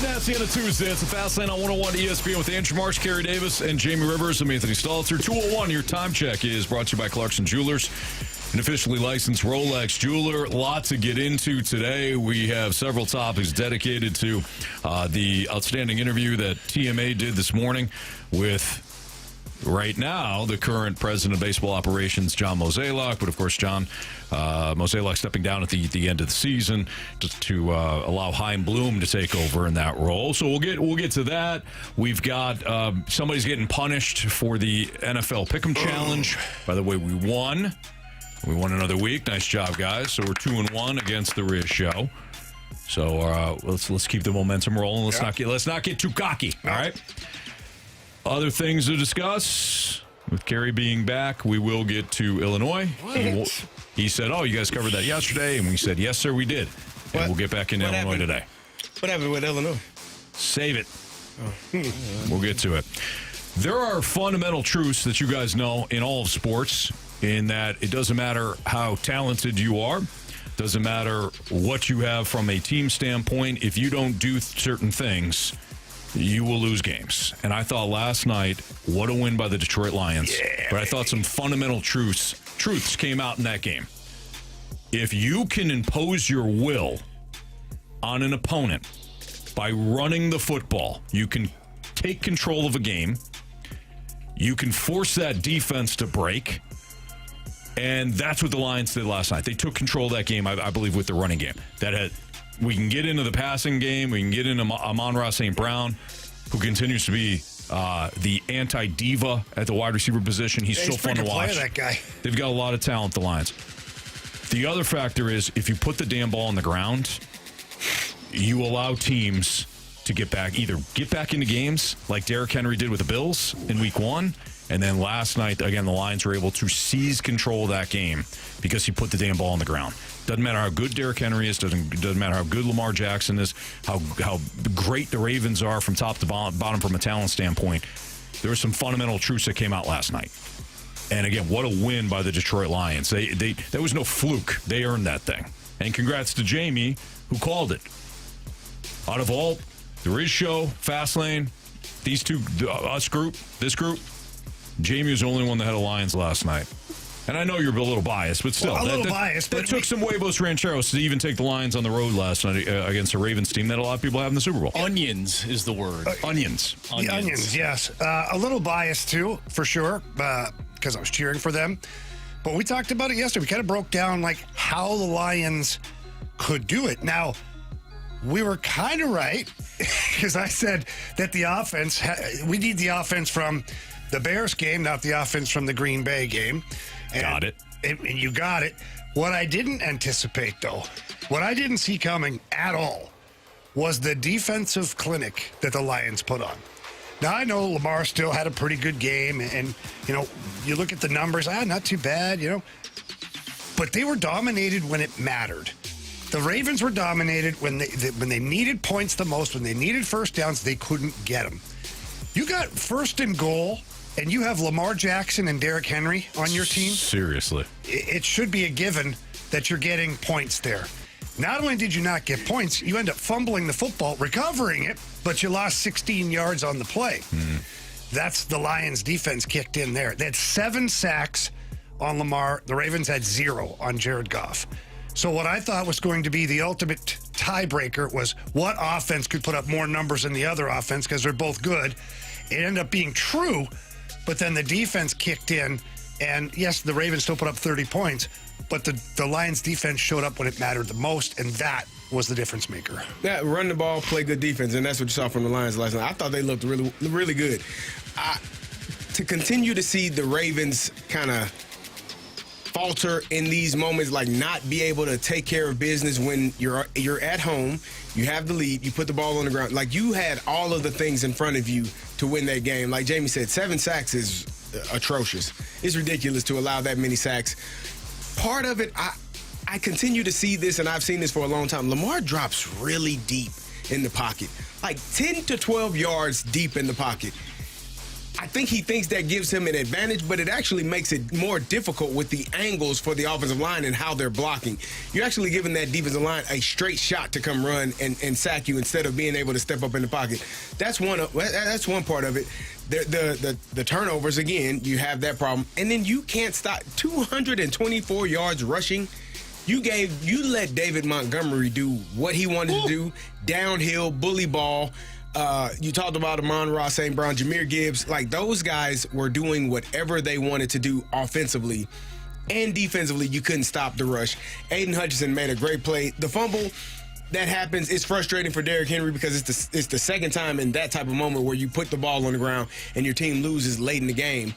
Nasty on a Tuesday. It's a Fast Lane on 101 ESPN with Andrew Marsh, Carey Davis, and Jamie Rivers. I'm Anthony Stalter. 201, your time check is brought to you by Clarkson Jewelers, an officially licensed Rolex jeweler. A lot to get into today. We have several topics dedicated to the outstanding interview that TMA did this morning with, right now, the current president of baseball operations, John Mozeliak. But, of course, John Mozeliak stepping down at the end of the season to allow Chaim Bloom to take over in that role. So we'll get to that. We've got somebody's getting punished for the NFL Pick'em Challenge. By the way, we won. We won another week. Nice job, guys. So we're 2-1 against the Riz Show. So let's keep the momentum rolling. Let's not get too cocky. All right. Other things to discuss. With Carey being back, we will get to Illinois. He said, "Oh, you guys covered that yesterday," and we said, "Yes, sir, we did." And we'll get back into Illinois today. What happened with Illinois? Save it. We'll get to it. There are fundamental truths that you guys know in all of sports, in that it doesn't matter how talented you are, doesn't matter what you have from a team standpoint. If you don't do certain things, you will lose games. And I thought last night, what a win by the Detroit Lions. Yeah, but I thought some fundamental truths came out in that game. If you can impose your will on an opponent by running the football, you can take control of a game. You can force that defense to break. And that's what the Lions did last night. They took control of that game, I believe, with the running game. We can get into the passing game. We can get into Amon-Ra St. Brown, who continues to be the anti-diva at the wide receiver position. He's so fun to watch. That guy. They've got a lot of talent, the Lions. The other factor is, if you put the damn ball on the ground, you allow teams to get back into games like Derrick Henry did with the Bills in week 1. And then last night, again, the Lions were able to seize control of that game because he put the damn ball on the ground. Doesn't matter how good Derrick Henry is. Doesn't matter how good Lamar Jackson is. How great the Ravens are from top to bottom from a talent standpoint. There were some fundamental truths that came out last night. And again, what a win by the Detroit Lions. There was no fluke. They earned that thing. And congrats to Jamie, who called it. Out of all, the Riz Show, Fast Lane, these two, this group, Jamie was the only one that had a Lions last night. And I know you're a little biased, but still. That took some huevos rancheros to even take the Lions on the road last night against a Ravens team that a lot of people have in the Super Bowl. Onions is the word. Onions. The onions, yes. A little biased, too, for sure, because I was cheering for them. But we talked about it yesterday. We kind of broke down, how the Lions could do it. Now, we were kind of right, because I said that the offense, we need the offense from the Bears game, not the offense from the Green Bay game. Got it. And you got it. What I didn't anticipate, though, what I didn't see coming at all, was the defensive clinic that the Lions put on. Now, I know Lamar still had a pretty good game, and, you look at the numbers, not too bad, But they were dominated when it mattered. The Ravens were dominated when they needed points the most, when they needed first downs, they couldn't get them. You got first and goal, and you have Lamar Jackson and Derrick Henry on your team. Seriously. It should be a given that you're getting points there. Not only did you not get points, you end up fumbling the football, recovering it, but you lost 16 yards on the play. That's the Lions' defense kicked in there. They had 7 sacks on Lamar. The Ravens had 0 on Jared Goff. So what I thought was going to be the ultimate tiebreaker was what offense could put up more numbers than the other offense, because they're both good. It ended up being true, but then the defense kicked in, and yes, the Ravens still put up 30 points, but the Lions' defense showed up when it mattered the most, and that was the difference maker. Yeah, run the ball, play good defense, and that's what you saw from the Lions last night. I thought they looked really, really good. To continue to see the Ravens kind of falter in these moments, not be able to take care of business when you're at home, you have the lead, you put the ball on the ground. You had all of the things in front of you to win that game. Like Jamie said, 7 sacks is atrocious. It's ridiculous to allow that many sacks. Part of it, I continue to see this, and I've seen this for a long time. Lamar drops really deep in the pocket, 10 to 12 yards deep in the pocket. I think he thinks that gives him an advantage, but it actually makes it more difficult with the angles for the offensive line and how they're blocking. You're actually giving that defensive line a straight shot to come run and sack you instead of being able to step up in the pocket. That's one part of it. The turnovers, again, you have that problem. And then you can't stop 224 yards rushing. You let David Montgomery do what he wanted to do, downhill, bully ball. You talked about Amon-Ra St. Brown, Jahmyr Gibbs. Like, those guys were doing whatever they wanted to do offensively. And defensively, you couldn't stop the rush. Aiden Hutchinson made a great play. The fumble that happens is frustrating for Derrick Henry because it's the second time in that type of moment where you put the ball on the ground and your team loses late in the game.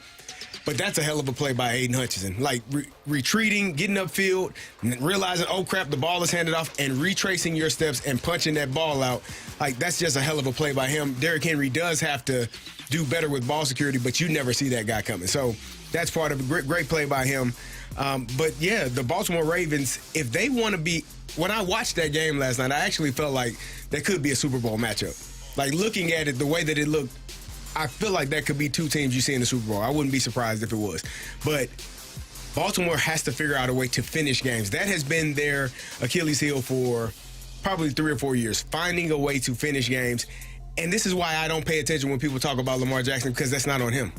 But that's a hell of a play by Aiden Hutchinson. Like, retreating, getting upfield, realizing, oh, crap, the ball is handed off, and retracing your steps and punching that ball out. Like, that's just a hell of a play by him. Derrick Henry does have to do better with ball security, but you never see that guy coming. So that's part of a great play by him. But, yeah, the Baltimore Ravens, if they want to be – when I watched that game last night, I actually felt like that could be a Super Bowl matchup. Like, looking at it, the way that it looked, I feel like that could be two teams you see in the Super Bowl. I wouldn't be surprised if it was. But Baltimore has to figure out a way to finish games. That has been their Achilles heel for probably 3 or 4 years, finding a way to finish games. And this is why I don't pay attention when people talk about Lamar Jackson, because that's not on him.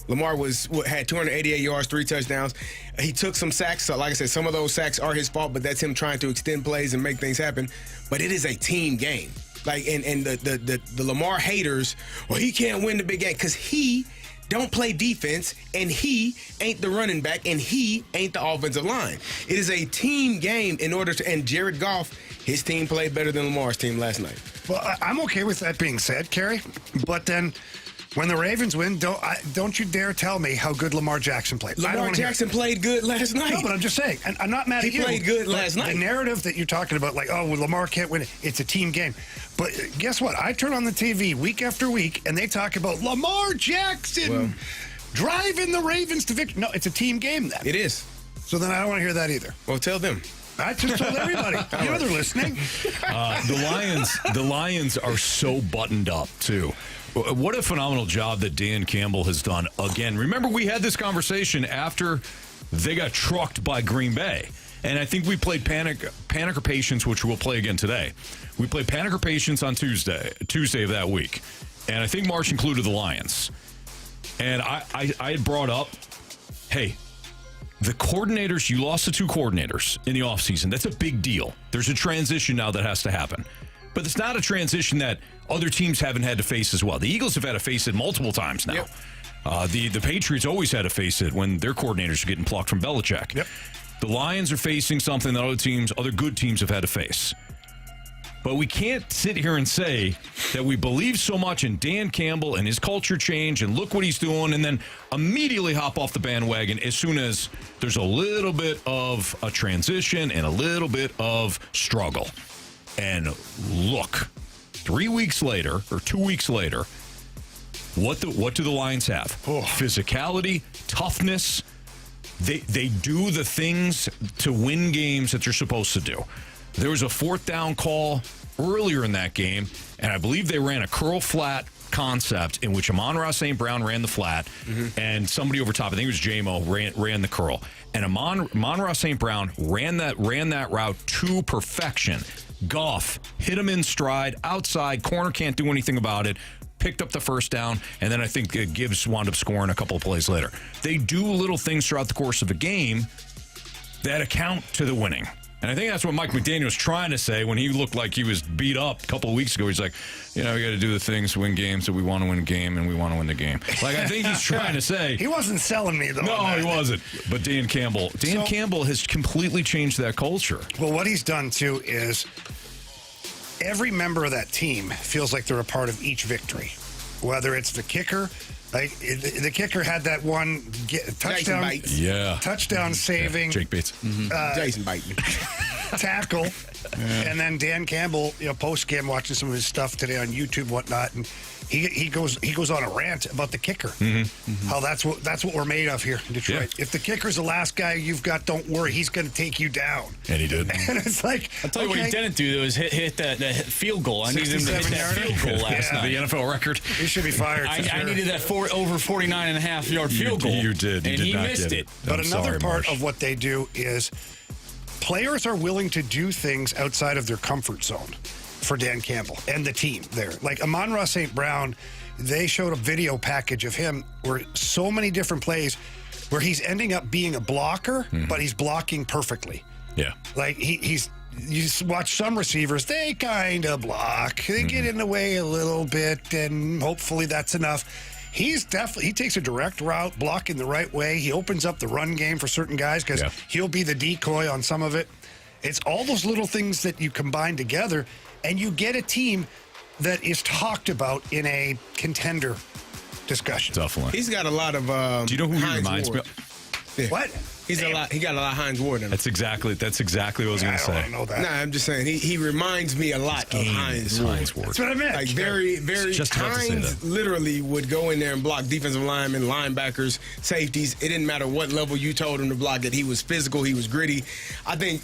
Lamar had 288 yards, 3 touchdowns. He took some sacks. So like I said, some of those sacks are his fault, but that's him trying to extend plays and make things happen. But it is a team game. Like, and the Lamar haters, well, he can't win the big game because he don't play defense, and he ain't the running back, and he ain't the offensive line. It is a team game in order to, and Jared Goff, his team played better than Lamar's team last night. Well, I'm okay with that being said, Carey, but then when the Ravens win, don't you dare tell me how good Lamar Jackson played. Lamar Jackson played good last night. No, but I'm just saying, and I'm not mad at you. He played good last night. The narrative that you're talking about, like, oh, well, Lamar can't win it. It's a team game. But guess what? I turn on the TV week after week, and they talk about Lamar Jackson driving the Ravens to victory. No, it's a team game then. It is. So then I don't want to hear that either. Well, tell them. I just told everybody. You know they're listening. The Lions are so buttoned up, too. What a phenomenal job that Dan Campbell has done again. Remember, we had this conversation after they got trucked by Green Bay. And I think we played Panic or Patience, which we'll play again today. We played Panic or Patience on Tuesday of that week. And I think Marsh included the Lions. And I had brought up, hey, the coordinators, you lost the 2 coordinators in the offseason. That's a big deal. There's a transition now that has to happen. But it's not a transition that other teams haven't had to face as well. The Eagles have had to face it multiple times now. Yep. The Patriots always had to face it when their coordinators are getting plucked from Belichick. Yep. The Lions are facing something that other good teams have had to face. But we can't sit here and say that we believe so much in Dan Campbell and his culture change and look what he's doing and then immediately hop off the bandwagon as soon as there's a little bit of a transition and a little bit of struggle. And look, 3 weeks later or 2 weeks later, what do the Lions have? Physicality, toughness. They do the things to win games that you're supposed to do. There was a 4th down call earlier in that game, and I believe they ran a curl flat concept in which Amon-Ra St. Brown ran the flat, and somebody over top, I think it was J-Mo, ran the curl. And Amon-Ra St. Brown ran that route to perfection. Goff hit him in stride, outside, corner can't do anything about it, picked up the first down, and then I think Gibbs wound up scoring a couple of plays later. They do little things throughout the course of a game that account to the winning. And I think that's what Mike McDaniel was trying to say when he looked like he was beat up a couple of weeks ago. He's like, we got to do the things to win games that we want to win a game, and we want to win the game. Like, I think he's trying to say. He wasn't selling me, though. No, he wasn't. But Dan Campbell has completely changed that culture. Well, what he's done, too, is every member of that team feels like they're a part of each victory, whether it's the kicker. Like, the kicker had that one touchdown saving. Jake Bates. Jason Biden. Tackle. And then Dan Campbell, post-game, watching some of his stuff today on YouTube and whatnot, and he goes on a rant about the kicker. How that's what we're made of here in Detroit. If the kicker's the last guy you've got, don't worry, he's going to take you down. And he did. And it's like, I'll tell you what he didn't do, though, is hit that field goal. I needed him to hit that 67-yarder? field goal last night. The NFL record. He should be fired. I needed that over 49.5-yard field goal. You did. And he missed it. But I'm another sorry, part Marsh. of what they do is players are willing to do things outside of their comfort zone for Dan Campbell and the team there. Like Amon-Ra St. Brown, they showed a video package of him where so many different plays where he's ending up being a blocker, but he's blocking perfectly. Yeah. Like he's you watch some receivers, they kind of block. They get in the way a little bit, and hopefully that's enough. He takes a direct route, blocking the right way. He opens up the run game for certain guys because he'll be the decoy on some of it. It's all those little things that you combine together, and you get a team that is talked about in a contender discussion. Definitely. He's got a lot of. Do you know who he Hines reminds me Ward. of? Yeah. What? He got a lot of Hines Ward in him. That's exactly what I was going to I say. don't know that. Nah, I'm just saying he reminds me a lot of Hines Ward. That's what I meant. Like very, very. Just about to say Hines that. literally would go in there and block defensive linemen, linebackers, safeties. It didn't matter what level you told him to block it. He was physical. He was gritty. I think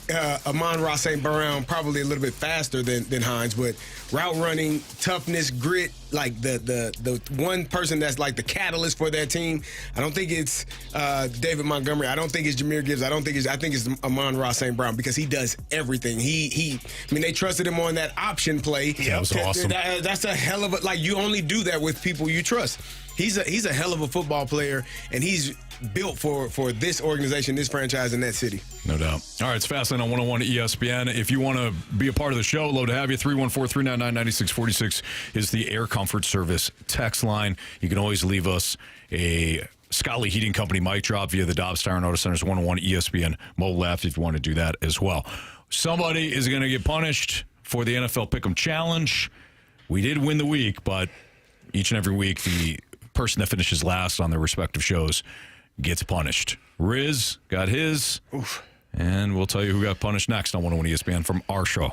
Amon-Ra St. Brown probably a little bit faster than Hines, but route running, toughness, grit. Like the one person that's like the catalyst for that team. I don't think it's David Montgomery. I don't think it's Jahmyr Gibbs. I think it's Amon-Ra St. Brown because he does everything. I mean, they trusted him on that option play. That was awesome. That's a hell of a, like, you only do that with people you trust. He's a hell of a football player, and he's built for this organization, this franchise, and that city. No doubt. All right, it's Fastlane on 101 ESPN. If you want to be a part of the show, love to have you. 314-399-9646 is the Air Comfort Service text line. You can always leave us a Scully Heating Company mic drop via the Dobbs Tire and Auto Center's 101 ESPN mobile app if you want to do that as well. Somebody is going to get punished for the NFL Pick'em Challenge. We did win the week, but each and every week, the person that finishes last on their respective shows gets punished. Riz got his. Oof. And we'll tell you who got punished next on 101 ESPN from our show.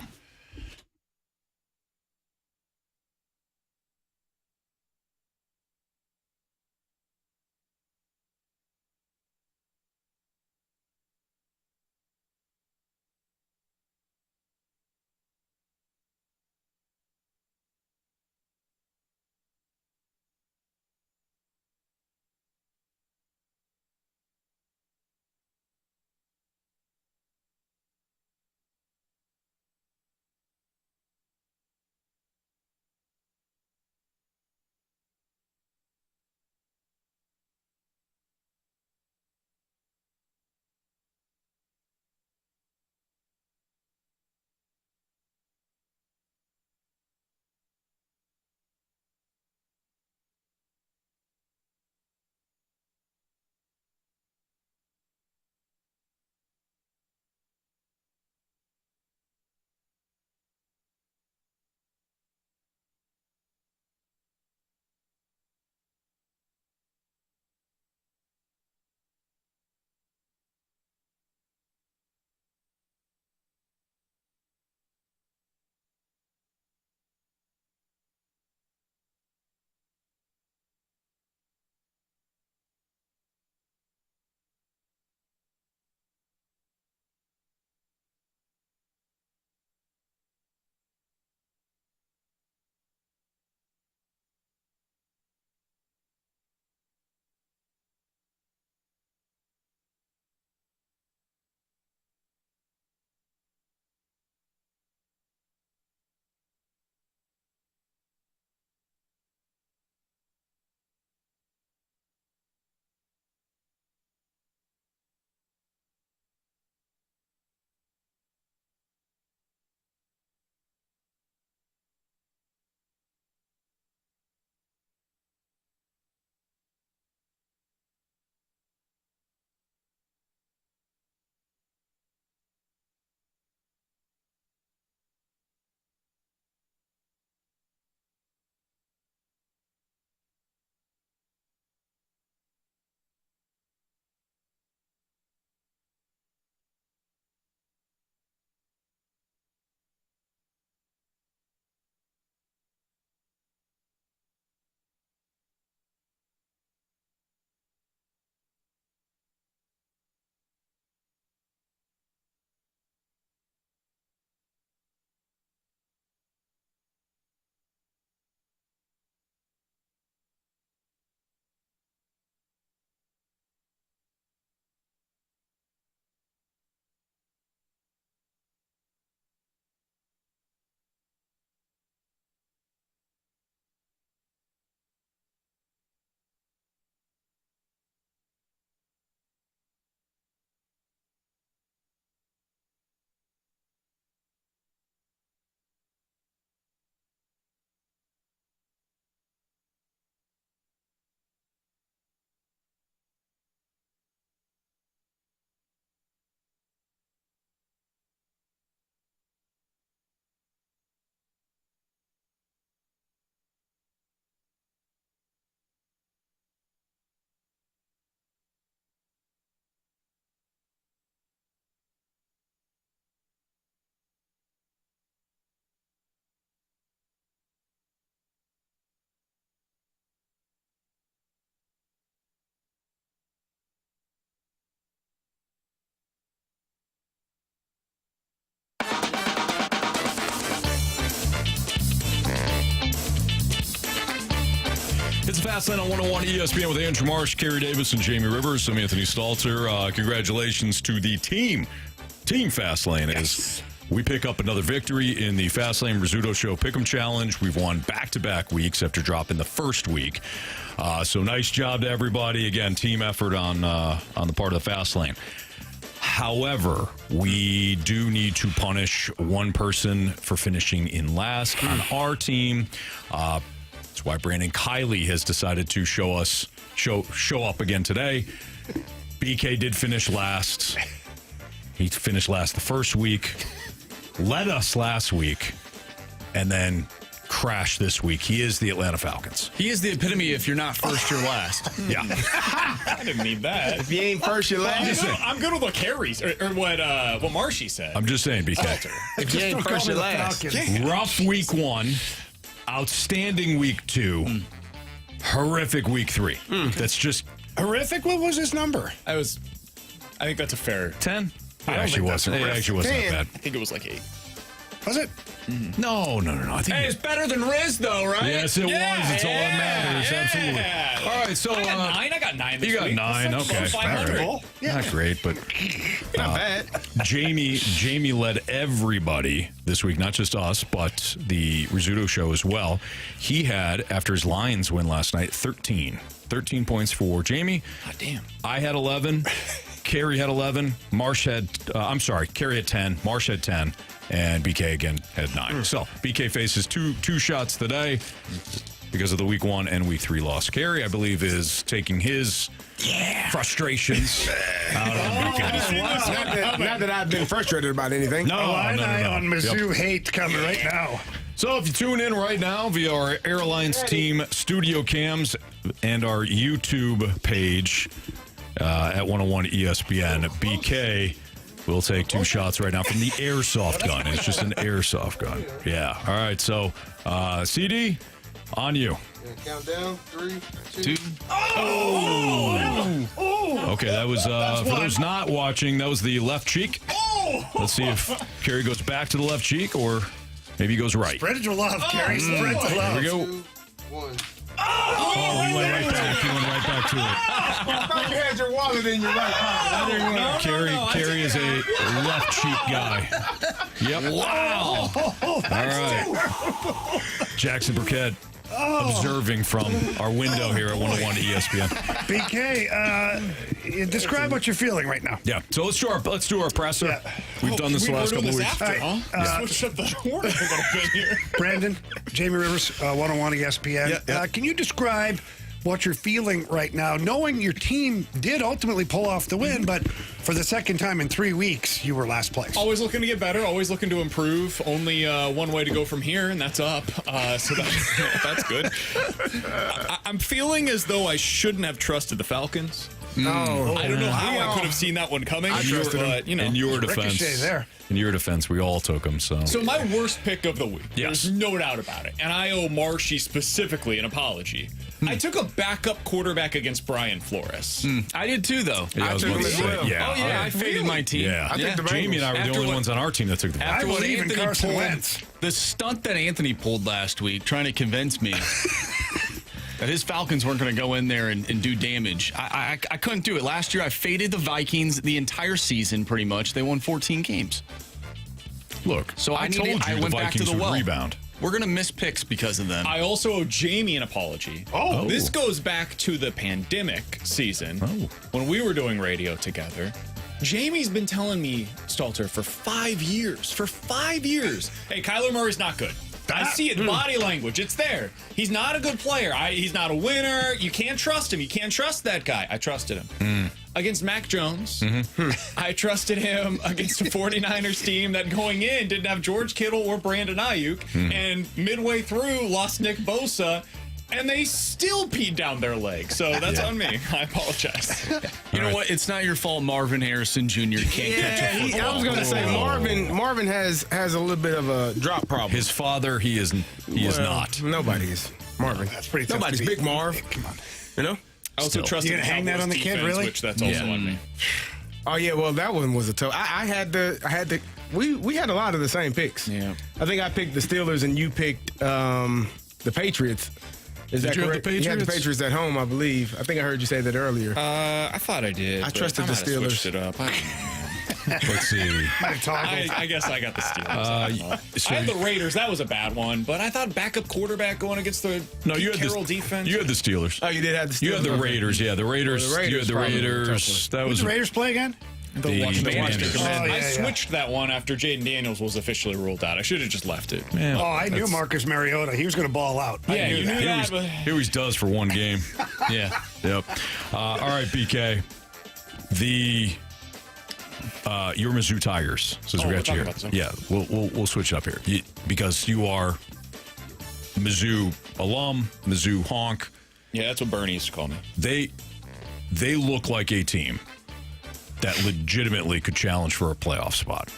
It's Fastlane on 101 ESPN with Andrew Marsh, Carey Davis, and Jamie Rivers. I'm Anthony Stalter. Congratulations to the team. Team Fastlane as we pick up another victory in the Fastlane Rizzuto Show Pick'em Challenge. We've won back-to-back weeks after dropping the first week. So nice job to everybody. Again, team effort on the part of the Fastlane. However, we do need to punish one person for finishing in last on our team. That's why Brandon Kiley has decided to show up again today. BK did finish last. He finished last the first week, led us last week, and then crashed this week. He is the Atlanta Falcons. He is the epitome if you're not first, you're last. Yeah. I didn't need that. If you ain't first, you're last. I'm good with what Carey's or what Marshy said. I'm just saying, BK. If you ain't first, you're last. Rough week 1, outstanding week 2, horrific week 3. That's just Horrific? What was his number? I think that's a fair 10. It don't actually think that's wasn't. It horrific. actually wasn't that 10. bad. I think it was like 8. Was it? No. I think Hey, it's better than Riz, though, right? yes, it was. It's all that matters. Absolutely. All right, so I got 9 this you got week. 9. That's Okay, above 500. all right. Not great, but Not bad. Jamie led everybody this week, not just us, but the Rizzuto Show as well. He had, after his Lions win last night, 13 points for Jamie. God damn. I had 11. Carey had 11. Carey had 10. Marsh had 10. And BK again had 9. So BK faces two shots today because of the week 1 and week 3 loss. Carey, I believe, is taking his frustrations out on BK. Not that I've been frustrated about anything. No. On Mizzou hate coming right now. So if you tune in right now via our Airlines team studio cams and our YouTube page at 101 ESPN, BK will take 2 shots right now from the airsoft gun. It's just an airsoft gun. Yeah. All right. So, CD, on you. Count down. 3, 2. Okay, that was for those not watching. That was the left cheek. Let's see if Carey goes back to the left cheek or maybe he goes right. Spread your love, Carey. Spread the Here love. we go. 2, 1. Oh, he went right back. He went right back to it. I thought you had your wallet in your right pocket. I didn't want to. Carey is a left cheek guy. Yep. Wow. All right. Jackson Burkett observing from our window here at 101 ESPN. BK, describe what you're feeling right now. Yeah. So let's do our presser. Yeah. We've done this the last couple of weeks. All right, Switch up the order a little bit here. Brandon, Jamie Rivers, 101 ESPN. Yeah. Can you describe what you're feeling right now, knowing your team did ultimately pull off the win, but for the second time in 3 weeks, you were last place? Always looking to get better, always looking to improve. Only one way to go from here, and that's up. So that's good. I'm feeling as though I shouldn't have trusted the Falcons. No. I don't know how I could have seen that one coming. I trusted him. But, you know. In your defense, Ricochet there. In your defense, we all took him. So So my worst pick of the week. Yes. There's no doubt about it. And I owe Marshy specifically an apology. I took a backup quarterback against Brian Flores. I did too, though. Yeah, I was took about to him as say, well. yeah. Oh, yeah, I faded my team. Yeah. I think the Jamie and I were the After only what- ones on our team that took the ball. I After what believe in Anthony Carson pulled, Wentz. the stunt that Anthony pulled last week, trying to convince me that his Falcons weren't going to go in there and do damage. I couldn't do it. Last year, I faded the Vikings the entire season, pretty much. They won 14 games. Look, So I told you I the went back to Vikings the would well. rebound. We're going to miss picks because of them. I also owe Jamie an apology. Oh. This goes back to the pandemic season Oh. when we were doing radio together. Jamie's been telling me, Stalter, for 5 years. For 5 years. Hey, Kyler Murray's not good. I see it, body language. It's there. He's not a good player. He's not a winner. You can't trust him. You can't trust that guy. I trusted him. Against Mac Jones, I trusted him against a 49ers team that going in didn't have George Kittle or Brandon Ayuk. And midway through, lost Nick Bosa. And they still peed down their leg. So that's on me. I apologize. You know what? It's not your fault Marvin Harrison Jr. can't catch a football. I was going to say Marvin has a little bit of a drop problem. His father, he is not. Nobody is. Marvin. That's pretty tough. Nobody's to beat. Big Marv. Come on. You know? I also Still. trust You the gonna hang that Cowboys on the kid, defense, really? which that's also on me. Oh yeah, well that one was a tough. I had the we had a lot of the same picks. Yeah. I think I picked the Steelers and you picked the Patriots. Is that you have correct? the You had the Patriots? Patriots at home, I believe. I think I heard you say that earlier. I thought I did. I trusted the Steelers. Switched it up. Let's see. Might have toggled. I guess I got the Steelers. I had the Raiders. That was a bad one, but I thought backup quarterback going against the You had Carroll the defense. You had the Steelers. Oh, you did have the Steelers? You had the Okay. Raiders. Yeah, the Raiders. Well, the You had the Raiders probably Raiders. That Who'd was the Raiders play again? the Washington Commanders. Commanders. Oh, yeah, I yeah. switched that one after Jaden Daniels was officially ruled out. I should have just left it. Man, Oh, I knew Marcus Mariota. He was going to ball out. I Yeah, knew you that. knew that. But He always does for one game. Yeah. Yep. All right, BK. Your Mizzou Tigers. Since we we're got you talking here. about them. Yeah, we'll switch up here because you are Mizzou alum, Mizzou honk. yeah, that's what Bernie used to call me. They look like a team that legitimately could challenge for a playoff spot.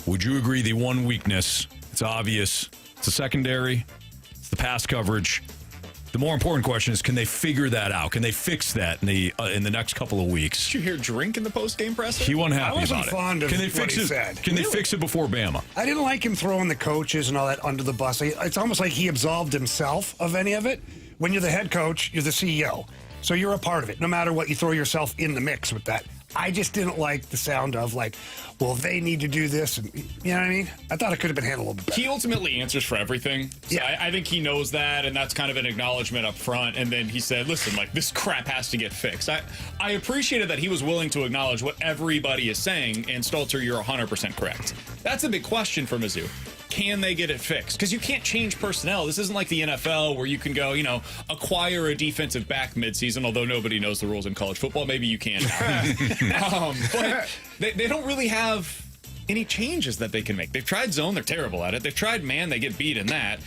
Would you agree the one weakness, it's obvious, it's the secondary, it's the pass coverage. The more important question is, can they figure that out? Can they fix that in the next couple of weeks? Did you hear Drink in the post-game presser? He wasn't happy I wasn't about it. fond of Can they what fix he it? said. Can they fix it before Bama? I didn't like him throwing the coaches and all that under the bus. It's almost like he absolved himself of any of it. When you're the head coach, you're the CEO. So you're a part of it, no matter what. You throw yourself in the mix with that. I just didn't like the sound of like, well, they need to do this. And, you know what I mean? I thought it could have been handled a little bit better. He ultimately answers for everything. So Yeah. I think he knows that, and that's kind of an acknowledgement up front. And then he said, listen, like, this crap has to get fixed. I appreciated that he was willing to acknowledge what everybody is saying, and Stalter, you're 100% correct. That's a big question for Mizzou. Can they get it fixed? Because you can't change personnel. This isn't like the NFL where you can go, acquire a defensive back midseason, although nobody knows the rules in college football. Maybe you can now. But they don't really have any changes that they can make. They've tried zone. They're terrible at it. They've tried man. They get beat in that.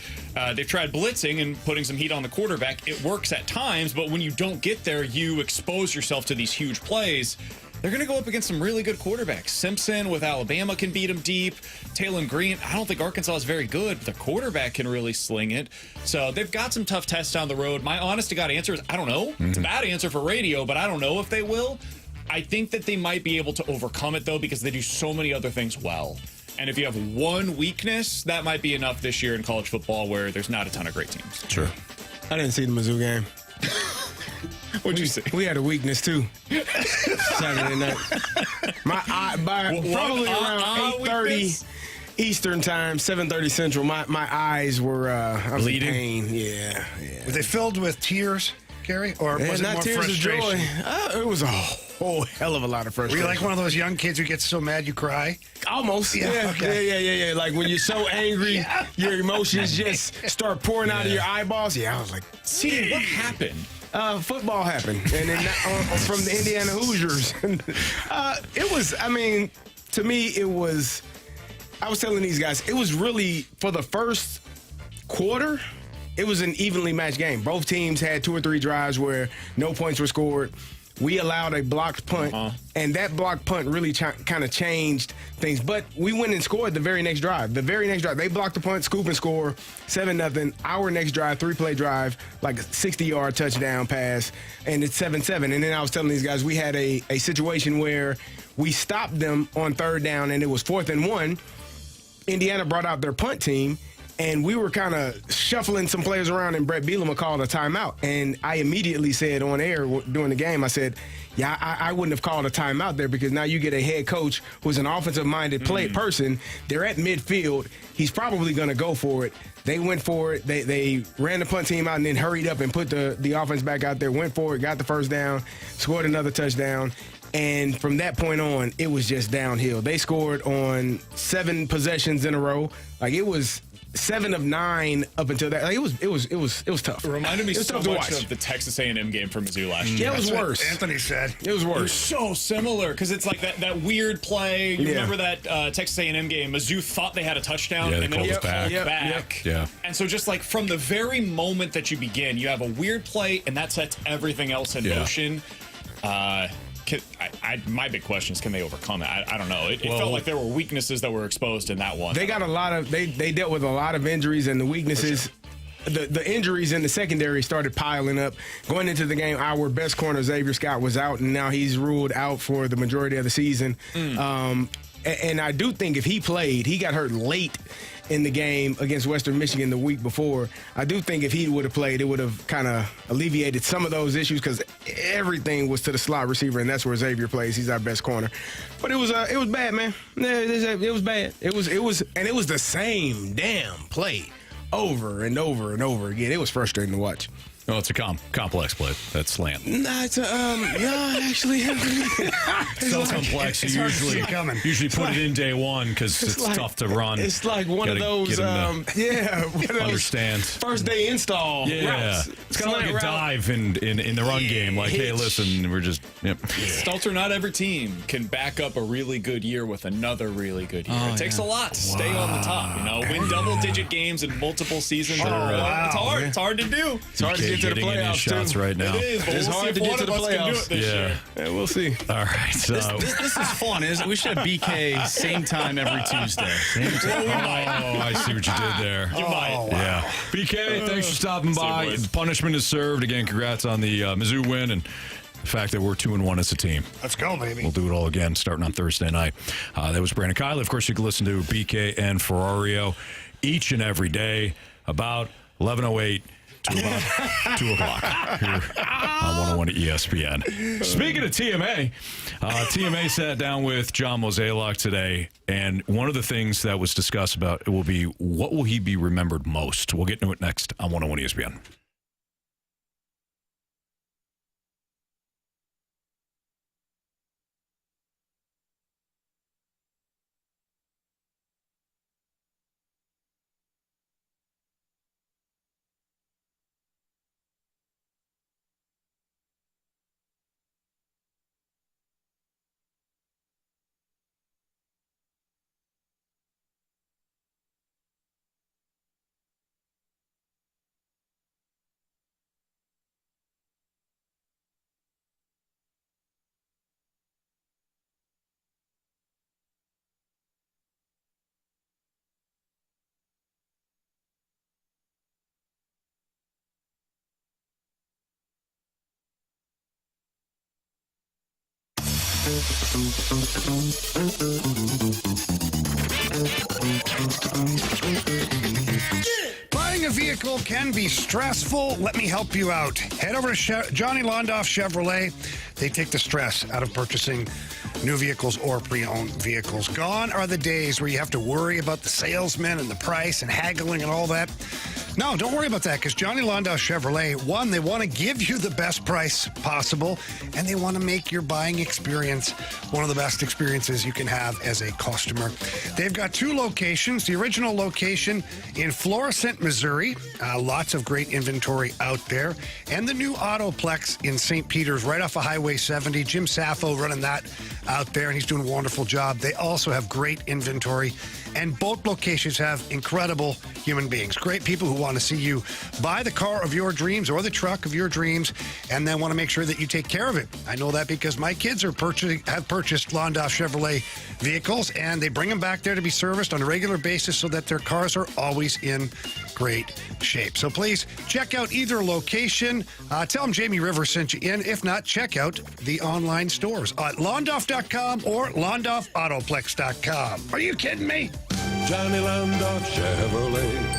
They've tried blitzing and putting some heat on the quarterback. It works at times, but when you don't get there, you expose yourself to these huge plays. They're going to go up against some really good quarterbacks. Simpson with Alabama can beat them deep. Taylor Green, I don't think Arkansas is very good, but the quarterback can really sling it. So they've got some tough tests down the road. My honest-to-God answer is I don't know. It's a bad answer for radio, but I don't know if they will. I think that they might be able to overcome it, though, because they do so many other things well. And if you have one weakness, that might be enough this year in college football where there's not a ton of great teams. Sure. I didn't see the Mizzou game. What'd you say? We had a weakness too. Saturday night. Probably around 8:30 weakness? Eastern time, 7:30 Central. My eyes were I was in Bleeding? pain. Yeah. Were they filled with tears, Gary? Or was it not more tears frustration? of joy. It was a whole hell of a lot of Were frustration. you like one of those young kids who gets so mad you cry? Almost. Yeah, Yeah. okay. Yeah. Like when you're so angry, your emotions just start pouring out of your eyeballs. Yeah, I was like, See, what happened? football happened, and then from the Indiana Hoosiers. It was. I mean, to me, it was. I was telling these guys, it was really for the first quarter. It was an evenly matched game. Both teams had 2 or 3 drives where no points were scored. We allowed a blocked punt, and that blocked punt really kind of changed things. But we went and scored the very next drive. They blocked the punt, scoop and score, 7-0. Our next drive, 3-play drive, like a 60-yard touchdown pass, and it's 7-7. And then I was telling these guys we had a situation where we stopped them on 3rd down, and it was 4th and 1. Indiana brought out their punt team, and we were kind of shuffling some players around, and Brett Bielema called a timeout. And I immediately said on air during the game, I said, yeah, I wouldn't have called a timeout there because now you get a head coach who's an offensive-minded person. They're at midfield. He's probably going to go for it. They went for it. They ran the punt team out and then hurried up and put the offense back out there, went for it, got the first down, scored another touchdown. And from that point on, it was just downhill. They scored on 7 possessions in a row. Like it was 7 of 9 up until that. Like it was tough. It reminded me It was so tough to much watch. of the Texas A&M game from Mizzou last year. Yeah, it was That's what worse. Anthony said. It was It was worse. so similar because it's like that weird play. You Yeah. remember that Texas A&M game? Mizzou thought they had a touchdown, Yeah, they and then it was called it called back. back. Yeah. And so just like from the very moment that you begin, you have a weird play, and that sets everything else in motion. My big question is, can they overcome it? I don't know. It felt like there were weaknesses that were exposed in that one. They got a lot of they dealt with a lot of injuries, and the weaknesses. The injuries in the secondary started piling up. Going into the game, our best corner, Xavier Scott, was out, and now he's ruled out for the majority of the season. And I do think if he played, he got hurt late in the game against Western Michigan the week before. I do think if he would have played, it would have kind of alleviated some of those issues because everything was to the slot receiver, and that's where Xavier plays. He's our best corner. But it was bad, man. It was bad. It was the same damn play over and over and over again. It was frustrating to watch. Well, it's a complex play. That slant. Nah, it's actually. So complex. You usually put it in day one because it's like, tough to run. It's like one of those, understand. First day install routes. It's kind of like a dive in the run game. Like, hey, listen, we're just. Yep. Stalter, not every team can back up a really good year with another really good year. It takes a lot to stay on the top. Win double-digit games in multiple seasons. It's hard. It's hard to do. It's hard to get to the playoffs shots right now. It is, but it's hard to get to the playoffs. Yeah, we'll see. All right. So This is fun, isn't it? We should have BK same time every Tuesday. I see what you did there. You might. Yeah. BK, thanks for stopping by. boys. Punishment is served. Again, congrats on the Mizzou win and the fact that we're 2-1 as a team. Let's go, baby. We'll do it all again starting on Thursday night. That was Brandon Kiley. Of course, you can listen to BK and Ferrario each and every day about 11:08 to about 2 o'clock here on 101 at ESPN. Speaking of TMA, TMA sat down with John Mozeliak today, and one of the things that was discussed about it will be what will he be remembered most. We'll get into it next on 101 ESPN. Buying a vehicle can be stressful. Let me help you out. Head over to Johnny Londoff Chevrolet. They take the stress out of purchasing new vehicles or pre-owned vehicles. Gone are the days where you have to worry about the salesman and the price and haggling and all that. No, don't worry about that because Johnny Londoff Chevrolet, one, they want to give you the best price possible, and they want to make your buying experience one of the best experiences you can have as a customer. They've got 2 locations. The original location in Florissant, Missouri. Lots of great inventory out there. And the new Autoplex in St. Peters, right off of Highway 70. Jim Saffo running that out there, and he's doing a wonderful job. They also have great inventory, and both locations have incredible human beings, great people who want to see you buy the car of your dreams or the truck of your dreams, and then want to make sure that you take care of it. I know that because my kids have purchased Londoff Chevrolet vehicles, and they bring them back there to be serviced on a regular basis so that their cars are always in great shape. So please check out either location. Tell them Jamie Rivers sent you in. If not, check out the online stores at londoff.com or londoffautoplex.com. Are you kidding me? Johnny Londoff Chevrolet.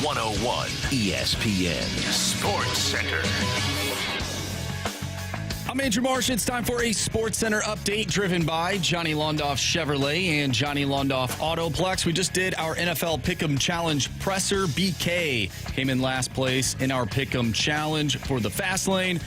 101 ESPN Sports Center. I'm Andrew Marsh. It's time for a Sports Center update driven by Johnny Londoff Chevrolet and Johnny Londoff Autoplex. We just did our NFL Pick'em Challenge presser. BK came in last place in our Pick'em Challenge for the Fast Lane.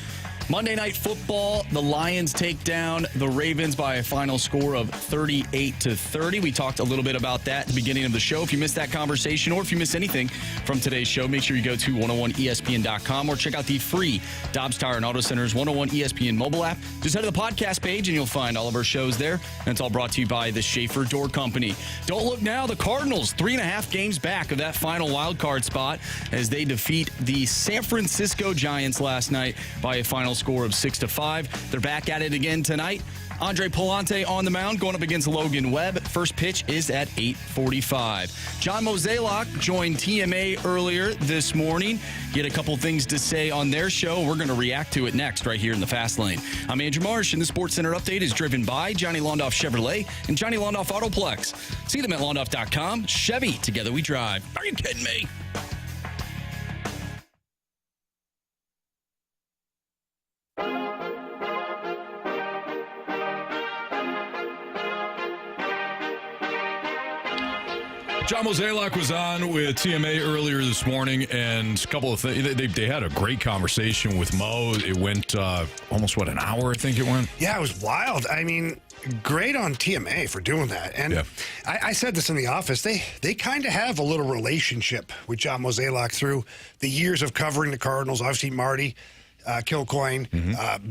Monday Night Football, the Lions take down the Ravens by a final score of 38-30. We talked a little bit about that at the beginning of the show. If you missed that conversation or if you missed anything from today's show, make sure you go to 101ESPN.com or check out the free Dobbs Tire and Auto Center's 101 ESPN mobile app. Just head to the podcast page and you'll find all of our shows there. And it's all brought to you by the Schaefer Door Company. Don't look now. The Cardinals, 3.5 games back of that final wild card spot as they defeat the San Francisco Giants last night by a final score of 6-5. They're back at it again tonight. Andre Polante on the mound going up against Logan Webb. First pitch is at 8:45. John Mozeliak joined TMA earlier this morning. He had a couple things to say on their show. We're going to react to it next right here in the Fast Lane. I'm Andrew Marsh, and the Sports Center update is driven by Johnny Londoff Chevrolet and Johnny Londoff Autoplex. See them at londoff.com. Chevy, together we drive. Are you kidding me? John Mozeliak was on with TMA earlier this morning, and a couple of things. They had a great conversation with Mo. It went almost, an hour, I think it went? Yeah, it was wild. I mean, great on TMA for doing that. And yeah. I said this in the office. They kind of have a little relationship with John Mozeliak through the years of covering the Cardinals. Obviously, Marty Kilcoyne,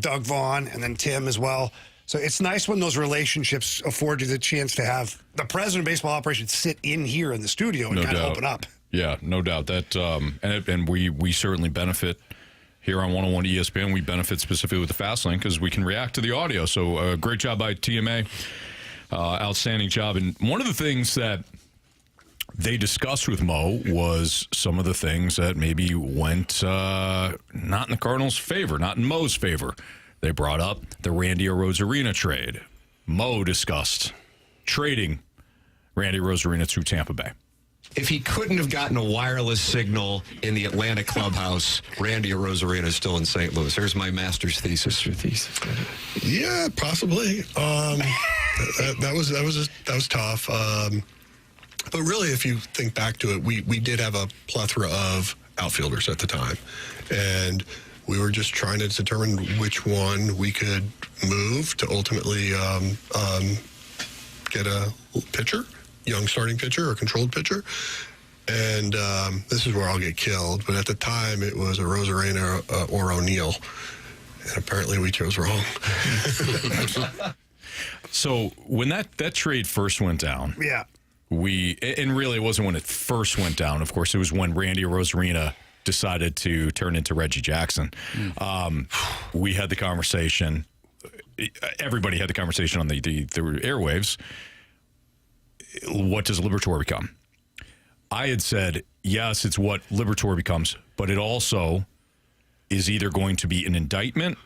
Doug Vaughn, and then Tim as well. So it's nice when those relationships afford you the chance to have the president of baseball operations sit in here in the studio and kind of open up. Yeah, no doubt. That and we certainly benefit here on 101 ESPN. We benefit specifically with the Fast Lane because we can react to the audio. So great job by TMA. Outstanding job. And one of the things that they discussed with Mo was some of the things that maybe went not in the Cardinals' favor, not in Mo's favor. They brought up the Randy Arozarena trade. Mo discussed trading Randy Arozarena to Tampa Bay. If he couldn't have gotten a wireless signal in the Atlanta clubhouse, Randy Arozarena is still in St. Louis. There's my master's thesis. Yeah, possibly. That was tough. But really, if you think back to it, we did have a plethora of outfielders at the time, and we were just trying to determine which one we could move to ultimately get a pitcher, young starting pitcher or controlled pitcher. And this is where I'll get killed. But at the time, it was a Arozarena or O'Neill. And apparently we chose wrong. So when that trade first went down, yeah, and really it wasn't when it first went down. Of course, it was when Randy Arozarena decided to turn into Reggie Jackson. We had the conversation. Everybody had the conversation on the airwaves. What does Liberatore become? I had said, yes, it's what Liberatore becomes, but it also is either going to be an indictment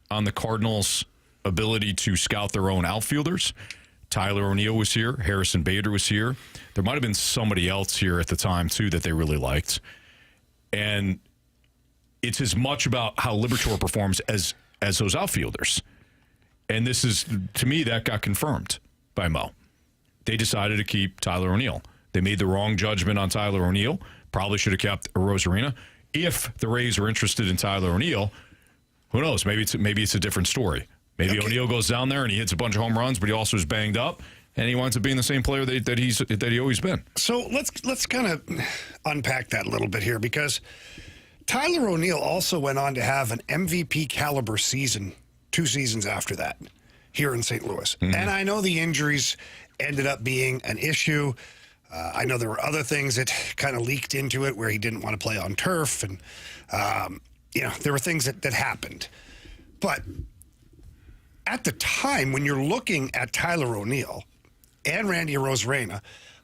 on the Cardinals' ability to scout their own outfielders. Tyler O'Neill was here. Harrison Bader was here. There might have been somebody else here at the time, too, that they really liked. And it's as much about how Liberatore performs as those outfielders. And this is, to me, that got confirmed by Mo. They decided to keep Tyler O'Neill. They made the wrong judgment on Tyler O'Neill. Probably should have kept Arozarena. If the Rays are interested in Tyler O'Neill, who knows? Maybe it's a different story. Maybe O'Neill goes down there and he hits a bunch of home runs, but he also is banged up. And he winds up being the same player that he always been. So let's kind of unpack that a little bit here, because Tyler O'Neill also went on to have an MVP caliber season 2 seasons after that here in St. Louis. Mm-hmm. And I know the injuries ended up being an issue. I know there were other things that kind of leaked into it where he didn't want to play on turf. And, there were things that happened. But at the time, when you're looking at Tyler O'Neill and Randy Arozarena,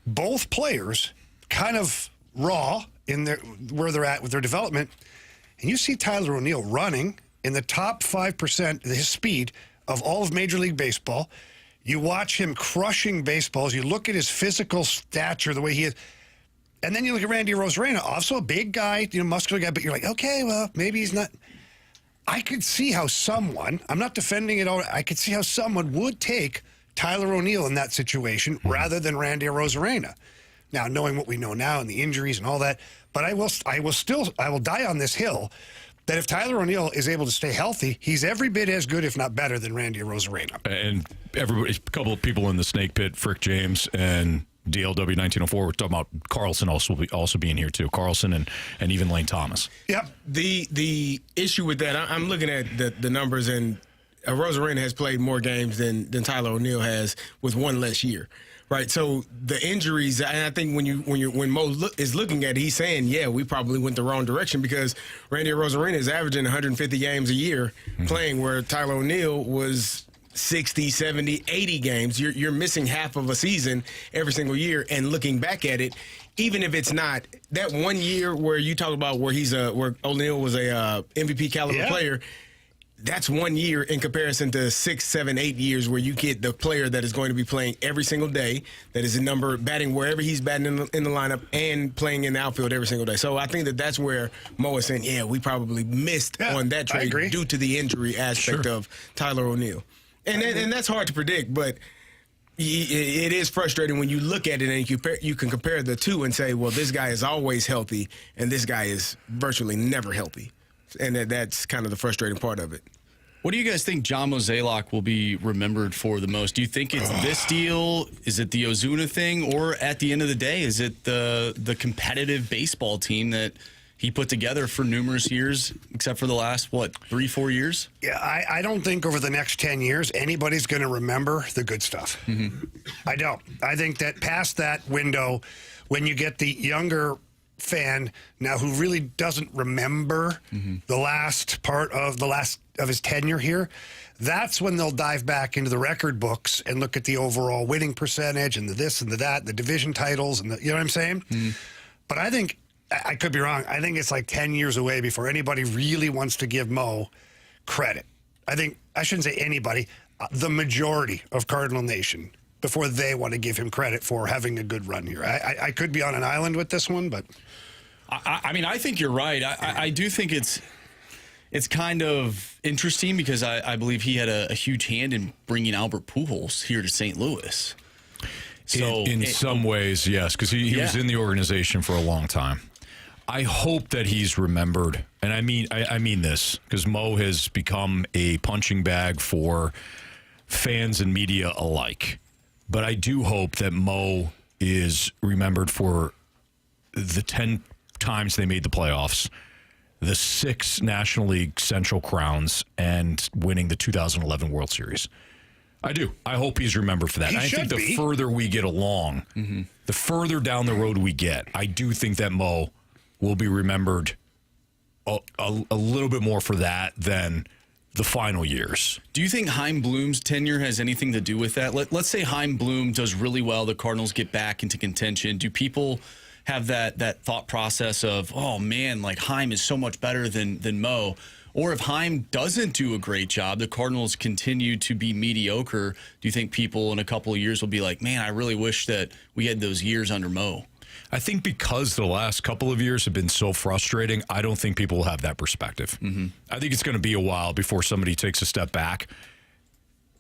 both players kind of raw in where they're at with their development, and you see Tyler O'Neill running in the top 5%, his speed, of all of Major League Baseball. You watch him crushing baseballs. You look at his physical stature, the way he is. And then you look at Randy Arozarena, also a big guy, muscular guy, but you're like, okay, well, maybe he's not. I could see how someone, I'm not defending it all, I could see how someone would take Tyler O'Neill in that situation rather than Randy Arozarena. Now, knowing what we know now and the injuries and all that, but I will die on this hill that if Tyler O'Neill is able to stay healthy, he's every bit as good, if not better, than Randy Arozarena. And a couple of people in the snake pit, Frick James and DLW 1904, we're talking about Carlson also being here too. Carlson and even Lane Thomas. Yep. The issue with that, I'm looking at the numbers, and Arozarena has played more games than Tyler O'Neill has with one less year. Right, so the injuries, and I think when Mo is looking at it, he's saying, yeah, we probably went the wrong direction because Randy Arozarena is averaging 150 games a year playing, where Tyler O'Neill was 60, 70, 80 games. You're missing half of a season every single year, and looking back at it, even if it's not that 1 year where you talk about where O'Neill was a MVP caliber player. That's 1 year in comparison to 6, 7, 8 years where you get the player that is going to be playing every single day, that is batting wherever he's batting in the lineup and playing in the outfield every single day. So I think that's where Mo is saying, yeah, we probably missed on that trade due to the injury aspect of Tyler O'Neill. And that's hard to predict, but it is frustrating when you look at it and you can compare the two and say, well, this guy is always healthy and this guy is virtually never healthy. And that's kind of the frustrating part of it. What do you guys think John Mozeliak will be remembered for the most? Do you think it's this deal? Is it the Ozuna thing? Or at the end of the day, is it the competitive baseball team that he put together for numerous years, except for the last, 3-4 years? Yeah, I don't think over the next 10 years anybody's going to remember the good stuff. I don't. I think that past that window, when you get the younger fan now who really doesn't remember the last part of his tenure here, that's when they'll dive back into the record books and look at the overall winning percentage and the this and the that, the division titles, and you know what I'm saying? But I think, I could be wrong, I think it's like 10 years away before anybody really wants to give Mo credit. I shouldn't say anybody, the majority of Cardinal Nation, before they want to give him credit for having a good run here. I could be on an island with this one, but I mean, I think you're right. I do think it's kind of interesting because I believe he had a huge hand in bringing Albert Pujols here to St. Louis. So in some ways, yes, because he was in the organization for a long time. I hope that he's remembered, and I mean this, because Mo has become a punching bag for fans and media alike. But I do hope that Mo is remembered for the 10 times they made the playoffs, the 6 National League Central crowns, and winning the 2011 World Series. I do. I hope he's remembered for that. I think the further we get along, the further down the road we get, I do think that Mo will be remembered a little bit more for that than the final years. Do you think Chaim Bloom's tenure has anything to do with that? Let's say Chaim Bloom does really well, the Cardinals get back into contention. Do people have that thought process of, oh man, like Chaim is so much better than Mo? Or if Chaim doesn't do a great job, the Cardinals continue to be mediocre, do you think people in a couple of years will be like, man, I really wish that we had those years under Mo? I think because the last couple of years have been so frustrating, I don't think people will have that perspective. I think it's going to be a while before somebody takes a step back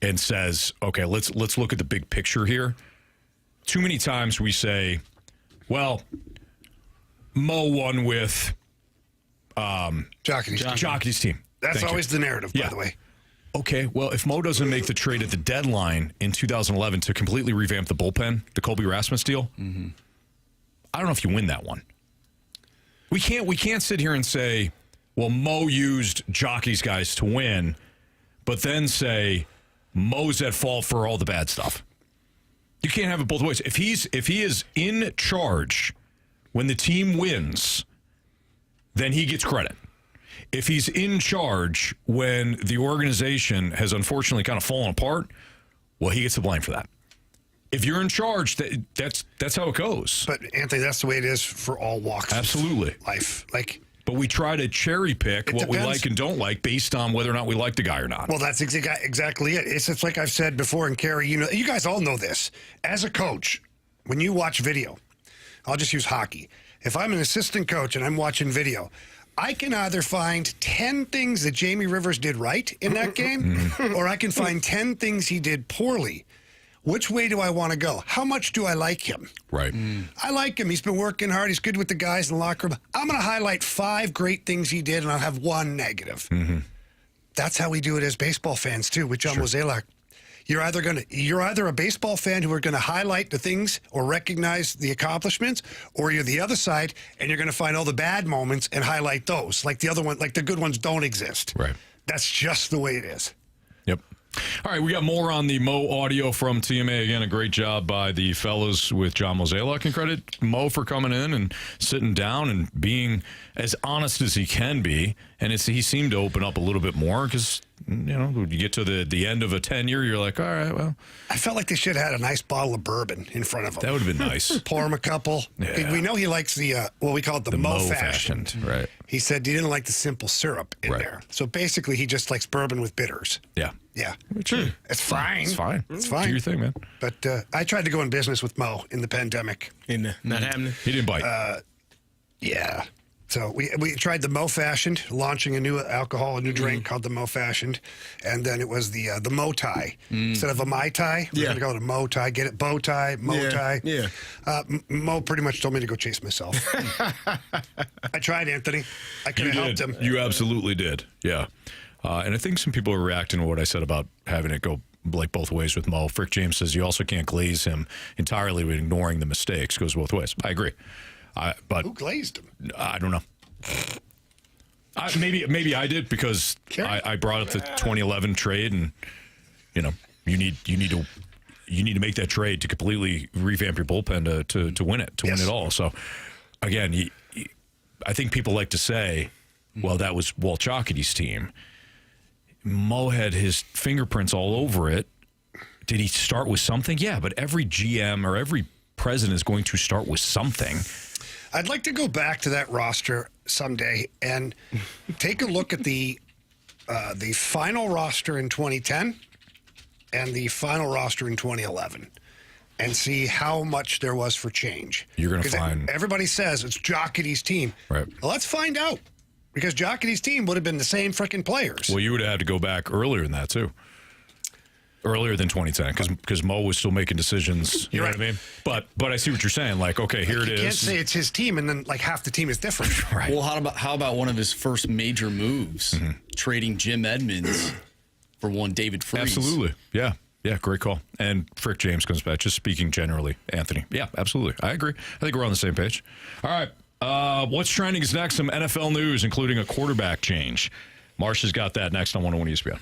and says, okay, let's look at the big picture here. Too many times we say, well, Mo won with Jockey's team. That's always the narrative, by the way. Okay, well, if Mo doesn't make the trade at the deadline in 2011 to completely revamp the bullpen, the Colby Rasmus deal, I don't know if you win that one. We can't sit here and say, well, Mo used Jockey's guys to win, but then say Mo's at fault for all the bad stuff. You can't have it both ways. If he is in charge when the team wins, then he gets credit. If he's in charge when the organization has unfortunately kind of fallen apart, well, he gets the blame for that. If you're in charge, that's how it goes. But Anthony, that's the way it is for all walks of life. But we try to cherry pick what we like and don't like based on whether or not we like the guy or not. Well, that's exactly it. It's like I've said before, and Carey, you guys all know this. As a coach, when you watch video, I'll just use hockey. If I'm an assistant coach and I'm watching video, I can either find 10 things that Jamie Rivers did right in that game, or I can find 10 things he did poorly. Which way do I want to go? How much do I like him? Right. I like him. He's been working hard. He's good with the guys in the locker room. I'm going to highlight 5 great things he did, and I'll have 1 negative. That's how we do it as baseball fans, too, with John Mozeliak. You're either a baseball fan who are going to highlight the things or recognize the accomplishments, or you're the other side and you're going to find all the bad moments and highlight those. Like the other one, like the good ones don't exist. Right. That's just the way it is. Yep. All right, we got more on the Mo audio from TMA. Again, a great job by the fellas with John Mozeliak. And credit Mo for coming in and sitting down and being as honest as he can be. And he seemed to open up a little bit more because, when you get to the end of a tenure, you're like, all right, well. I felt like they should have had a nice bottle of bourbon in front of him. That would have been nice. Pour him a couple. Yeah. We know he likes the, we call it the Mo fashioned. Right. He said he didn't like the simple syrup in there. So basically, he just likes bourbon with bitters. Yeah. Yeah. Sure. It's fine. It's fine. It's fine. Do your thing, man. But I tried to go in business with Mo in the pandemic. Not happening. He didn't bite. Yeah. So we tried the Mo Fashioned, launching a new alcohol, a new drink called the Mo Fashioned, and then it was the Mo Tai instead of a Mai Tai. We're gonna call it a Mo Tai. Get it? Bow tie, Mo Tai. Yeah. Mo pretty much told me to go chase myself. I tried, Anthony. I could have helped him. You absolutely did. Yeah. And I think some people are reacting to what I said about having it go like both ways with Mo. Frick James says you also can't glaze him entirely with ignoring the mistakes. Goes both ways. I agree. But who glazed him? I don't know. Maybe I did because I brought up the 2011 trade, and you need to make that trade to completely revamp your bullpen to win it, win it all. So again, I think people like to say, well, that was Walt Chalkety's team. Mo had his fingerprints all over it. Did he start with something? Yeah, but every GM or every president is going to start with something. I'd like to go back to that roster someday and take a look at the final roster in 2010 and the final roster in 2011 and see how much there was for change. You're going to find... Everybody says it's Chalkety's team. Right. Well, let's find out. Because Chalkety's team would have been the same freaking players. Well, you would have had to go back earlier than that, too. Earlier than 2010, because Mo was still making decisions. You know what I mean? But I see what you're saying. Like, okay, here it is. You can't say it's his team, and then like half the team is different. Right. Well, how about one of his first major moves, trading Jim Edmonds for one David Freese? Absolutely. Yeah. Yeah, great call. And Frick James comes back. Just speaking generally, Anthony. Yeah, absolutely. I agree. I think we're on the same page. All right. What's trending is next. Some NFL news, including a quarterback change. Marsh has got that next on 101 ESPN.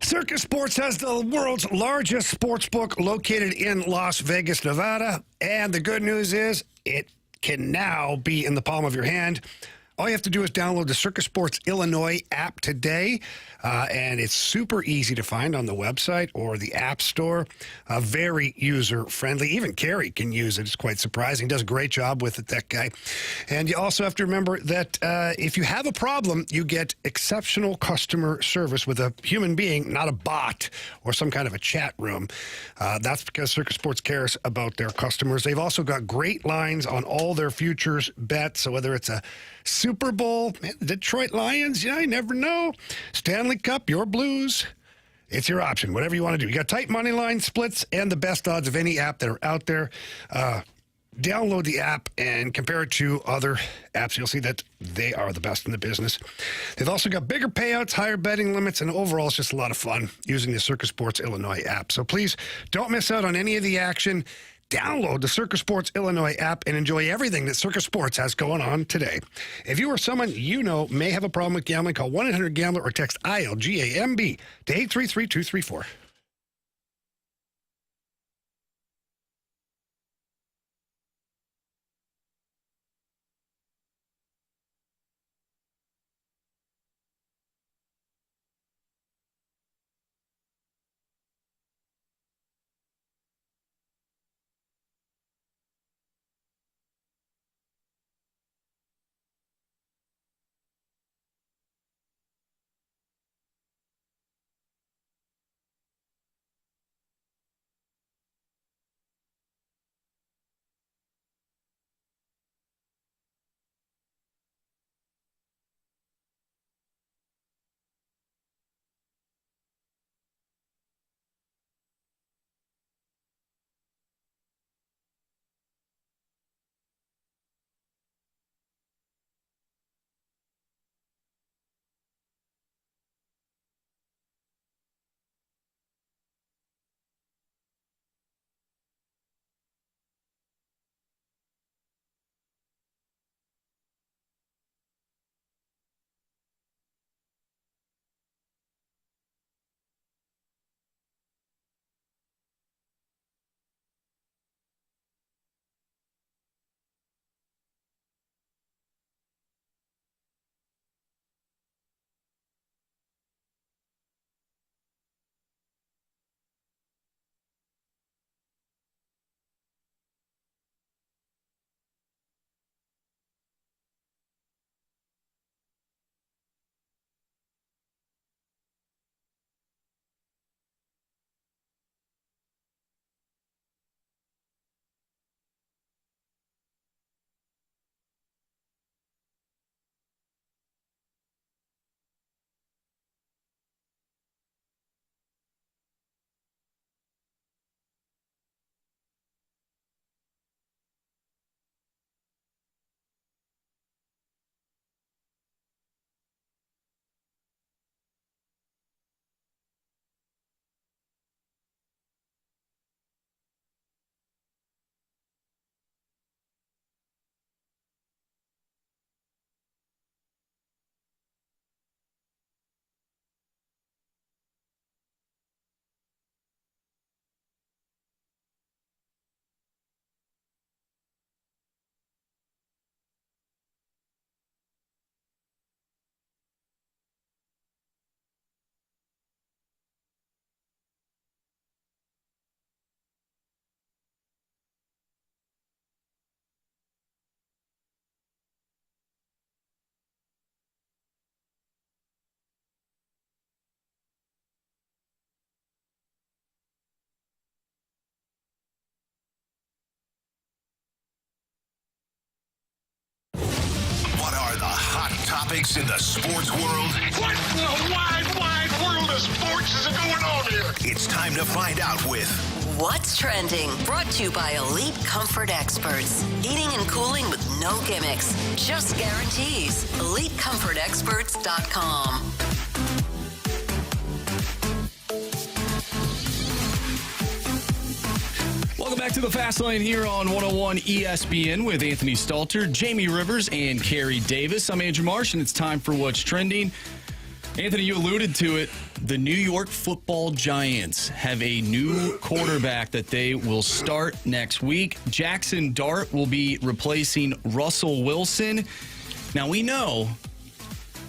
Circus Sports has the world's largest sports book located in Las Vegas, Nevada. And the good news is it can now be in the palm of your hand. All you have to do is download the Circus Sports Illinois app today, and it's super easy to find on the website or the App Store. Very user-friendly. Even Carey can use it. It's quite surprising. Does a great job with it, that guy. And you also have to remember that if you have a problem, you get exceptional customer service with a human being, not a bot or some kind of a chat room. That's because Circus Sports cares about their customers. They've also got great lines on all their futures bets, so whether it's a Super Bowl, man, the Detroit Lions, you never know. Stanley Cup, your Blues. It's your option, whatever you want to do. You got tight money line splits and the best odds of any app that are out there. Download the app and compare it to other apps. You'll see that they are the best in the business. They've also got bigger payouts, higher betting limits, and overall it's just a lot of fun using the Circus Sports Illinois app. So please don't miss out on any of the action. Download the Circus Sports Illinois app and enjoy everything that Circus Sports has going on today. If you or someone you know may have a problem with gambling, call 1-800-GAMBLER or text ILGAMB to 833-234. topics in the sports world. What in the wide world of sports is going on here? It's time to find out with What's Trending? Brought to you by Elite Comfort Experts. Heating and cooling with no gimmicks, just guarantees. EliteComfortExperts.com. Welcome back to the Fast Lane here on 101 ESPN with Anthony Stalter, Jamie Rivers, and Carey Davis. I'm Andrew Marsh, and it's time for What's Trending. Anthony, you alluded to it. The New York Football Giants have a new quarterback that they will start next week. Jackson Dart will be replacing Russell Wilson. Now, we know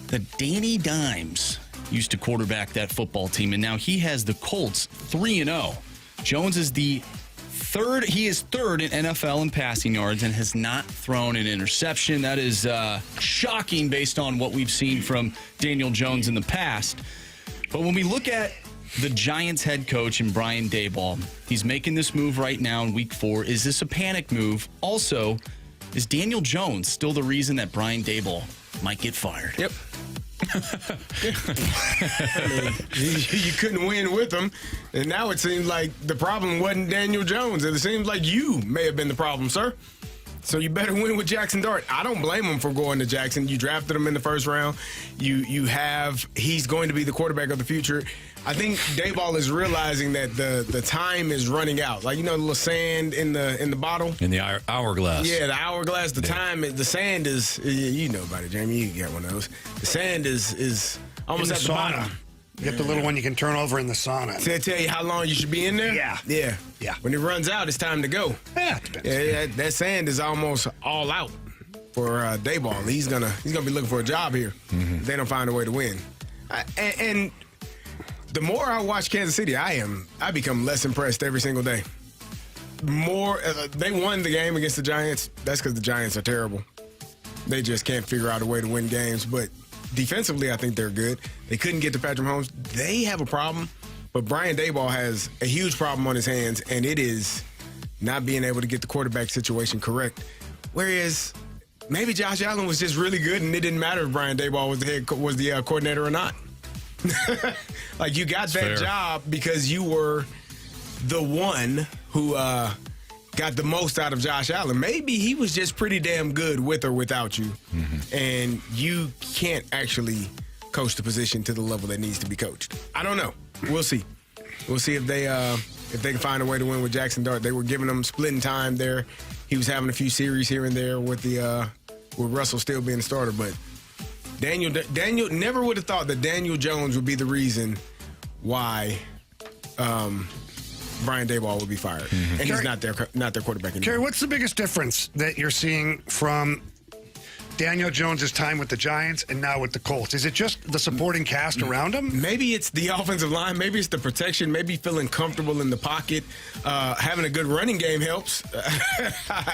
that Danny Dimes used to quarterback that football team, and now he has the Colts 3-0. Jones is third in NFL in passing yards and has not thrown an interception. That is shocking based on what we've seen from Daniel Jones in the past. But when we look at the Giants head coach and Brian Daboll, he's making this move right now in week 4. Is this a panic move? Also, is Daniel Jones still the reason that Brian Daboll might get fired? Yep. I mean, you couldn't win with him, and now it seems like the problem wasn't Daniel Jones. It seems like you may have been the problem, sir. So you better win with Jackson Dart. I don't blame him for going to Jackson. You drafted him in the first round. He's going to be the quarterback of the future. I think Daboll is realizing that the time is running out. Like, you know, the little sand in the bottle? In the hourglass. Yeah, the hourglass. The sand is, you know about it, Jamie. You got one of those. The sand is almost at the bottom. You get the little one you can turn over in the sauna. Did I tell you how long you should be in there? Yeah. When it runs out, it's time to go. Yeah, it depends. Yeah, that sand is almost all out for Daboll. He's gonna be looking for a job here. Mm-hmm. If they don't find a way to win. And the more I watch Kansas City, I become less impressed every single day. They won the game against the Giants. That's because the Giants are terrible. They just can't figure out a way to win games. But defensively, I think they're good. They couldn't get to Patrick Mahomes. They have a problem, but Brian Daboll has a huge problem on his hands, and it is not being able to get the quarterback situation correct. Whereas maybe Josh Allen was just really good, and it didn't matter if Brian Daboll was the coordinator or not. Like, you got that job because you were the one who got the most out of Josh Allen. Maybe he was just pretty damn good with or without you, and you can't actually coach the position to the level that needs to be coached. I don't know. We'll see. We'll see if they can find a way to win with Jackson Dart. They were giving him splitting time there. He was having a few series here and there with Russell still being the starter, but Daniel never would have thought that Daniel Jones would be the reason why Brian Daboll would be fired, and he's not their quarterback anymore. Carey, what's the biggest difference that you're seeing from Daniel Jones' time with the Giants and now with the Colts? Is it just the supporting cast around him? Maybe it's the offensive line. Maybe it's the protection. Maybe feeling comfortable in the pocket. Having a good running game helps.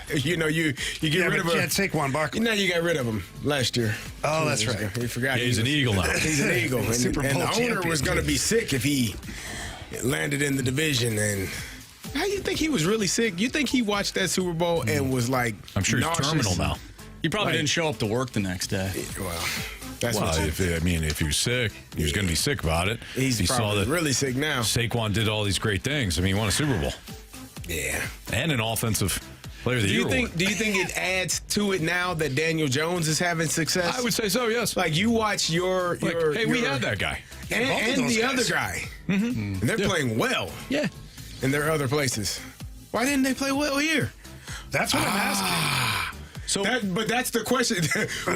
You get rid of him. You had Saquon Barkley. Now you got rid of him last year. Oh, that's right. We forgot. Yeah, he's an Eagle now. He's an Eagle. And the owner was going to be sick if he landed in the division. And how you think he was really sick? You think he watched that Super Bowl and was like, I'm sure he's nauseous? terminal now. He probably didn't show up to work the next day. Well, that's if he was sick, he was going to be sick about it. He saw probably that really sick now. Saquon did all these great things. I mean, he won a Super Bowl. Yeah. And an offensive player of the year award. Do you think it adds to it now that Daniel Jones is having success? I would say so, yes. Like, you watch we had that guy. And the other guy. And they're playing well. Yeah. In their other places. Why didn't they play well here? That's what I'm asking. But that's the question.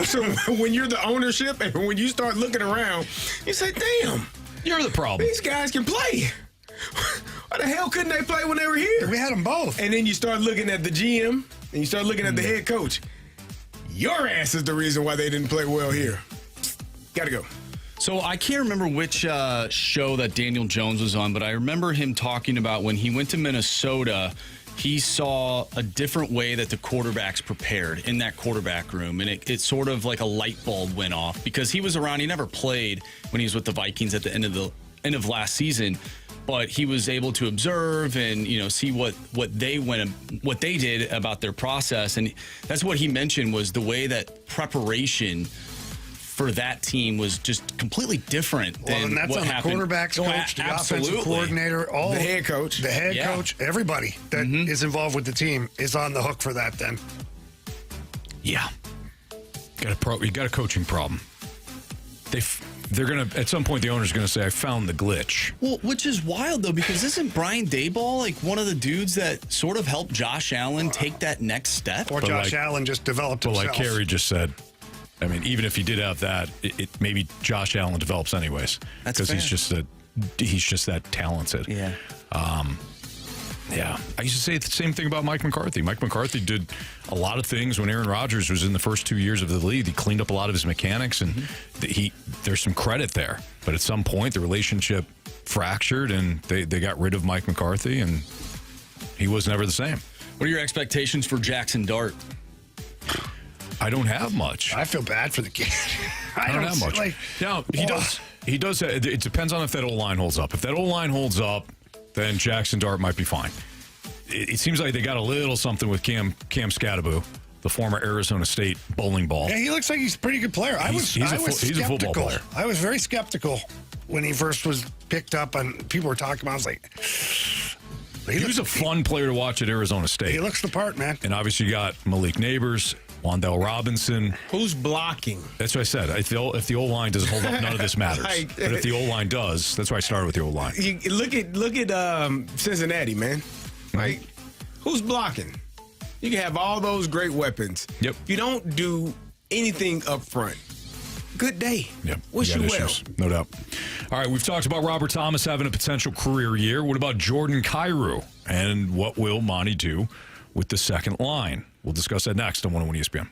So when you're the ownership and when you start looking around, you say, damn. You're the problem. These guys can play. Why the hell couldn't they play when they were here? We had them both. And then you start looking at the GM and you start looking at the head coach. Your ass is the reason why they didn't play well here. Gotta go. So I can't remember which show that Daniel Jones was on, but I remember him talking about when he went to Minnesota, he saw a different way that the quarterbacks prepared in that quarterback room. And it sort of like a light bulb went off because he was around. He never played when he was with the Vikings at the end of last season. But he was able to observe and, see what they did about their process. And that's what he mentioned was the way that preparation for that team was just completely different Well, than and that's what on the happened. quarterback's coach, the Absolutely. offensive coordinator, all The head coach. the head Yeah. coach, everybody that is involved with the team is on the hook for that. Then Yeah. You got a coaching problem. They're going to, at some point, the owner's going to say, I found the glitch. Well, which is wild, though, because isn't Brian Daboll like one of the dudes that sort of helped Josh Allen take that next step? or But Josh like- Allen just developed But himself. like Carey just said, I mean, even if he did have that, it maybe Josh Allen develops anyways. That's because fair. he's just that talented. Yeah. Yeah. I used to say the same thing about Mike McCarthy. Mike McCarthy did a lot of things when Aaron Rodgers was in the first 2 years of the league. He cleaned up a lot of his mechanics, and there's some credit there. But at some point, the relationship fractured, and they got rid of Mike McCarthy, and he was never the same. What are your expectations for Jackson Dart? I don't have much. I feel bad for the kid. I don't have much. Now, he does. He does. It depends on if that O-line holds up. If that O-line holds up, then Jackson Dart might be fine. It seems like they got a little something with Cam Scatterbo, the former Arizona State bowling ball. Yeah, he looks like he's a pretty good player. He's a football player. I was very skeptical when he first was picked up, and people were talking about. I was like, He was a fun player to watch at Arizona State. He looks the part, man. And obviously you got Malik Neighbors, Wandale Robinson. Who's blocking? That's what I said. If the O-line doesn't hold up, none of this matters. But if the O-line does, that's why I started with the O-line. You look at Cincinnati, man. Like, who's blocking? You can have all those great weapons. Yep. You don't do anything up front. Good day. Yep. Wish you well. No doubt. All right, we've talked about Robert Thomas having a potential career year. What about Jordan Kyrou? And what will Monty do with the second line? We'll discuss that next on 101 ESPN.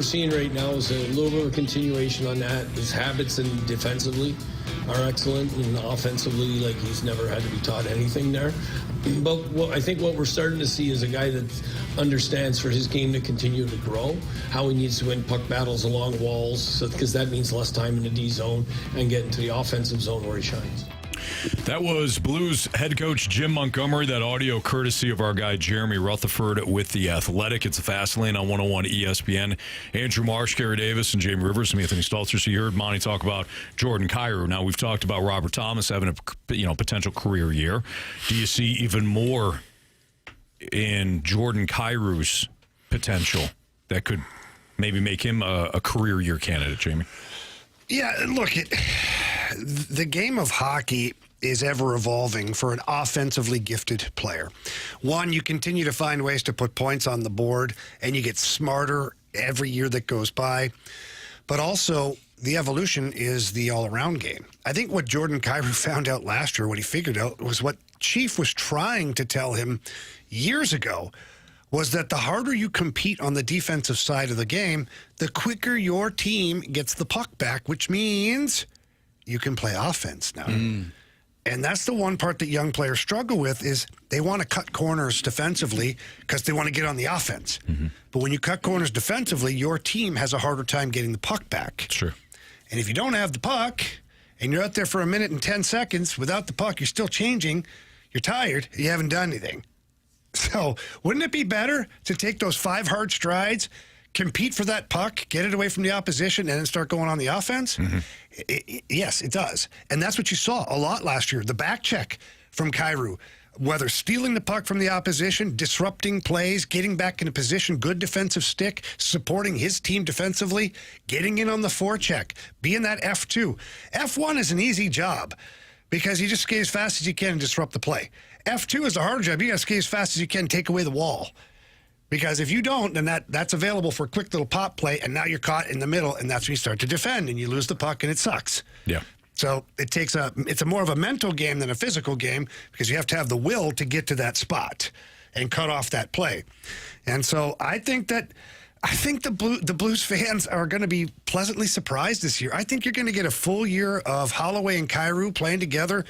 we're seeing right now is a little bit of a continuation on that. His habits and defensively are excellent, and offensively, like, he's never had to be taught anything there. But I think what we're starting to see is a guy that understands for his game to continue to grow, how he needs to win puck battles along walls, because that means less time in the D zone and get into the offensive zone where he shines. That was Blues head coach Jim Montgomery. That audio courtesy of our guy Jeremy Rutherford with The Athletic. It's a Fast Lane on 101 ESPN. Andrew Marsh, Carey Davis, and Jamie Rivers. I'm Anthony Stalter. So you heard Monty talk about Jordan Kyrou. Now we've talked about Robert Thomas having a potential career year. Do you see even more in Jordan Kyrou's potential that could maybe make him a career year candidate, Jamie? Yeah, look, the game of hockey is ever evolving for an offensively gifted player. One, you continue to find ways to put points on the board, and you get smarter every year that goes by. But also, the evolution is the all-around game. I think what Jordan Kyrou found out last year, what he figured out, was what Chief was trying to tell him years ago, was that the harder you compete on the defensive side of the game, the quicker your team gets the puck back, which means you can play offense now. And that's the one part that young players struggle with is they want to cut corners defensively because they want to get on the offense. But when you cut corners defensively, your team has a harder time getting the puck back. Sure. And if you don't have the puck and you're out there for a minute and 10 seconds without the puck, you're still changing, you're tired, you haven't done anything. So wouldn't it be better to take those 5 hard strides, compete for that puck, get it away from the opposition, and then start going on the offense? Yes, it does. And that's what you saw a lot last year. The back check from Kyrou, whether stealing the puck from the opposition, disrupting plays, getting back into position, good defensive stick, supporting his team defensively, getting in on the forecheck, being that F2. F1 is an easy job because you just skate as fast as you can and disrupt the play. F2 is a harder job. You got to skate as fast as you can, take away the wall. Because if you don't, then that's available for a quick little pop play, and now you're caught in the middle, and that's when you start to defend, and you lose the puck, and it sucks. Yeah. So it's a more of a mental game than a physical game because you have to have the will to get to that spot and cut off that play. And so I think the Blues fans are going to be pleasantly surprised this year. I think you're going to get a full year of Holloway and Kyrou playing together.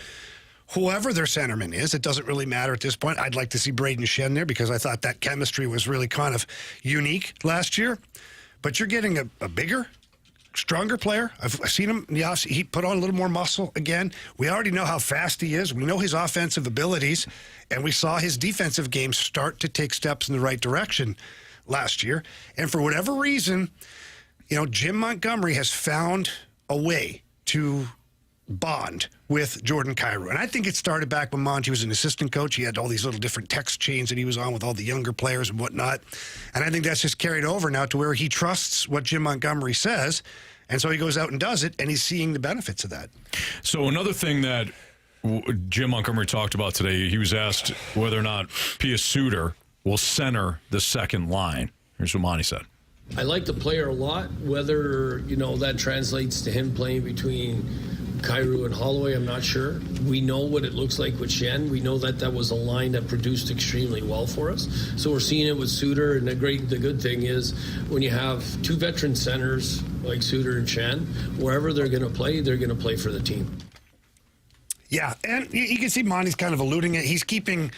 Whoever their centerman is, it doesn't really matter at this point. I'd like to see Braden Shen there because I thought that chemistry was really kind of unique last year. But you're getting a bigger, stronger player. I've seen him in the offseason. He put on a little more muscle again. We already know how fast he is. We know his offensive abilities. And we saw his defensive game start to take steps in the right direction last year. And for whatever reason, Jim Montgomery has found a way to bond with Jordan Kyrou. And I think it started back when Monty was an assistant coach. He had all these little different text chains that he was on with all the younger players and whatnot. And I think that's just carried over now to where he trusts what Jim Montgomery says. And so he goes out and does it, and he's seeing the benefits of that. So another thing that Jim Montgomery talked about today, he was asked whether or not Pia Suter will center the second line. Here's what Monty said. I like the player a lot. Whether, that translates to him playing between Kyrou and Holloway, I'm not sure. We know what it looks like with Shen. We know that was a line that produced extremely well for us. So we're seeing it with Suter, and the good thing is when you have 2 veteran centers like Suter and Shen, wherever they're going to play for the team. Yeah, and you can see Monty's kind of alluding it. He's keeping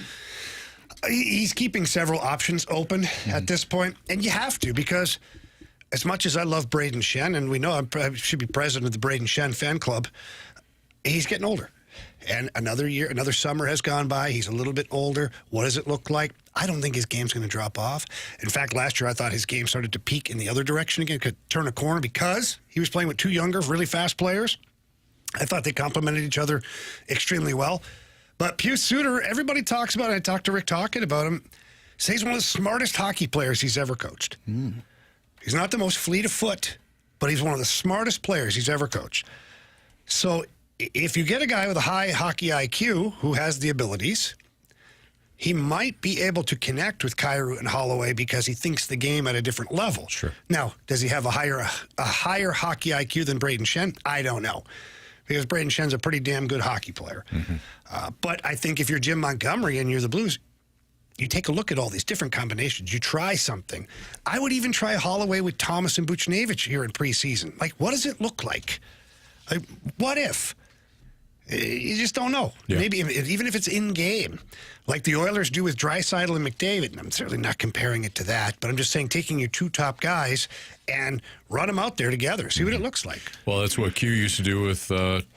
several options open at this point, and you have to because as much as I love Braden Shen, and we know I should be president of the Braden Shen fan club, he's getting older. And another summer has gone by. He's a little bit older. What does it look like? I don't think his game's going to drop off. In fact, last year I thought his game started to peak in the other direction again, could turn a corner because he was playing with 2 younger, really fast players. I thought they complemented each other extremely well. But Pia Suter, everybody talks about it. I talked to Rick Tocchet about him. Says he's one of the smartest hockey players he's ever coached. He's not the most fleet of foot, but he's one of the smartest players he's ever coached. So if you get a guy with a high hockey IQ who has the abilities, he might be able to connect with Kyrou and Holloway because he thinks the game at a different level. Sure. Now, does he have a higher hockey IQ than Braden Shen? I don't know. Because Braden Shen's a pretty damn good hockey player. But I think if you're Jim Montgomery and you're the Blues, you take a look at all these different combinations. You try something. I would even try Holloway with Thomas and Buchnevich here in preseason. Like, what does it look like? What if? You just don't know. Yeah. Maybe even if it's in game, like the Oilers do with Draisaitl and McDavid. And I'm certainly not comparing it to that, but I'm just saying taking your two top guys and run them out there together. See what it looks like. Well, that's what Q used to do with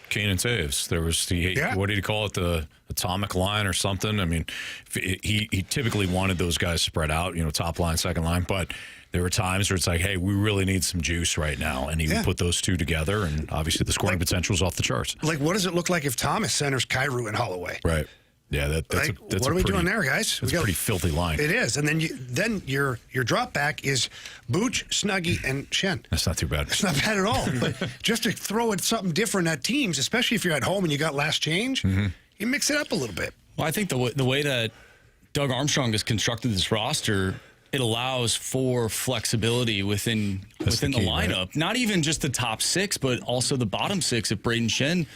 Kane and Taves. There was what did he call it? The atomic line or something. I mean, he typically wanted those guys spread out, top line, second line, but there were times where it's like, hey, we really need some juice right now. And he would put those two together, and obviously the scoring potential is off the charts. Like, what does it look like if Thomas centers Kyrou and Holloway? Right. Yeah, that's what are we doing there, guys? That's a pretty filthy line. It is. And then your drop back is Booch, Snuggie, and Shen. That's not too bad. It's not bad at all. But just to throw it something different at teams, especially if you're at home and you got last change, you mix it up a little bit. Well, I think the way that Doug Armstrong has constructed this roster, it allows for flexibility within the lineup. Right? Not even just the top six, but also the bottom six. If Braden Shen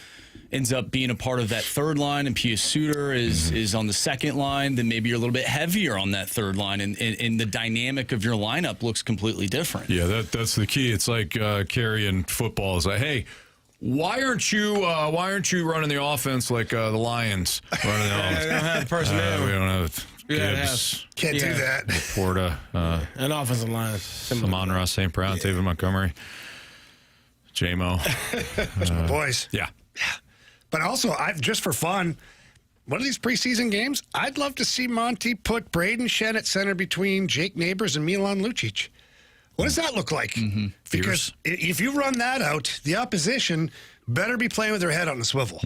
ends up being a part of that third line and Pius Suter is on the second line, then maybe you're a little bit heavier on that third line, and the dynamic of your lineup looks completely different. Yeah, that's the key. It's like Carey in football is like, hey, why aren't you running the offense like the Lions running the offense? They don't have personnel. We don't have Gibbs. Can't do that. Laporta, an offensive line. Amon Ross, St. Brown, David Montgomery, J-Mo. My boys. Yeah. But also, just for fun, one of these preseason games, I'd love to see Monty put Braden Shen at center between Jake Neighbors and Milan Lucic. What does that look like? Because if you run that out, the opposition better be playing with their head on the swivel.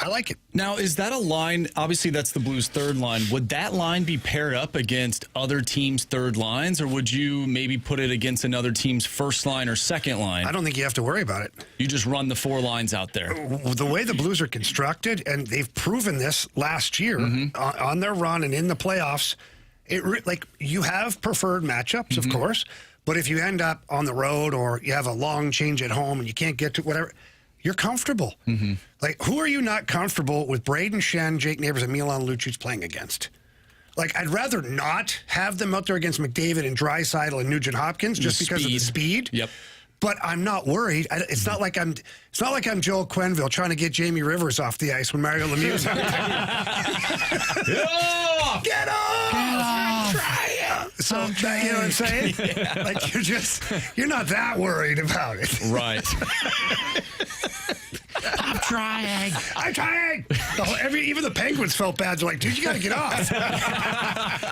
I like it. Now, is that a line? Obviously, that's the Blues' third line. Would that line be paired up against other teams' third lines, or would you maybe put it against another team's first line or second line? I don't think you have to worry about it. You just run the four lines out there. The way the Blues are constructed, and they've proven this last year on their run and in the playoffs, you have preferred matchups, of course, but if you end up on the road or you have a long change at home and you can't get to whatever, you're comfortable. Like, who are you not comfortable with Braden Shen, Jake Neighbors, and Milan Lucic playing against? Like, I'd rather not have them out there against McDavid and Draisaitl and Nugent Hopkins just because of the speed. Yep. But I'm not worried. It's not like I'm Joel Quenneville trying to get Jamie Rivers off the ice when Mario Lemieux's out there. Get off! Get off! Try it. So you know what I'm saying? Like, you're not that worried about it. Right. I'm trying. Even the Penguins felt bad. They're like, dude, you got to get off.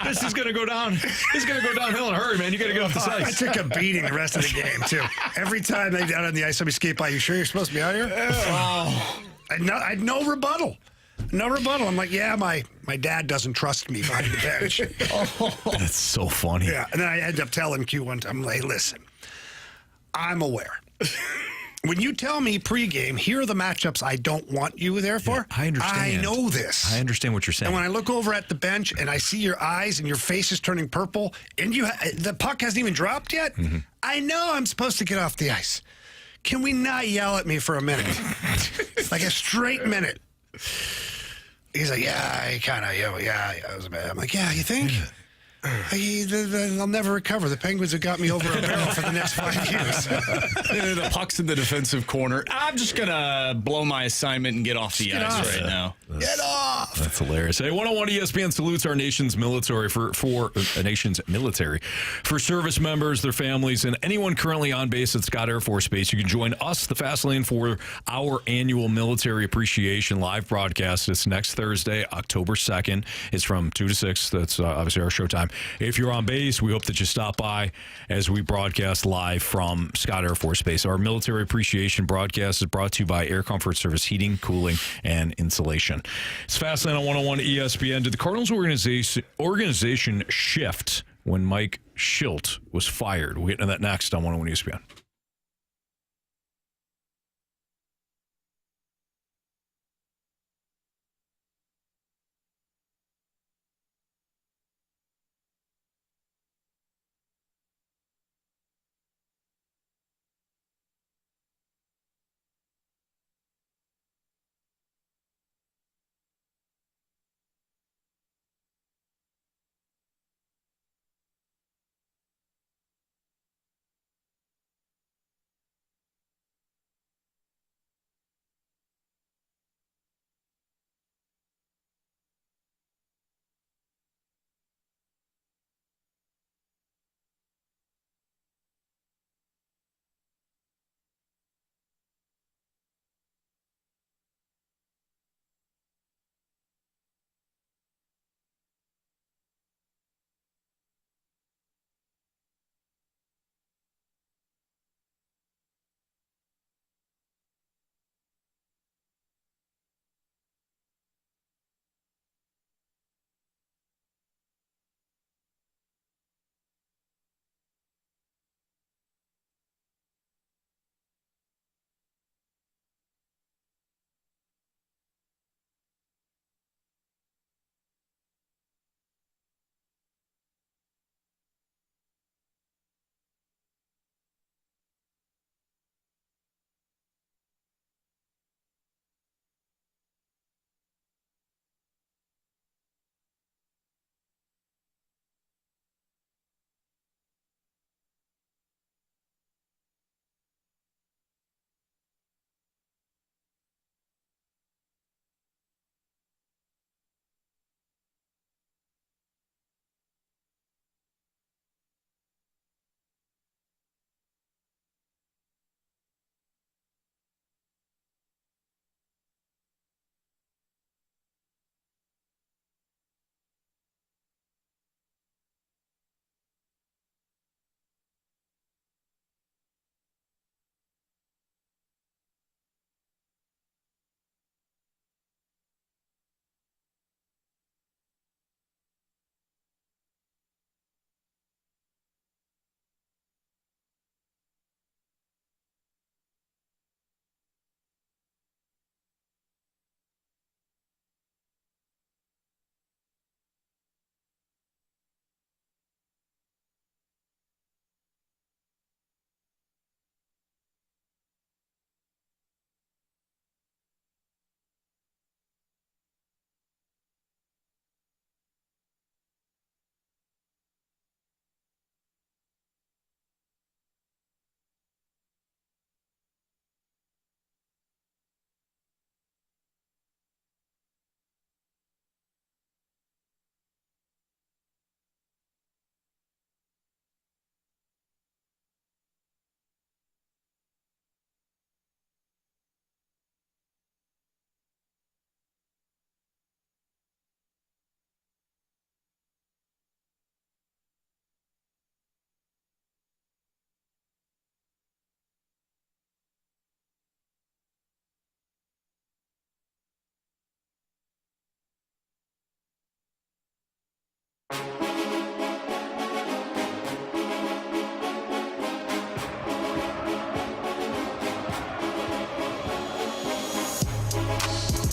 This is going to go down. This is going to go downhill in a hurry, man. You got to get off the ice. I took a beating the rest of the game, too. Every time they got on the ice, somebody skate by. You sure you're supposed to be out here? Oh. I had no rebuttal. No rebuttal. I'm like, yeah, my dad doesn't trust me behind the bench. That's so funny. Yeah. And then I end up telling Q one time, I'm like, listen, I'm aware. When you tell me pregame, here are the matchups I don't want you there for. Yeah, I understand. I know this. I understand what you're saying. And when I look over at the bench and I see your eyes and your face is turning purple and the puck hasn't even dropped yet, I know I'm supposed to get off the ice. Can we not yell at me for a minute? Like a straight minute. He's like, yeah, it was bad. I'm like, yeah, you think? They'll never recover. The Penguins have got me over a barrel for the next 5 years. The puck's in the defensive corner. I'm just going to blow my assignment and get off the ice right now. Get off! That's hilarious. Hey, 101 ESPN salutes our nation's military for service members, their families, and anyone currently on base at Scott Air Force Base. You can join us, the Fast Lane, for our annual Military Appreciation live broadcast. It's next Thursday, October 2nd. It's from 2 to 6. That's obviously our showtime. If you're on base, we hope that you stop by as we broadcast live from Scott Air Force Base. Our Military Appreciation broadcast is brought to you by Air Comfort Service Heating, Cooling, and Insulation. It's Fastlane on 101 ESPN. Did the Cardinals organization shift when Mike Shildt was fired? We'll get into that next on 101 ESPN.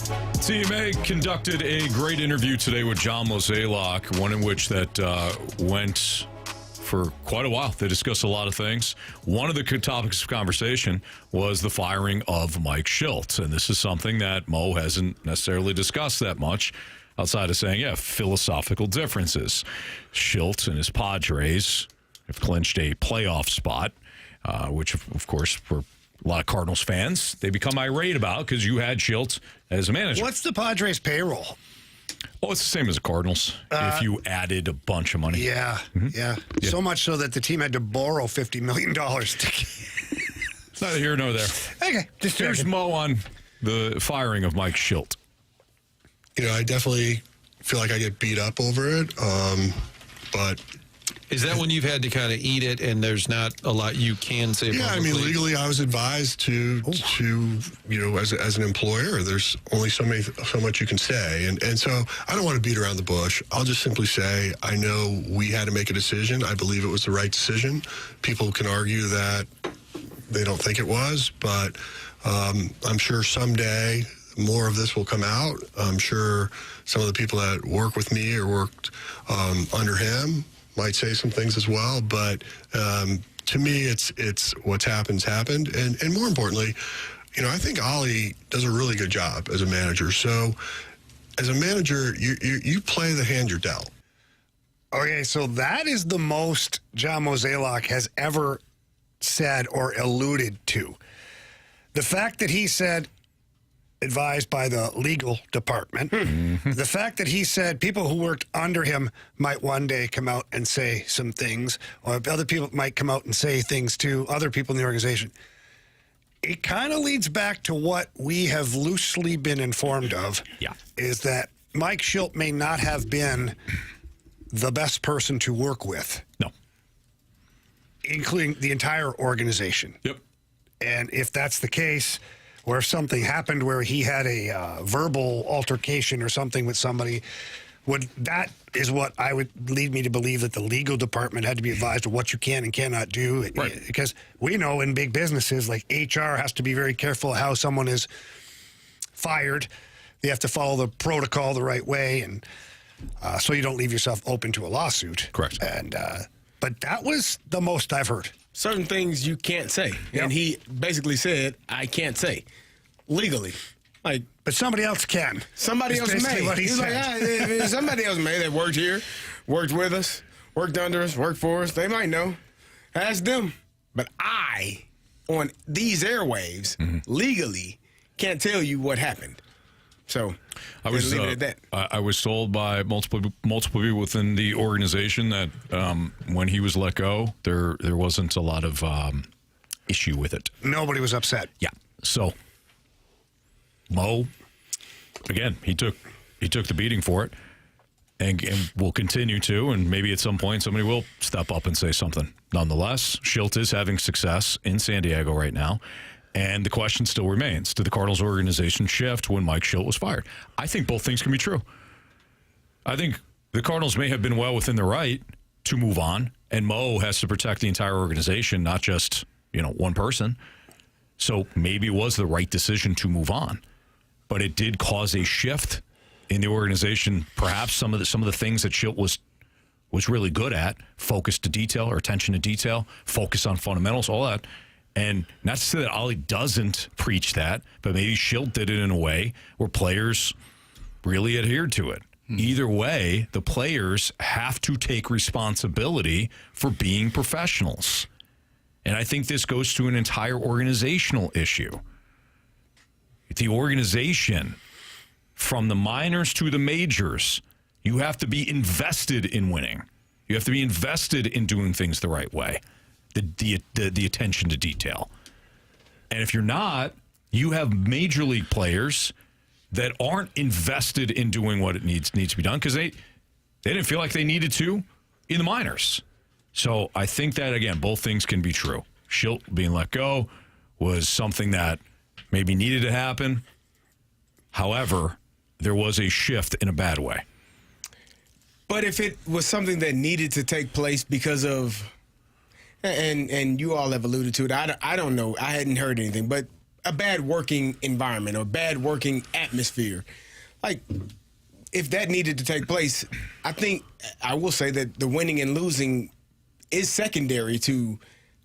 TMA conducted a great interview today with John Mozeliak, one in which that went for quite a while. They discussed a lot of things. One of the topics of conversation was the firing of Mike Shildt, and this is something that Mo hasn't necessarily discussed that much outside of saying, philosophical differences. Shildt and his Padres have clinched a playoff spot, which, of course, for a lot of Cardinals fans, they become irate about because you had Shildt as a manager. What's the Padres' payroll? Oh, it's the same as the Cardinals if you added a bunch of money. Yeah. So much so that the team had to borrow $50 million. It's neither here nor there. Okay, just Here's checking. Mo on the firing of Mike Shildt. I definitely feel like I get beat up over it, but... Is that when you've had to kind of eat it and there's not a lot you can say Yeah, publicly? legally I was advised to as an employer, there's only so much you can say. And so I don't want to beat around the bush. I'll just simply say, I know we had to make a decision. I believe it was the right decision. People can argue that they don't think it was, but I'm sure someday more of this will come out. I'm sure some of the people that work with me or worked under him might say some things as well, but to me, it's what's happened. And more importantly, I think Ollie does a really good job as a manager. So as a manager, you play the hand you're dealt. Okay, so that is the most John Mozeliak has ever said or alluded to. The fact that he said, advised by the legal department. The fact that he said people who worked under him might one day come out and say some things, or other people might come out and say things to other people in the organization. It kind of leads back to what we have loosely been informed of, is that Mike Shildt may not have been the best person to work with. No. Including the entire organization. Yep. And if that's the case, or if something happened where he had a verbal altercation or something with somebody, that is what I would lead me to believe that the legal department had to be advised of what you can and cannot do. Right. Because we know in big businesses, like HR has to be very careful how someone is fired. They have to follow the protocol the right way, and so you don't leave yourself open to a lawsuit. Correct. And but that was the most I've heard. Certain things you can't say. Yep. And he basically said, I can't say. Legally. But somebody else can. Somebody That's else basically may. what he He's said. somebody else may that worked here, worked with us, worked under us, worked for us. They might know. Ask them. But I, on these airwaves, legally, can't tell you what happened. So I was leave it at that. I was told by multiple people within the organization that when he was let go, there wasn't a lot of issue with it. Nobody was upset. Yeah. So Mo, again, he took the beating for it, and will continue to, and maybe at some point somebody will step up and say something. Nonetheless, Shildt is having success in San Diego right now. And the question still remains, did the Cardinals organization shift when Mike Shildt was fired? I think both things can be true. I think the Cardinals may have been well within their right to move on, and Mo has to protect the entire organization, not just, one person. So maybe it was the right decision to move on. But it did cause a shift in the organization. Perhaps some of the things that Shildt was really good at, focus to detail or attention to detail, focus on fundamentals, all that. And not to say that Ollie doesn't preach that, but maybe Shildt did it in a way where players really adhered to it. Either way, the players have to take responsibility for being professionals. And I think this goes to an entire organizational issue. The organization, from the minors to the majors, you have to be invested in winning. You have to be invested in doing things the right way. The attention to detail. And if you're not, you have major league players that aren't invested in doing what it needs to be done because they didn't feel like they needed to in the minors. So I think that, again, both things can be true. Shildt being let go was something that maybe needed to happen. However, there was a shift in a bad way. But if it was something that needed to take place because of, and you all have alluded to it, I don't know, I hadn't heard anything, but a bad working environment or bad working atmosphere. Like, if that needed to take place, I will say that the winning and losing is secondary to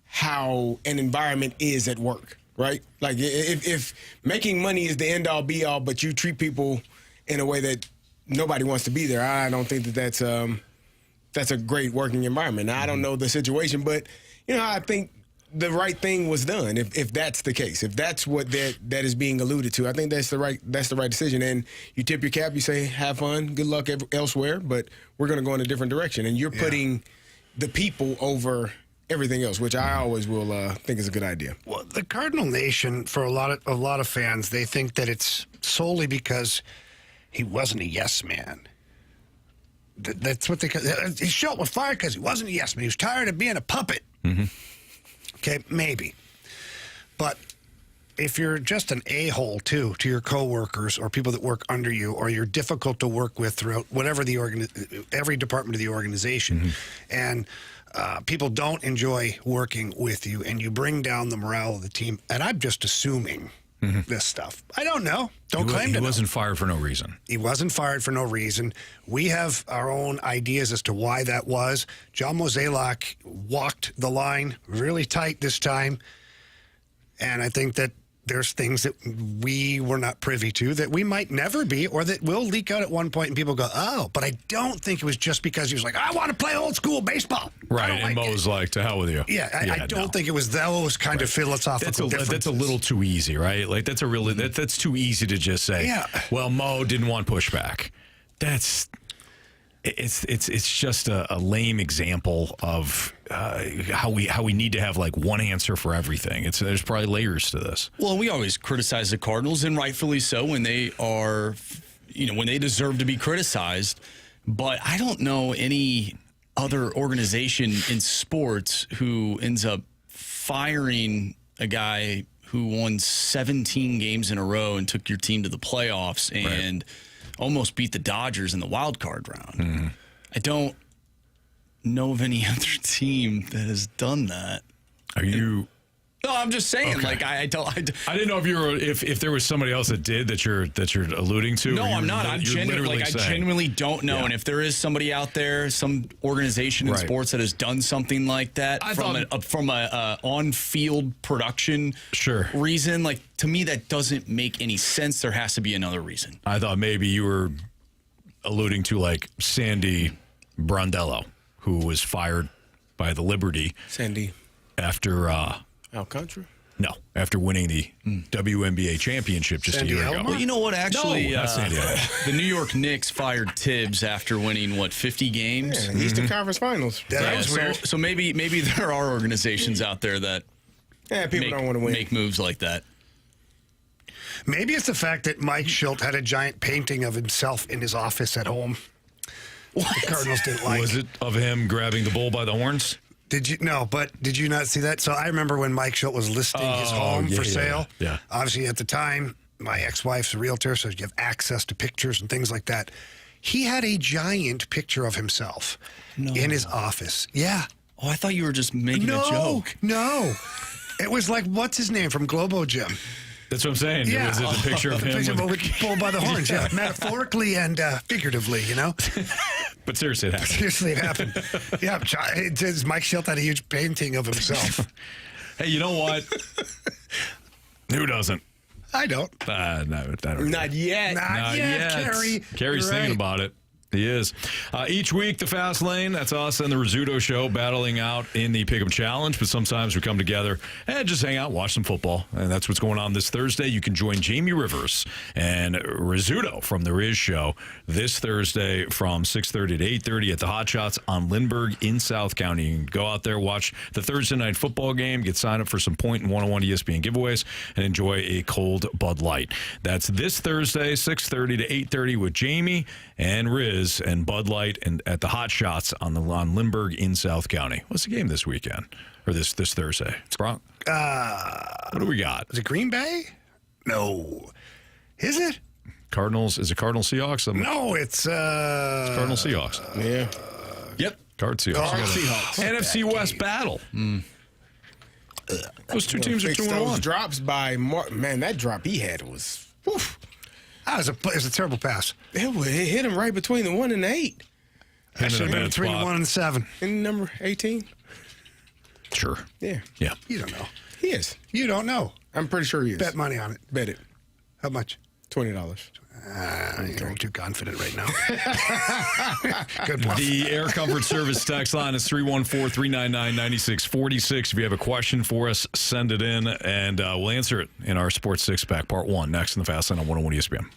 how an environment is at work, right? Like, if making money is the end-all, be-all, but you treat people in a way that nobody wants to be there, I don't think that's a great working environment. Now, I don't know the situation, but, I think the right thing was done if that's the case. If that's what that is being alluded to, I think that's the right decision. And you tip your cap, you say, have fun, good luck elsewhere, but we're going to go in a different direction. And you're putting the people over everything else, which I always will think is a good idea. Well, the Cardinal Nation, for a lot of fans, they think that it's solely because he wasn't a yes man. That's what Shildt was fired because he wasn't a yes man. He was tired of being a puppet. Mm-hmm. Okay, maybe. But if you're just an a-hole, too, to your coworkers or people that work under you, or you're difficult to work with throughout whatever every department of the organization, and people don't enjoy working with you, and you bring down the morale of the team, and I'm just assuming this stuff. I don't know. Don't claim to know. He wasn't fired for no reason. He wasn't fired for no reason. We have our own ideas as to why that was. John Mozeliak walked the line really tight this time, and I think that there's things that we were not privy to that we might never be, or that will leak out at one point and people go, oh, but I don't think it was just because he was like, I want to play old school baseball. Right, and Mo's like, to hell with you. Yeah, I don't think it was those kind of philosophical differences. That's a little too easy, right? Like, that's that's too easy to just say, well, Mo didn't want pushback. It's just a lame example of how we need to have like one answer for everything. There's probably layers to this. Well, we always criticize the Cardinals, and rightfully so, when they are, when they deserve to be criticized. But I don't know any other organization in sports who ends up firing a guy who won 17 games in a row and took your team to the playoffs and almost beat the Dodgers in the wild card round. I don't know of any other team that has done that. Are you? No, I'm just saying. Okay. Like I didn't know if there was somebody else that did that you're alluding to. No, I'm not. I genuinely don't know. And if there is somebody out there, some organization in sports that has done something like that from a on-field production reason, like, to me that doesn't make any sense. There has to be another reason. I thought maybe you were alluding to like Sandy Brondello, who was fired by the Liberty. Sandy after. Alcantara? No, after winning the WNBA championship just a year ago. Well, you know what? Actually, the New York Knicks fired Tibbs after winning 50 games. Yeah, Eastern Conference Finals. That was weird. So maybe there are organizations out there that people don't want to win, make moves like that. Maybe it's the fact that Mike Shildt had a giant painting of himself in his office at home. The Cardinals didn't like. Was it of him grabbing the bull by the horns? Did you not see that? So I remember when Mike Shildt was listing his home for sale. Yeah. Obviously, at the time, my ex-wife's a realtor, so you have access to pictures and things like that. He had a giant picture of himself in his office. Yeah. Oh, I thought you were just making a joke. No. It was like, what's his name from Globo Gym? That's what I'm saying. Yeah. Was it the picture of him? With pulled by the horns, metaphorically and figuratively, But seriously, it happened. Yeah, Mike Shildt had a huge painting of himself. Hey, you know what? Who doesn't? I don't. Not yet. Not yet, Carey. Carey's thinking about it. He is. Each week, the Fast Lane, that's us and the Rizzuto Show battling out in the Pick'em Challenge. But sometimes we come together and just hang out, watch some football. And that's what's going on this Thursday. You can join Jamie Rivers and Rizzuto from the Riz Show this Thursday from 6:30 to 8:30 at the Hot Shots on Lindbergh in South County. You can go out there, watch the Thursday night football game, get signed up for some point and one-on-one ESPN giveaways, and enjoy a cold Bud Light. That's this Thursday, 6:30 to 8:30 with Jamie and Riz and Bud Light and at the Hot Shots on Lindbergh in South County. What's the game this weekend or this Thursday? It's Bronx. What do we got? Is it Green Bay? No. Is it? Cardinals? Is it Cardinals Seahawks? No, it's Cardinals Seahawks. Yeah. Yep. Card Seahawks. Seahawks. NFC West battle. Those two teams are Fix 2-1. those drops by man, that drop he had was. Woof. It was a terrible pass. It hit him right between the 1 and the 8. That should have been between the 1 and the 7. In number 18. Sure. Yeah. Yeah. You don't know. He is. You don't know. I'm pretty sure he is. Bet money on it. Bet it. How much? $20. You're too confident right now. Good bluff. The Air Comfort Service text line is 314-399-9646. If you have a question for us, send it in, and we'll answer it in our Sports Six Pack Part 1 next in the Fast Lane on 101 ESPN.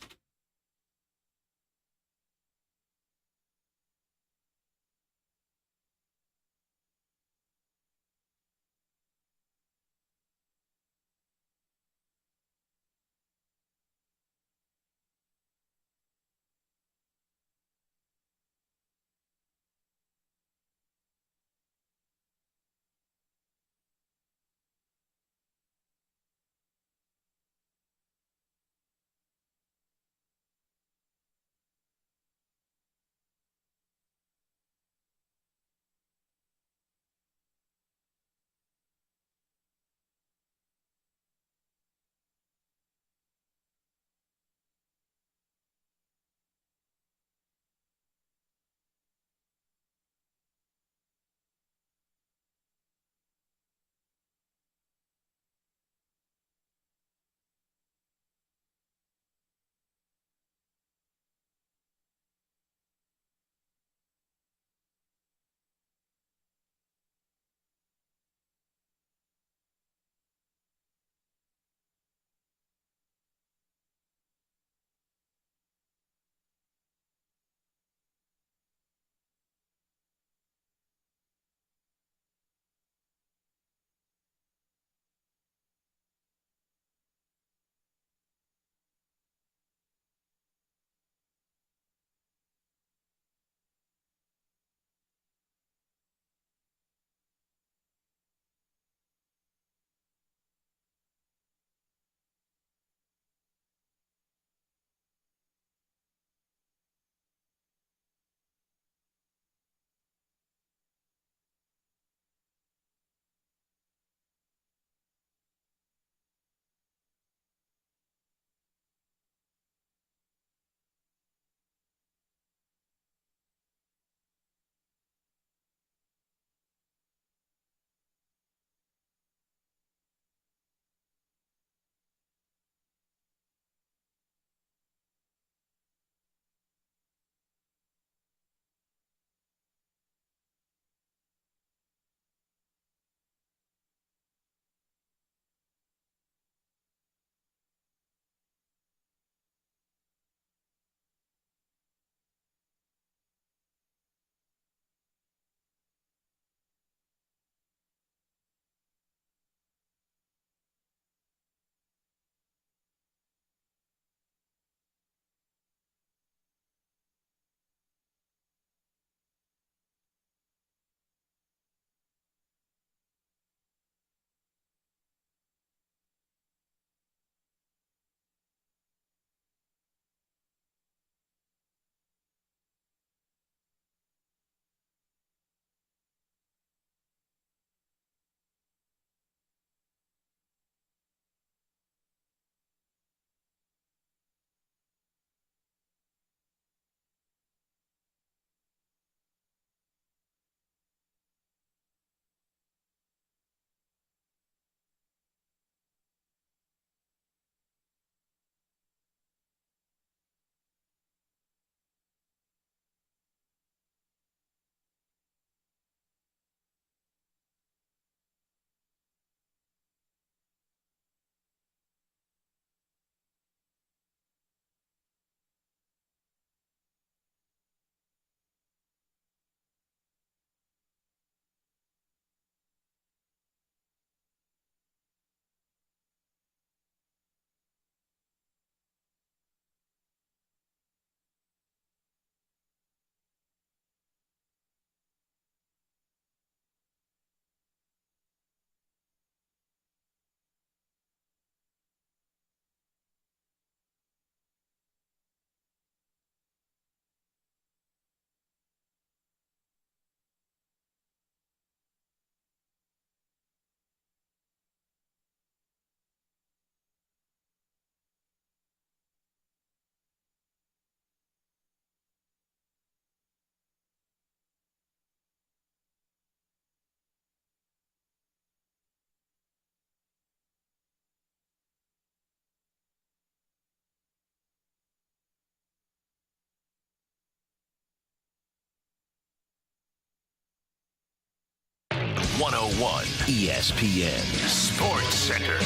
101 ESPN Sports Center.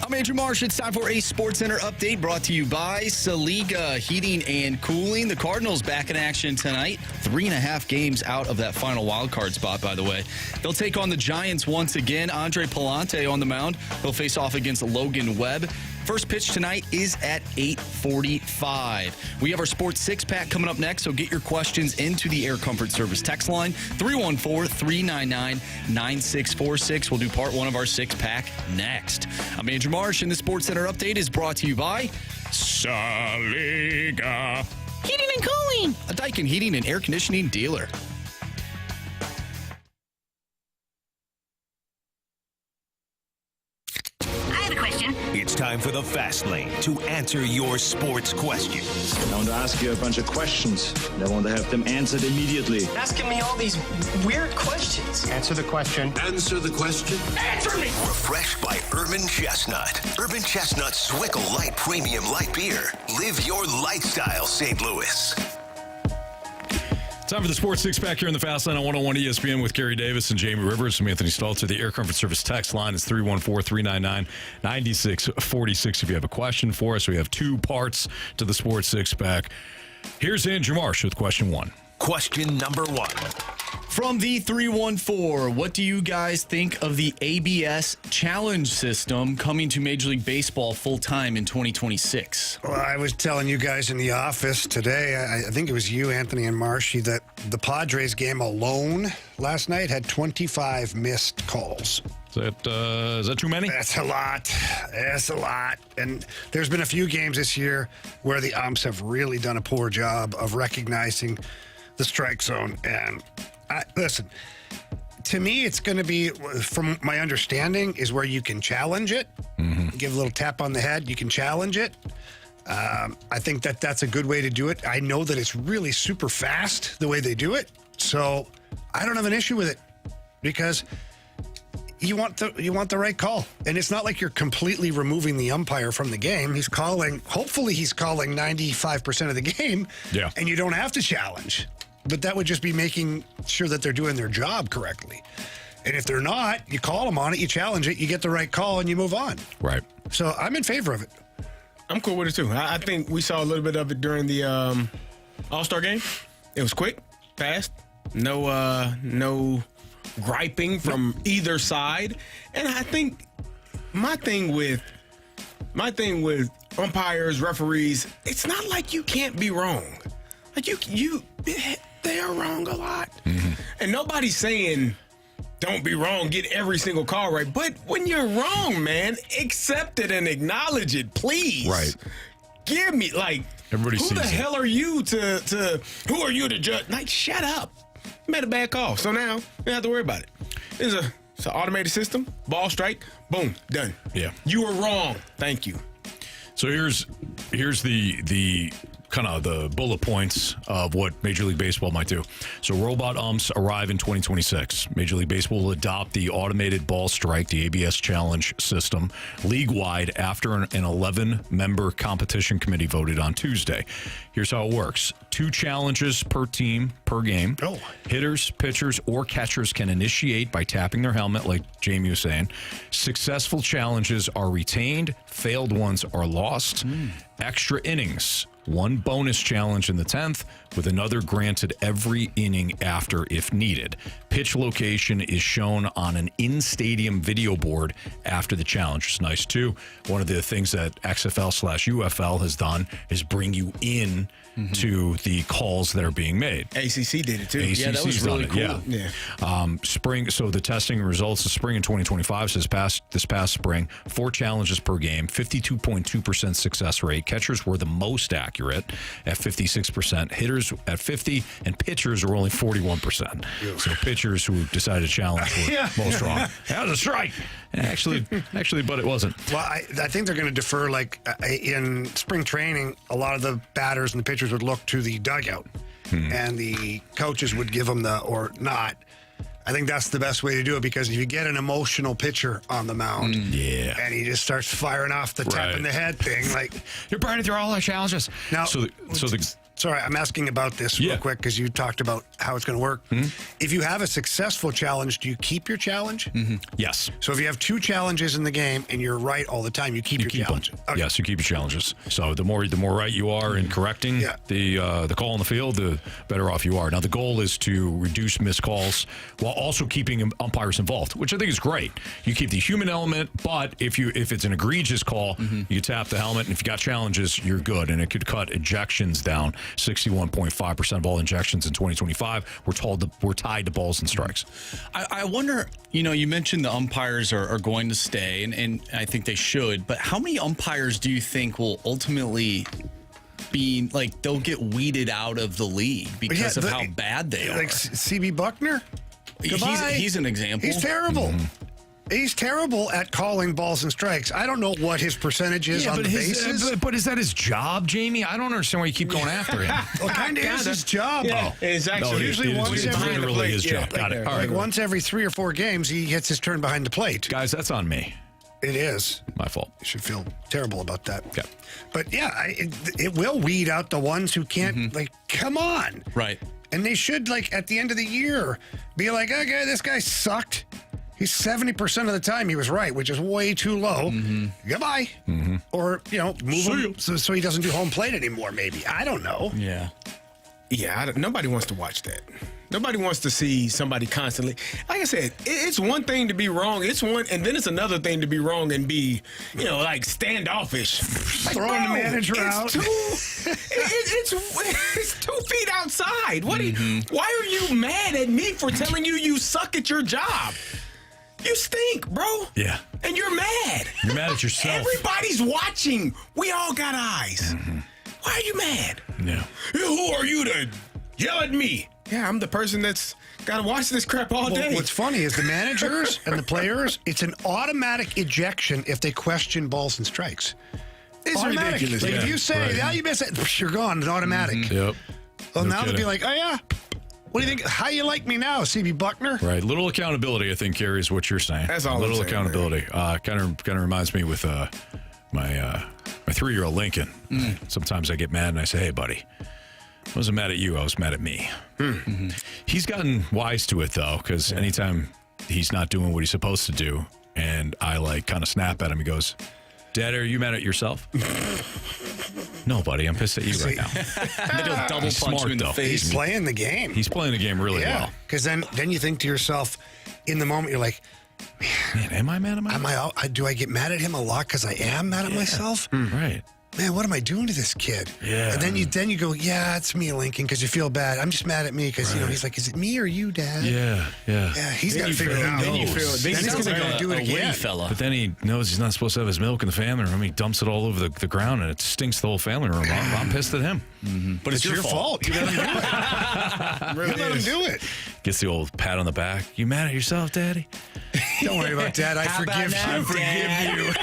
I'm Andrew Marsh. It's time for a Sports Center update brought to you by Saliga Heating and Cooling. The Cardinals back in action tonight. 3.5 games out of that final wild card spot, by the way. They'll take on the Giants once again. Andre Palante on the mound. He'll face off against Logan Webb. First pitch tonight is at 8:45. We have our Sports Six-Pack coming up next, so get your questions into the Air Comfort Service text line, 314-399-9646. We'll do part one of our six-pack next. I'm Andrew Marsh, and the Sports Center update is brought to you by Saliga Heating and Cooling, a Daikin heating and air conditioning dealer. It's time for the Fast Lane to answer your sports questions. I want to ask you a bunch of questions, and I want to have them answered immediately. Asking me all these weird questions. Answer the question. Answer the question. Answer me! Refreshed by Urban Chestnut. Urban Chestnut Swickle Light Premium Light Beer. Live your lifestyle, St. Louis. Time for the Sports Six-Pack here in the Fast Lane on 101 ESPN with Carey Davis and Jamie Rivers. I'm Anthony Stalter. The Air Comfort Service text line is 314-399-9646. If you have a question for us, we have two parts to the Sports Six-Pack. Here's Andrew Marsh with question one. Question number one. From the 314, what do you guys think of the ABS challenge system coming to Major League Baseball full-time in 2026? Well, I was telling you guys in the office today, I think it was you, Anthony and Marshy, that the Padres game alone last night had 25 missed calls. Is that too many? That's a lot. That's a lot. And there's been a few games this year where the umps have really done a poor job of recognizing the strike zone. And listen, to me, it's going to be, from my understanding, is where you can challenge it. Mm-hmm. Give a little tap on the head. You can challenge it. I think that's a good way to do it. I know that it's really super fast the way they do it. So I don't have an issue with it because you want the right call. And it's not like you're completely removing the umpire from the game. Hopefully he's calling 95% of the game. Yeah. And you don't have to challenge. But that would just be making sure that they're doing their job correctly. And if they're not, you call them on it, you challenge it, you get the right call, and you move on. Right. So I'm in favor of it. I'm cool with it, too. I think we saw a little bit of it during the All-Star game. It was quick, fast, no griping from either side. And I think my thing with umpires, referees, it's not like you can't be wrong. Like they are wrong a lot. Mm-hmm. And nobody's saying don't be wrong, get every single call right. But when you're wrong, man, accept it and acknowledge it, please. Right. Give me, everybody who sees the hell are you who are you to judge? Like, shut up. You made a bad call. So now you don't have to worry about it. It's an automated system, ball strike, boom, done. Yeah. You were wrong. Thank you. So here's the kind of the bullet points of what Major League Baseball might do. So robot umps arrive in 2026. Major League Baseball will adopt the automated ball strike, the ABS challenge system, league-wide after an 11-member competition committee voted on Tuesday. Here's how it works. 2 challenges per team per game. Oh. Hitters, pitchers, or catchers can initiate by tapping their helmet, like Jamie was saying. Successful challenges are retained. Failed ones are lost. Extra innings. 1 bonus challenge in the 10th, with another granted every inning after if needed. Pitch location is shown on an in-stadium video board after the challenge. It's nice, too. One of the things that XFL/UFL has done is bring you in to the calls that are being made. ACC did it, too. ACC's yeah, that was really cool. Yeah. Spring. So the testing results of spring in 2025 says this past spring, 4 challenges per game, 52.2% success rate. Catchers were the most accurate at 56%, hitters at 50%, and pitchers were only 41%. So pitchers who decided to challenge were most wrong. That was a strike. Actually, but it wasn't. Well, I think they're going to defer, in spring training, a lot of the batters and the pitchers would look to the dugout, and the coaches would give them or not. I think that's the best way to do it, because if you get an emotional pitcher on the mound, and he just starts firing off the tap in the head thing, you're burning through all our challenges. Now, so Sorry, I'm asking about this real quick because you talked about how it's going to work. If you have a successful challenge, do you keep your challenge? Yes. So if you have 2 challenges in the game and you're right all the time, you keep your challenge. Okay. Yes, you keep your challenges. So the more right you are in correcting the call on the field, the better off you are. Now the goal is to reduce missed calls while also keeping umpires involved, which I think is great. You keep the human element, but if it's an egregious call, you tap the helmet, and if you got challenges, you're good, and it could cut ejections down. 61.5% of all injections in 2025 were tied to balls and strikes. I wonder, you mentioned the umpires are going to stay, and I think they should, but how many umpires do you think will ultimately be, like, they'll get weeded out of the league because of how bad they are? Like CB Buckner? He's an example. He's terrible. He's terrible at calling balls and strikes. I don't know what his percentage is on the bases. But is that his job, Jamie? I don't understand why you keep going after him. Well, kind of is his job. Yeah, it's actually usually once every literally his job. Got it. All right. Once every 3 or 4 games, he gets his turn behind the plate. Guys, that's on me. It is. My fault. You should feel terrible about that. Okay. But yeah, it will weed out the ones who can't, like, come on. Right. And they should, like, at the end of the year, be like, okay, this guy sucked. He's 70% of the time he was right, which is way too low. Goodbye. Or, move him so he doesn't do home plate anymore, maybe. I don't know. Yeah. Yeah, nobody wants to watch that. Nobody wants to see somebody constantly. Like I said, it's one thing to be wrong. And then it's another thing to be wrong and be, like standoffish. Throwing the manager out. It's 2 feet outside. Why are you mad at me for telling you suck at your job? You stink, bro. Yeah. And you're mad. You're mad at yourself. Everybody's watching. We all got eyes. Why are you mad? Yeah. Who are you to yell at me? Yeah, I'm the person that's got to watch this crap all day. What's funny is the managers and the players, it's an automatic ejection if they question balls and strikes. It's automatic. ridiculous. Like if you say, you miss it, you're gone. It's automatic. Yep. Well, now they'll be like, oh, yeah. What do you think? How you like me now, CB Buckner? Right. Little accountability, I think, Carey, is what you're saying. That's all. Little I'm saying, accountability. Kind of reminds me with my 3-year-old Lincoln. Sometimes I get mad and I say, hey, buddy, I wasn't mad at you. I was mad at me. He's gotten wise to it, though, because anytime he's not doing what he's supposed to do and I kind of snap at him, he goes, Dad, are you mad at yourself? No, buddy, I'm pissed at you right now. Then he'll double punch you in the face. He's playing the game. He's playing the game really well. Because then you think to yourself, in the moment, you're like, man, am I mad at myself? Do I get mad at him a lot because I am mad at myself? Right. Man, what am I doing to this kid? Yeah. And then you go, yeah, it's me, Lincoln, because you feel bad. I'm just mad at me because he's like, is it me or you, Dad? Yeah. Yeah, he's got to figure it out. Then you feel. Then he's going to go do it again. Fella. But then he knows he's not supposed to have his milk in the family room. He dumps it all over the ground, and it stinks the whole family room. I'm pissed at him. But it's your fault. You let him do it. You let him do it. Gets the old pat on the back. You mad at yourself, Daddy? Don't worry about Dad. I forgive you.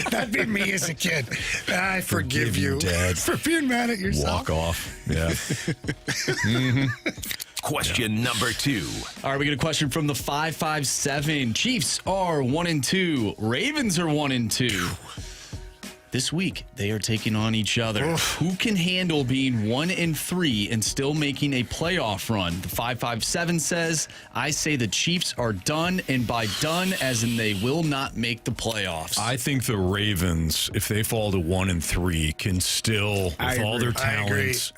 That'd be me as a kid. I forgive you, Dad, for being mad at yourself. Walk off. Yeah. Question number 2. All right, we get a question from the 557. Chiefs are 1-2. Ravens are 1-2. This week, they are taking on each other. Who can handle being 1-3 and still making a playoff run? The 557 says, I say the Chiefs are done, and by done, as in they will not make the playoffs. I think the Ravens, if they fall to 1-3, can still, with all their talents,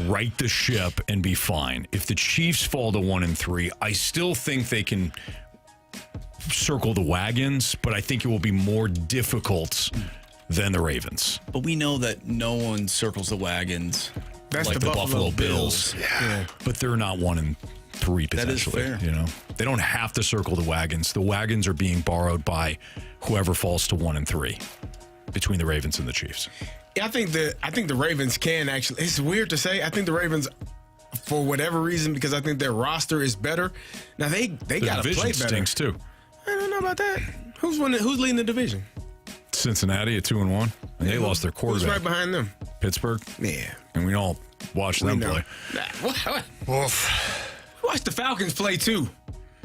right the ship and be fine. If the Chiefs fall to 1-3, I still think they can circle the wagons, but I think it will be more difficult than the Ravens. But we know that no one circles the wagons. That's like the Buffalo Bills. Yeah. But they're not 1-3 potentially. That is fair. They don't have to circle the wagons. The wagons are being borrowed by whoever falls to 1-3 between the Ravens and the Chiefs. Yeah, I think the Ravens can actually. It's weird to say. I think the Ravens, for whatever reason, because I think their roster is better. Now they got to play better. Stinks too. I don't know about that. Who's leading the division? Cincinnati at 2-1, and they lost their quarterback. Who's right behind them? Pittsburgh. Yeah, and we all watched them play. Watch the Falcons play too.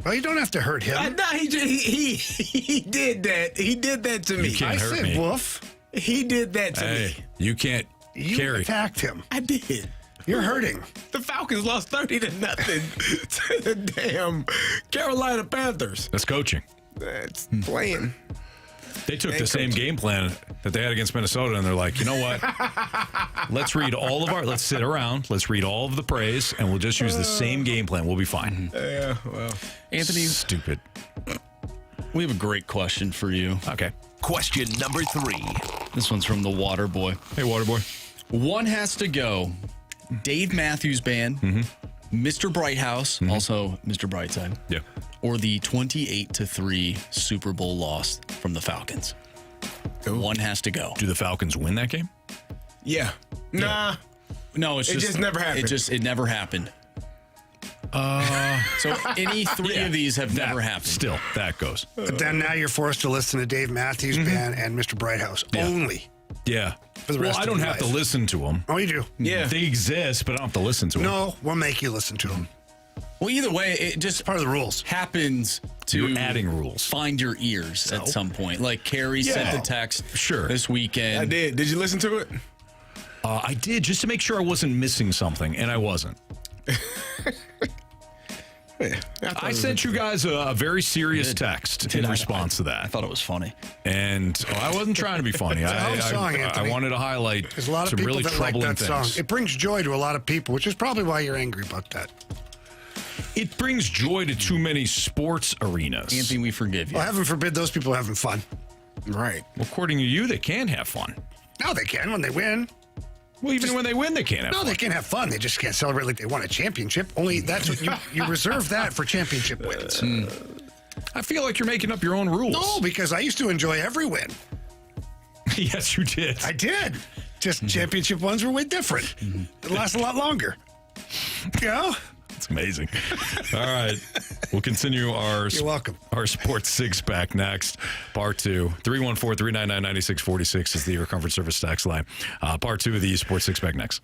Well, you don't have to hurt him. No, he did that. He did that to me. You can't hurt me. Woof. He did that to me. You can't. You Carey. attacked him. I did. You're hurting. The Falcons lost 30-0 to the damn Carolina Panthers. That's coaching. That's playing. They took the same game plan that they had against Minnesota, and they're like, you know what? Let's sit around, let's read all of the praise, and we'll just use the same game plan. We'll be fine. Yeah, well. Anthony, stupid. We have a great question for you. Okay. Question number 3. This one's from the Water Boy. Hey, Water Boy. One has to go. Dave Matthews Band, Mr. Brighthouse, also Mr. Brightside. Yeah. Or the 28-3 Super Bowl loss from the Falcons. One has to go. Do the Falcons win that game? Yeah. Nah. No, It just never happened. It never happened. So any three of these have never happened. Still, that goes. But then now you're forced to listen to Dave Matthews Band and Mr. Brighthouse only. Yeah. For the rest I of don't your have to life. listen to them. Oh, you do. Yeah. They exist, but I don't have to listen to them. No, we'll make you listen to them. Well, either way, it just part of the rules. Happens to You're adding rules. Find your ears at some point. Like Carey sent the text this weekend. I did. Did you listen to it? I did, just to make sure I wasn't missing something, and I wasn't. I sent you guys a very serious text in response to that. I thought it was funny. And I wasn't trying to be funny. It's a hell of a song, I Anthony. wanted to highlight There's a lot of some people really that like troubling that things. song. It brings joy to a lot of people, which is probably why you're angry about that. It brings joy to too many sports arenas. Anthony, we forgive you. Well, heaven forbid those people are having fun. Right. Well, according to you, they can have fun. No, they can when they win. Well, even when they win, they can't have No, fun. they can have fun. They just can't celebrate like they won a championship. Only that's what you reserve that for championship wins. I feel like you're making up your own rules. No, because I used to enjoy every win. Yes, you did. I did. Just championship ones were way different. It lasts a lot longer. You know? It's amazing. All right. We'll continue our You're welcome. Our sports six pack next. Part 2. 314-399-9646 is the Air Comfort Service tax line. Part 2 of the sports six pack next.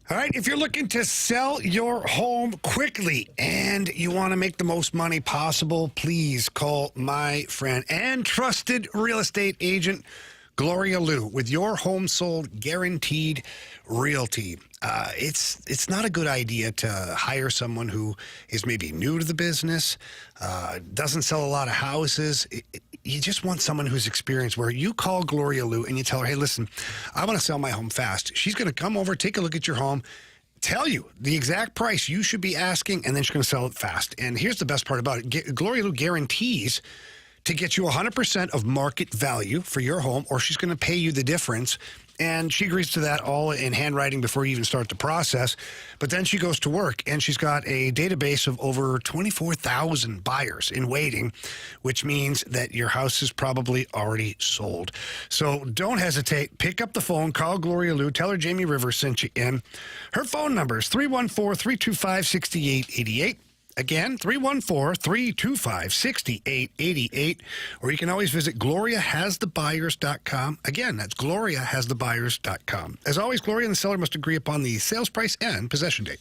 All right, if you're looking to sell your home quickly and you want to make the most money possible, please call my friend and trusted real estate agent, Gloria Liu, with your home sold guaranteed realty. It's not a good idea to hire someone who is maybe new to the business, doesn't sell a lot of houses. You just want someone who's experienced, where you call Gloria Liu and you tell her, hey, listen, I want to sell my home fast. She's going to come over, take a look at your home, tell you the exact price you should be asking, and then she's going to sell it fast. And here's the best part about it. Gloria Liu guarantees to get you 100% of market value for your home, or she's going to pay you the difference. And she agrees to that all in handwriting before you even start the process. But then she goes to work, and she's got a database of over 24,000 buyers in waiting, which means that your house is probably already sold. So don't hesitate. Pick up the phone. Call Gloria Liu. Tell her Jamie Rivers sent you in. Her phone number is 314-325-6888. Again, 314-325-6888. Or you can always visit GloriaHasTheBuyers.com. Again, that's GloriaHasTheBuyers.com. As always, Gloria and the seller must agree upon the sales price and possession date.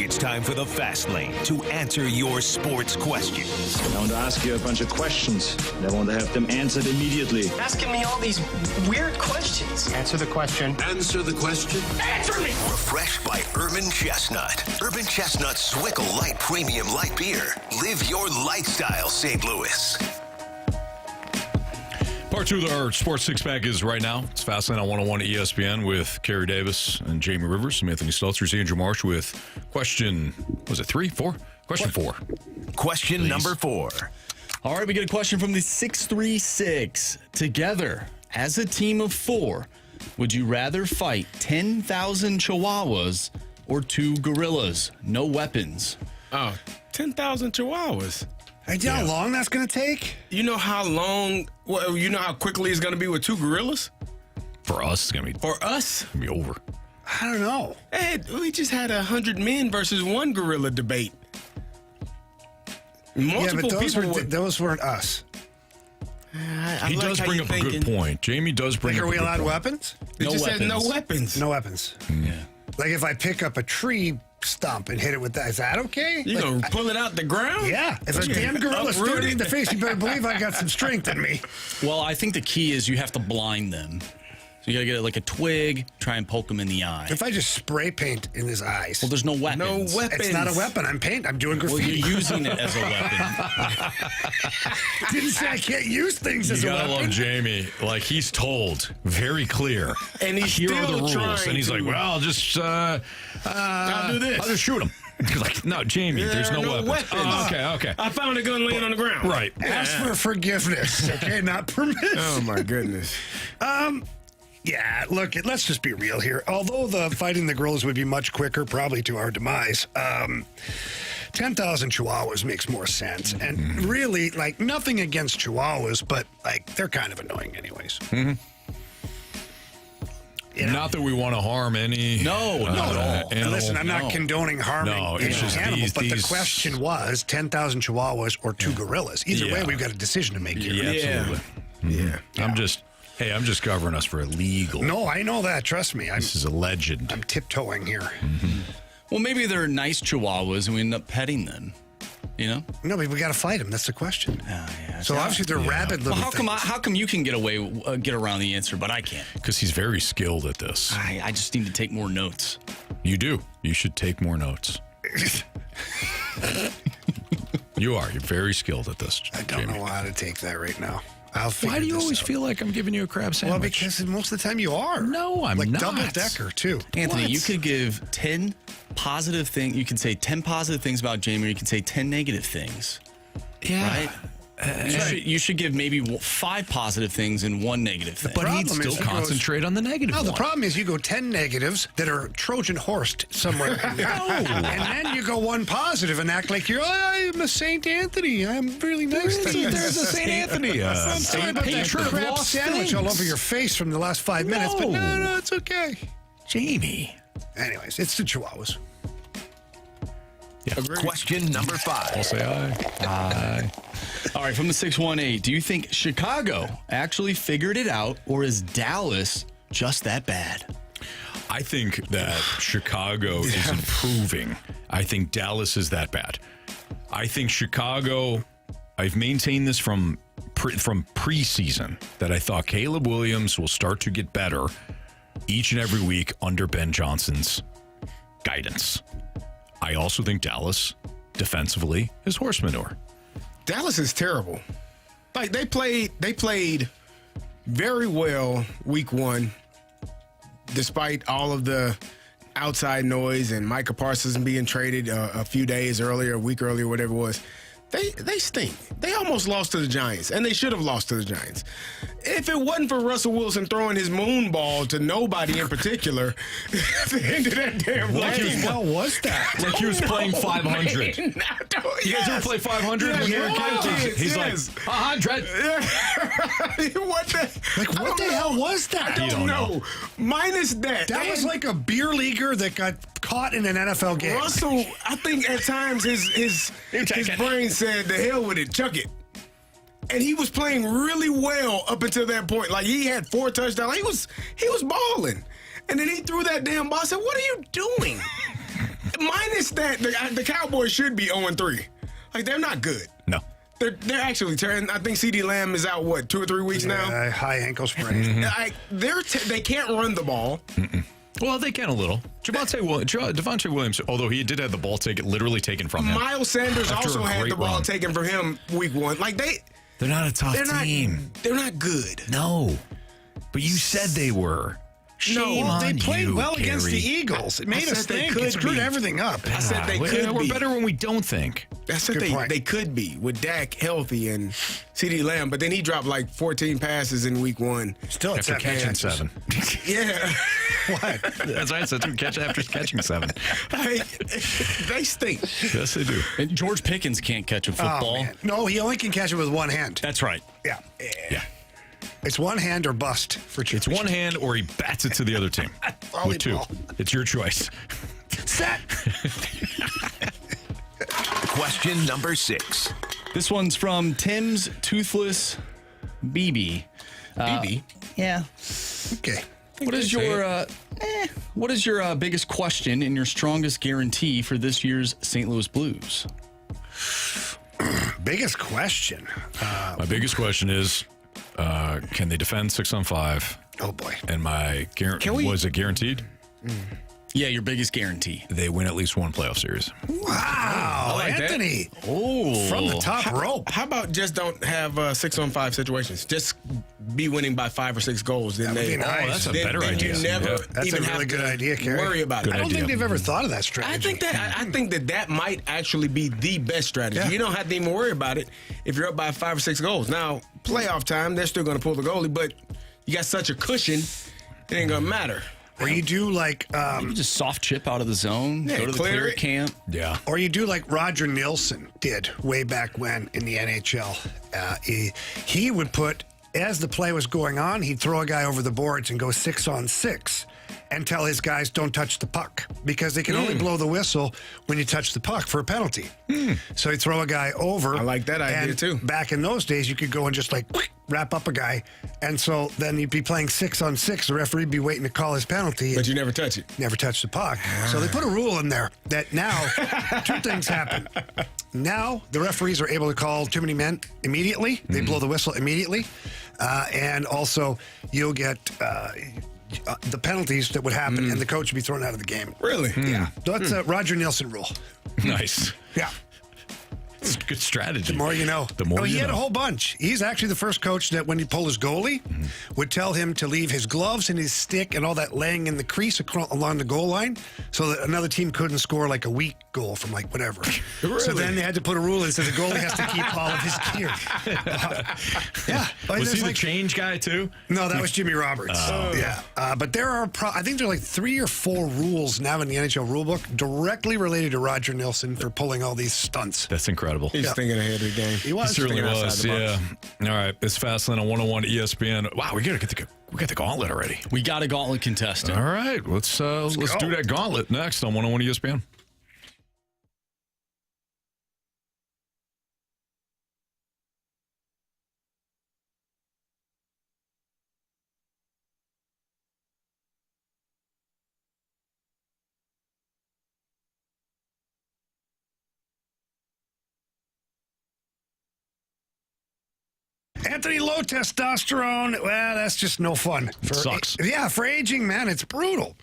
It's time for the Fast Lane to answer your sports questions. I want to ask you a bunch of questions, and I want to have them answered immediately. Asking me all these weird questions. Answer the question. Answer the question. Answer me! Refreshed by Urban Chestnut. Urban Chestnut Swickle Light Premium Light Beer. Live your lifestyle, St. Louis. Part 2 of our Sports Six-Pack is right now. It's Fastlane on 101 ESPN with Carey Davis and Jamie Rivers. I'm Anthony Stalter, Andrew Marsh with question, was it 3, 4? Question 4. Question Please. number 4. All right, we get a question from the 636. Together, as a team of 4, would you rather fight 10,000 chihuahuas or 2 gorillas? No weapons. Oh, 10,000 chihuahuas. You know how long that's going to take? You know how long, well, you know how quickly it's going to be with 2 gorillas? For us, it's going to be For us? over. I don't know. Hey, we just had 100 men versus 1 gorilla debate. Multiple people those weren't us. He does bring up a good point. Jamie does bring up a good point. Are we allowed weapons? It just said no weapons. No weapons. Yeah. Like if I pick up a tree stump and hit it with that, is that okay? You gonna pull it out the ground? Yeah. If a damn gorilla stared me in the face, you better believe I got some strength in me. Well, I think the key is you have to blind them. So you got to get like a twig, try and poke them in the eye. If I just spray paint in his eyes. Well, there's no weapons. No weapons. It's not a weapon. I'm doing graffiti. Well, you're using it as a weapon. Didn't say I can't use things as a You weapon. gotta love Jamie. Like, he's told very clear. And he's here are the still rules. trying And he's like, to- well, I'll just I'll do this. I'll just shoot him. You're like, no, Jamie, there's no weapons. Oh, okay. I found a gun laying on the ground. Right. Ask for forgiveness, okay? Not permission. Oh, my goodness. Yeah, look, let's just be real here. Although the fighting the gorillas would be much quicker, probably to our demise, 10,000 chihuahuas makes more sense. And really, like, nothing against chihuahuas, but, like, they're kind of annoying anyways. Mm-hmm. You know? Not that we want to harm any. No, not at all. And listen, I'm not condoning harming any it's just animal, but the these- question was 10,000 chihuahuas or 2 gorillas. Either way, we've got a decision to make here. Yeah, absolutely. Yeah. I'm just covering us for illegal. No, I know that. Trust me. This is a legend. I'm tiptoeing here. Well, maybe they're nice chihuahuas and we end up petting them. You know? No, but we got to fight them. That's the question. Yeah. So obviously they're rabid little Well, things. how come you can get around the answer, but I can't? Because he's very skilled at this. I just need to take more notes. You do. You should take more notes. You are. You're very skilled at this. I don't know how to take that right now. I'll figure Why do you this always out. feel like I'm giving you a crab Well, sandwich? because most of the time you are. No, I'm like not. double decker too. Anthony, What? you could give 10 positive things. You can say 10 positive things about Jamie, or you can say 10 negative things. Yeah. Right? You should give maybe 5 positive things and 1 negative thing. But he'd problem still is he goes- concentrate on the negative No, the one. problem is you go 10 negatives that are Trojan horsed somewhere. And then you go 1 positive and act like I'm a Saint Anthony. I'm really nice to you. There's a St. Anthony. I'm sorry about that patron of crab lost sandwich all things. over your face from the last 5 minutes, but No. no, it's okay. Jamie. Anyways, it's the Chihuahuas. Question number 5. I'll say aye. All right, from the 618, do you think Chicago actually figured it out, or is Dallas just that bad? I think that Chicago is improving. I think Dallas is that bad. I think Chicago, I've maintained this from preseason, that I thought Caleb Williams will start to get better each and every week under Ben Johnson's guidance. I also think Dallas, defensively, is horse manure. Dallas is terrible. Like they played very well week 1, despite all of the outside noise and Micah Parsons being traded a few days earlier, a week earlier, whatever it was. They stink. They almost lost to the Giants, and they should have lost to the Giants. If it wasn't for Russell Wilson throwing his moon ball to nobody in particular at the end of that damn game. What the hell was that? Like he was playing 500. You guys ever play 500 when you were kids? He's like, 100. What the hell was that? I don't know. Minus that. That was like a beer leaguer that got caught in an NFL game. Russell, I think at times his brain said, "The hell with it, chuck it." And he was playing really well up until that point. Like he had 4 touchdowns. He was balling. And then he threw that damn ball. I said, "What are you doing?" minus that, the Cowboys should be 0-3. Like, they're not good. No. They're actually turning. I think CeeDee Lamb is out, 2 or 3 weeks now? High ankle sprain. They can't run the ball. Well, they can a little. Devontae Williams, although he did have the ball literally taken from him. Miles Sanders also had the ball taken from him week 1. Like, they're not a tough team. They're not good. No. But you said they were. Shame on they played you, well Carey. against the Eagles. It made us think. It screwed everything up. I said they could be. We're better when we don't think. I said they could be with Dak healthy and CeeDee Lamb, but then he dropped like 14 passes in week 1. Still at after catching 7. Yeah. What? That's why I said after catching 7. They stink. Yes, they do. And George Pickens can't catch a football. No, he only can catch it with one hand. That's right. Yeah. Yeah. It's one hand or bust for Chiefs. It's one hand or he bats it to the other team. With 2. It's your choice. Set. Question number 6. This one's from Tim's Toothless BB. BB? Yeah. Okay. What is your biggest question and your strongest guarantee for this year's St. Louis Blues? Biggest question. My biggest question is, can they defend 6-on-5? Oh boy! And my was it guaranteed? Yeah, your biggest guarantee. They win at least one playoff series. Wow, like Anthony! That. Oh, from the top rope. How about just don't have 6-on-5 situations? Just be winning by 5 or 6 goals. Then That would be nice. That's a better idea. You never That's even a really have good to idea, Carey. worry about it. I don't think they've ever thought of that strategy. I think that might actually be the best strategy. Yeah. You don't have to even worry about it if you're up by 5 or 6 goals. Now, playoff time, they're still going to pull the goalie, but you got such a cushion, it ain't going to matter. Or you do like you just soft chip out of the zone, go to the clear camp. Yeah. Or you do like Roger Nilsson did way back when in the NHL. He would put, as the play was going on, he'd throw a guy over the boards and go 6-on-6 and tell his guys don't touch the puck because they can only blow the whistle when you touch the puck for a penalty. So he'd throw a guy over. I like that idea too. Back in those days, you could go and just like wrap up a guy. And so then you'd be playing 6-on-6. The referee would be waiting to call his penalty. But you never touch it. Never touch the puck. So they put a rule in there that now 2 things happen. Now the referees are able to call too many men immediately. They blow the whistle immediately. And also you'll get the penalties that would happen and the coach would be thrown out of the game. Really? Yeah. That's a Roger Nilsson rule. Nice. Yeah. It's a good strategy. The more you know. The more he you had know. a whole bunch. He's actually the first coach that when he pulled his goalie, would tell him to leave his gloves and his stick and all that laying in the crease along the goal line so that another team couldn't score like a weak goal from like whatever. Really? So then they had to put a rule in that says the goalie has to keep all of his gear. Yeah. Was he the change guy too? No, that was Jimmy Roberts. Yeah. But there are, I think there are like 3 or 4 rules now in the NHL rulebook directly related to Roger Nilsson for pulling all these stunts. That's incredible. He's thinking ahead of the game. He was. He certainly thinking was, outside the yeah. box. All right, it's Fastlane on 101 ESPN. Wow, we got the gauntlet already. We got a gauntlet contestant. All right, let's do that gauntlet next on 101 ESPN. Anthony, low testosterone. Well, that's just no fun. Sucks. Yeah, for aging men, it's brutal.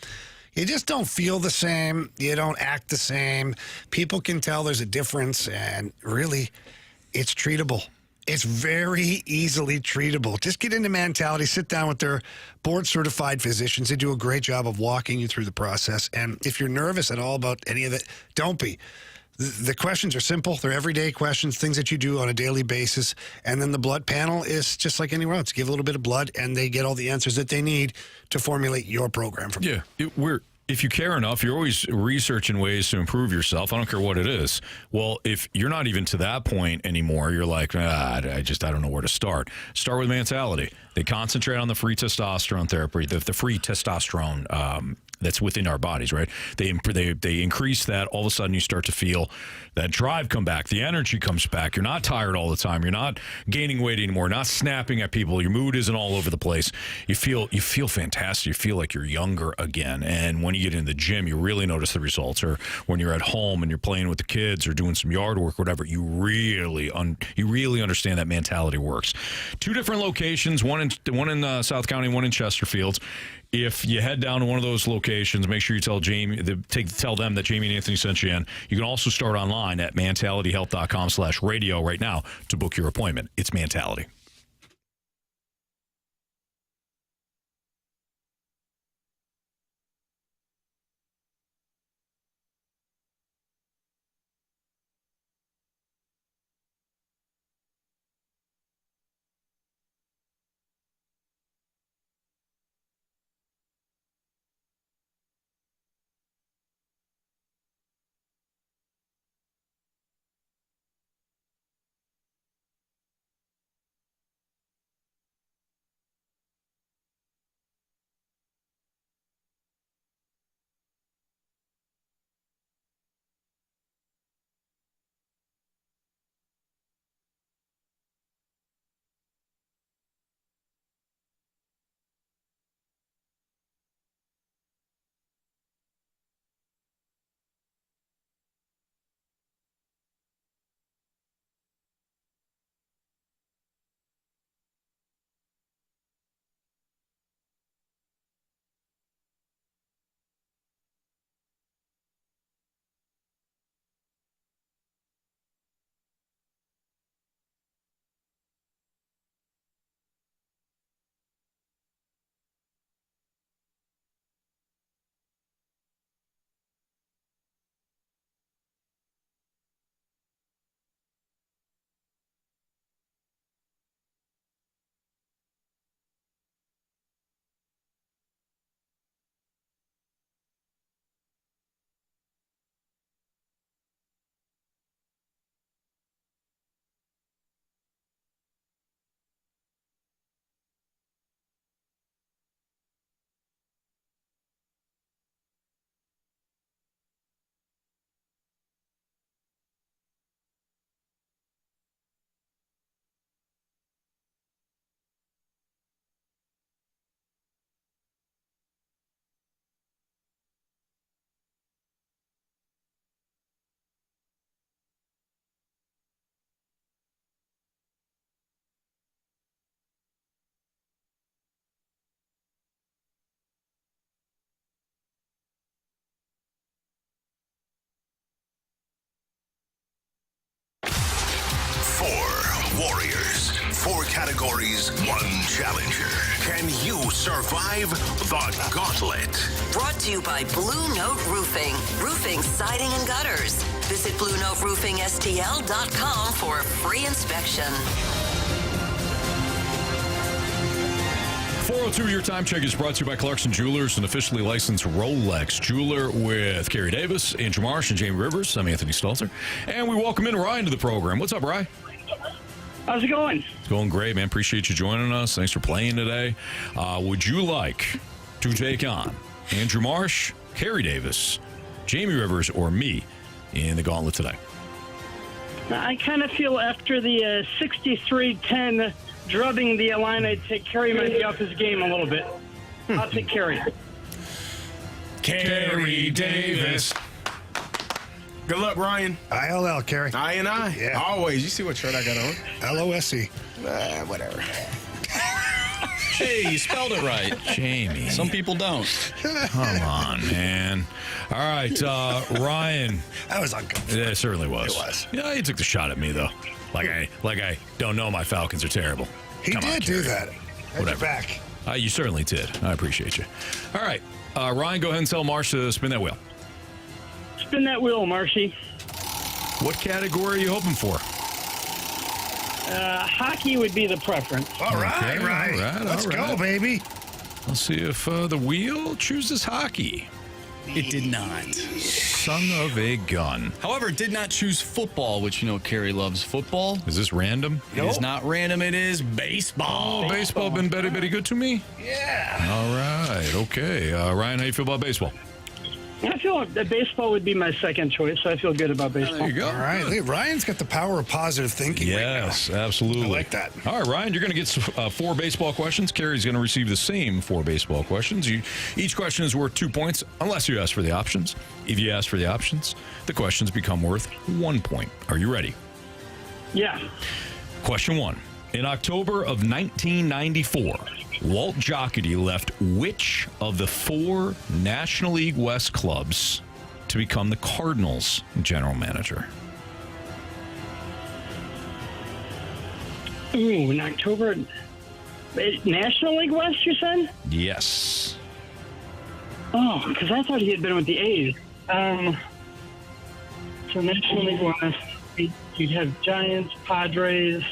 You just don't feel the same. You don't act the same. People can tell there's a difference, and really, it's treatable. It's very easily treatable. Just get into mentality, sit down with their board-certified physicians. They do a great job of walking you through the process. And if you're nervous at all about any of it, don't be. The questions are simple. They're everyday questions, things that you do on a daily basis. And then the blood panel is just like anywhere else. Give a little bit of blood, and they get all the answers that they need to formulate your program from you. If you care enough, you're always researching ways to improve yourself. I don't care what it is. Well, if you're not even to that point anymore, you're like, I don't know where to start. Start with mentality. They concentrate on the free testosterone therapy, the free testosterone that's within our bodies, right? They increase that. All of a sudden, you start to feel that drive come back. The energy comes back. You're not tired all the time. You're not gaining weight anymore. Not snapping at people. Your mood isn't all over the place. You feel fantastic. You feel like you're younger again. And when you get in the gym, you really notice the results. Or when you're at home and you're playing with the kids or doing some yard work, whatever, you really understand that mentality works. 2 different locations. One in South County, one in Chesterfield. If you head down to one of those locations, make sure you tell tell them that Jamie and Anthony sent you in. You can also start online at mentalityhealth.com/radio right now to book your appointment. It's Mentality. Warriors. 4 categories, 1 challenger. Can you survive the Gauntlet? Brought to you by Blue Note Roofing. Roofing, siding, and gutters. Visit BlueNoteRoofingSTL.com for a free inspection. 402, your time check is brought to you by Clarkson Jewelers, an officially licensed Rolex jeweler, with Carey Davis, Andrew Marsh, and Jamie Rivers. I'm Anthony Stalter. And we welcome in Ryan to the program. What's up, Ryan? How's it going? It's going great, man. Appreciate you joining us. Thanks for playing today. Would you like to take on Andrew Marsh, Carey Davis, Jamie Rivers, or me in the Gauntlet today? I kind of feel after the 63-10 drubbing the Illini, I'd take Carey might be off his game a little bit. I'll take Carey. Carey Davis. Good luck, Ryan. ILL, Carey. I. Yeah. Always. You see what shirt I got on? LOSE. Whatever. Hey, you spelled it right. Jamie. Some people don't. Come on, man. All right, Ryan. That was uncomfortable. Yeah, it certainly was. It was. Yeah, he took the shot at me, though. Like I don't know my Falcons are terrible. He Come on, did do Carey. that. Whatever. Back. You certainly did. I appreciate you. All right, Ryan, go ahead and tell Marsh to spin that wheel. Spin that wheel, Marshy. What category are you hoping for? Hockey would be the preference. All right, Ryan. Let's go, baby. Let's see if the wheel chooses hockey. It did not. Son of a gun. However, it did not choose football, which Carey loves football. Is this random? It is not random. It is baseball. Oh, baseball been very, very good to me? Yeah. All right. Okay. Ryan, how you feel about baseball? I feel that baseball would be my second choice, so I feel good about baseball. There you go. All right. Hey, Ryan's got the power of positive thinking. Yes, right now. absolutely. I like that. All right, Ryan, you're going to get 4 baseball questions. Carey's going to receive the same 4 baseball questions. Each question is worth 2 points, unless you ask for the options. If you ask for the options, the questions become worth 1 point. Are you ready? Yeah. Question 1. In October of 1994, Walt Jocketty left which of the 4 National League West clubs to become the Cardinals general manager? Ooh, in October. National League West, you said? Yes. Oh, because I thought he had been with the A's. So National League West, you'd have Giants, Padres,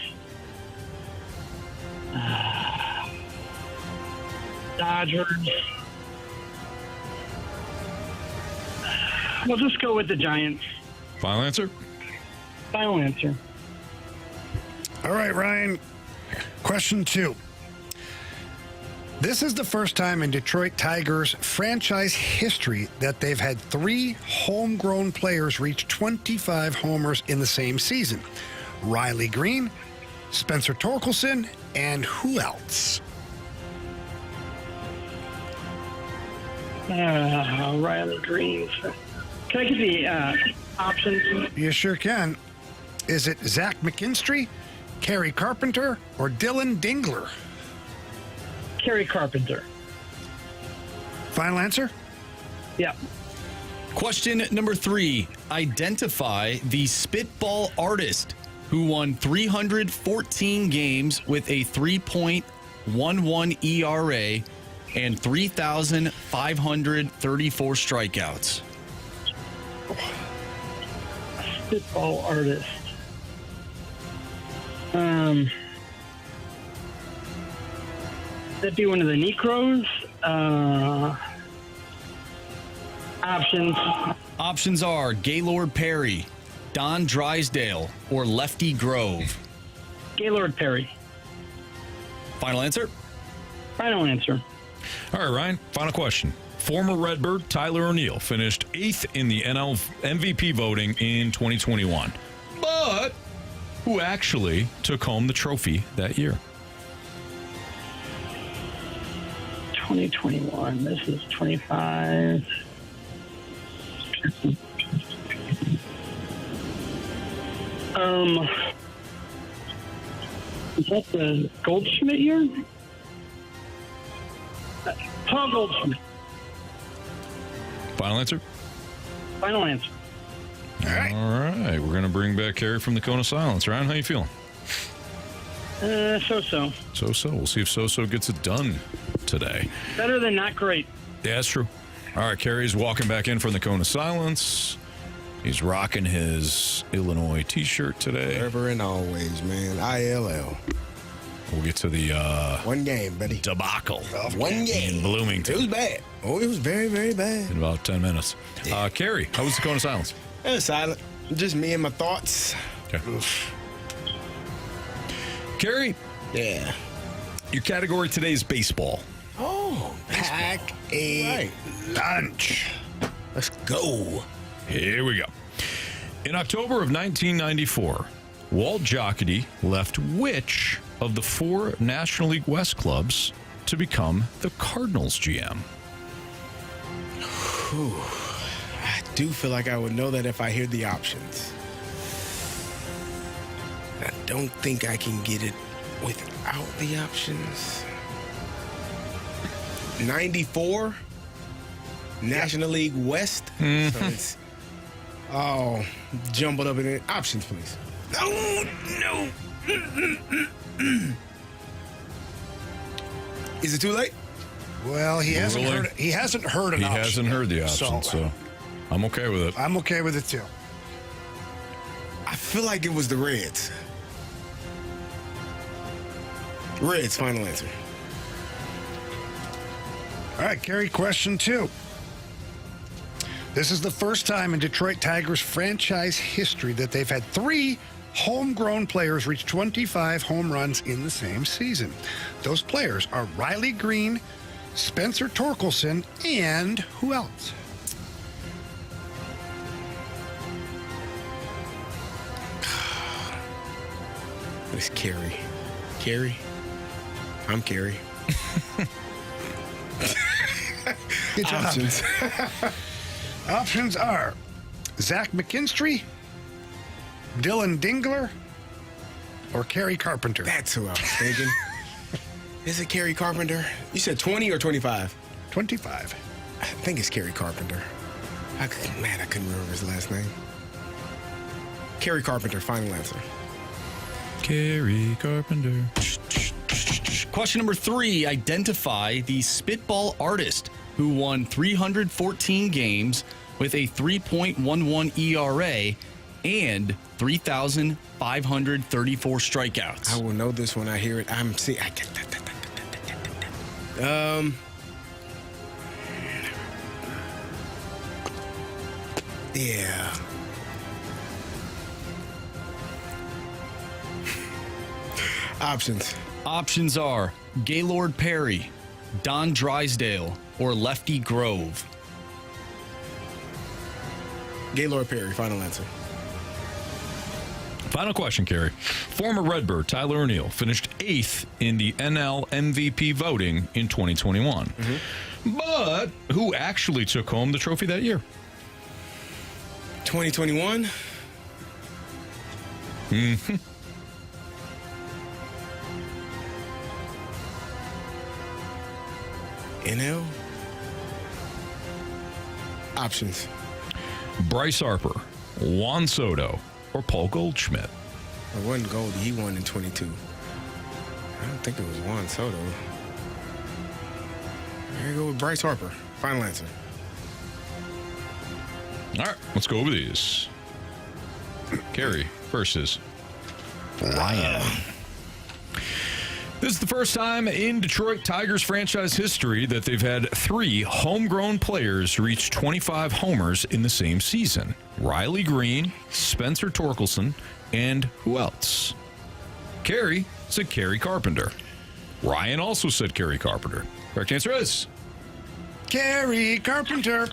Dodgers. We'll just go with the Giants. Final answer? Final answer. All right, Ryan. Question 2. This is the first time in Detroit Tigers franchise history that they've had 3 homegrown players reach 25 homers in the same season. Riley Green, Spencer Torkelson, and who else? Riley Green. Can I get the options? You sure can. Is it Zach McKinstry, Kerry Carpenter, or Dylan Dingler? Kerry Carpenter. Final answer? Yeah. Question number 3. Identify the spitball artist who won 314 games with a 3.11 ERA and 3,534 strikeouts. Spitball artist. That'd be one of the Necros. Options. Options are Gaylord Perry, Don Drysdale, or Lefty Grove. Gaylord Perry. Final answer? Final answer. All right, Ryan, final question. Former Redbird Tyler O'Neill finished 8th in the NL MVP voting in 2021. But who actually took home the trophy that year? 2021. This is 25. Is that the Goldschmidt year? Paul Goldschmidt. Final answer? Final answer. All right. All right. We're going to bring back Carey from the Cone of Silence. Ryan, how you feeling? So-so. So-so. We'll see if so-so gets it done today. Better than not great. Yeah, that's true. All right, Carey's walking back in from the Cone of Silence. He's rocking his Illinois T-shirt today. Forever and always, man. ILL. We'll get to the one game, buddy. Debacle. One game. In Bloomington. It was bad. Oh, it was very, very bad. In about 10 minutes. Carey, how was the Cone of Silence? It was silent. Just me and my thoughts. Okay. Carey. Yeah. Your category today is baseball. Oh, pack a lunch. Let's go. Here we go. In October of 1994, Walt Jocketty left which of the 4 National League West clubs to become the Cardinals GM? Whew. I do feel like I would know that if I hear the options. I don't think I can get it without the options. 94 National League West. Mm-hmm. So it's jumbled up in it. Options, please. No. Is it too late? Well, he hasn't heard. He hasn't heard an option. He hasn't heard the option, so I'm okay with it. I'm okay with it too. I feel like it was the Reds. Reds, final answer. All right, Carey, question 2. This is the first time in Detroit Tigers franchise history that they've had 3 homegrown players reach 25 home runs in the same season. Those players are Riley Green, Spencer Torkelson, and who else? It's Carey. Carey? I'm Carey. Good job. Options. Options are Zach McKinstry, Dylan Dingler, or Kerry Carpenter. That's who I was thinking. Is it Kerry Carpenter? You said 20 or 25? 25. I think it's Kerry Carpenter. I couldn't remember his last name. Kerry Carpenter, final answer. Kerry Carpenter. Question number 3. Identify the spitball artist who won 314 games with a 3.11 ERA and 3,534 strikeouts. I will know this when I hear it. Yeah. Options. Options are Gaylord Perry, Don Drysdale, or Lefty Grove. Gaylord Perry, final answer. Final question, Carey. Former Redbird Tyler O'Neill finished 8th in the NL MVP voting in 2021. But who actually took home the trophy that year? 2021? Mm-hmm. NL? Options. Bryce Harper, Juan Soto, or Paul Goldschmidt. It wasn't Goldie. He won in 22. I don't think it was Juan Soto. There you go with Bryce Harper. Final answer. All right, let's go over these. Carey versus Ryan. This is the first time in Detroit Tigers franchise history that they've had 3 homegrown players reach 25 homers in the same season. Riley Green, Spencer Torkelson, and who else? Carey said Kerry Carpenter. Ryan also said Kerry Carpenter. Correct answer is Kerry Carpenter.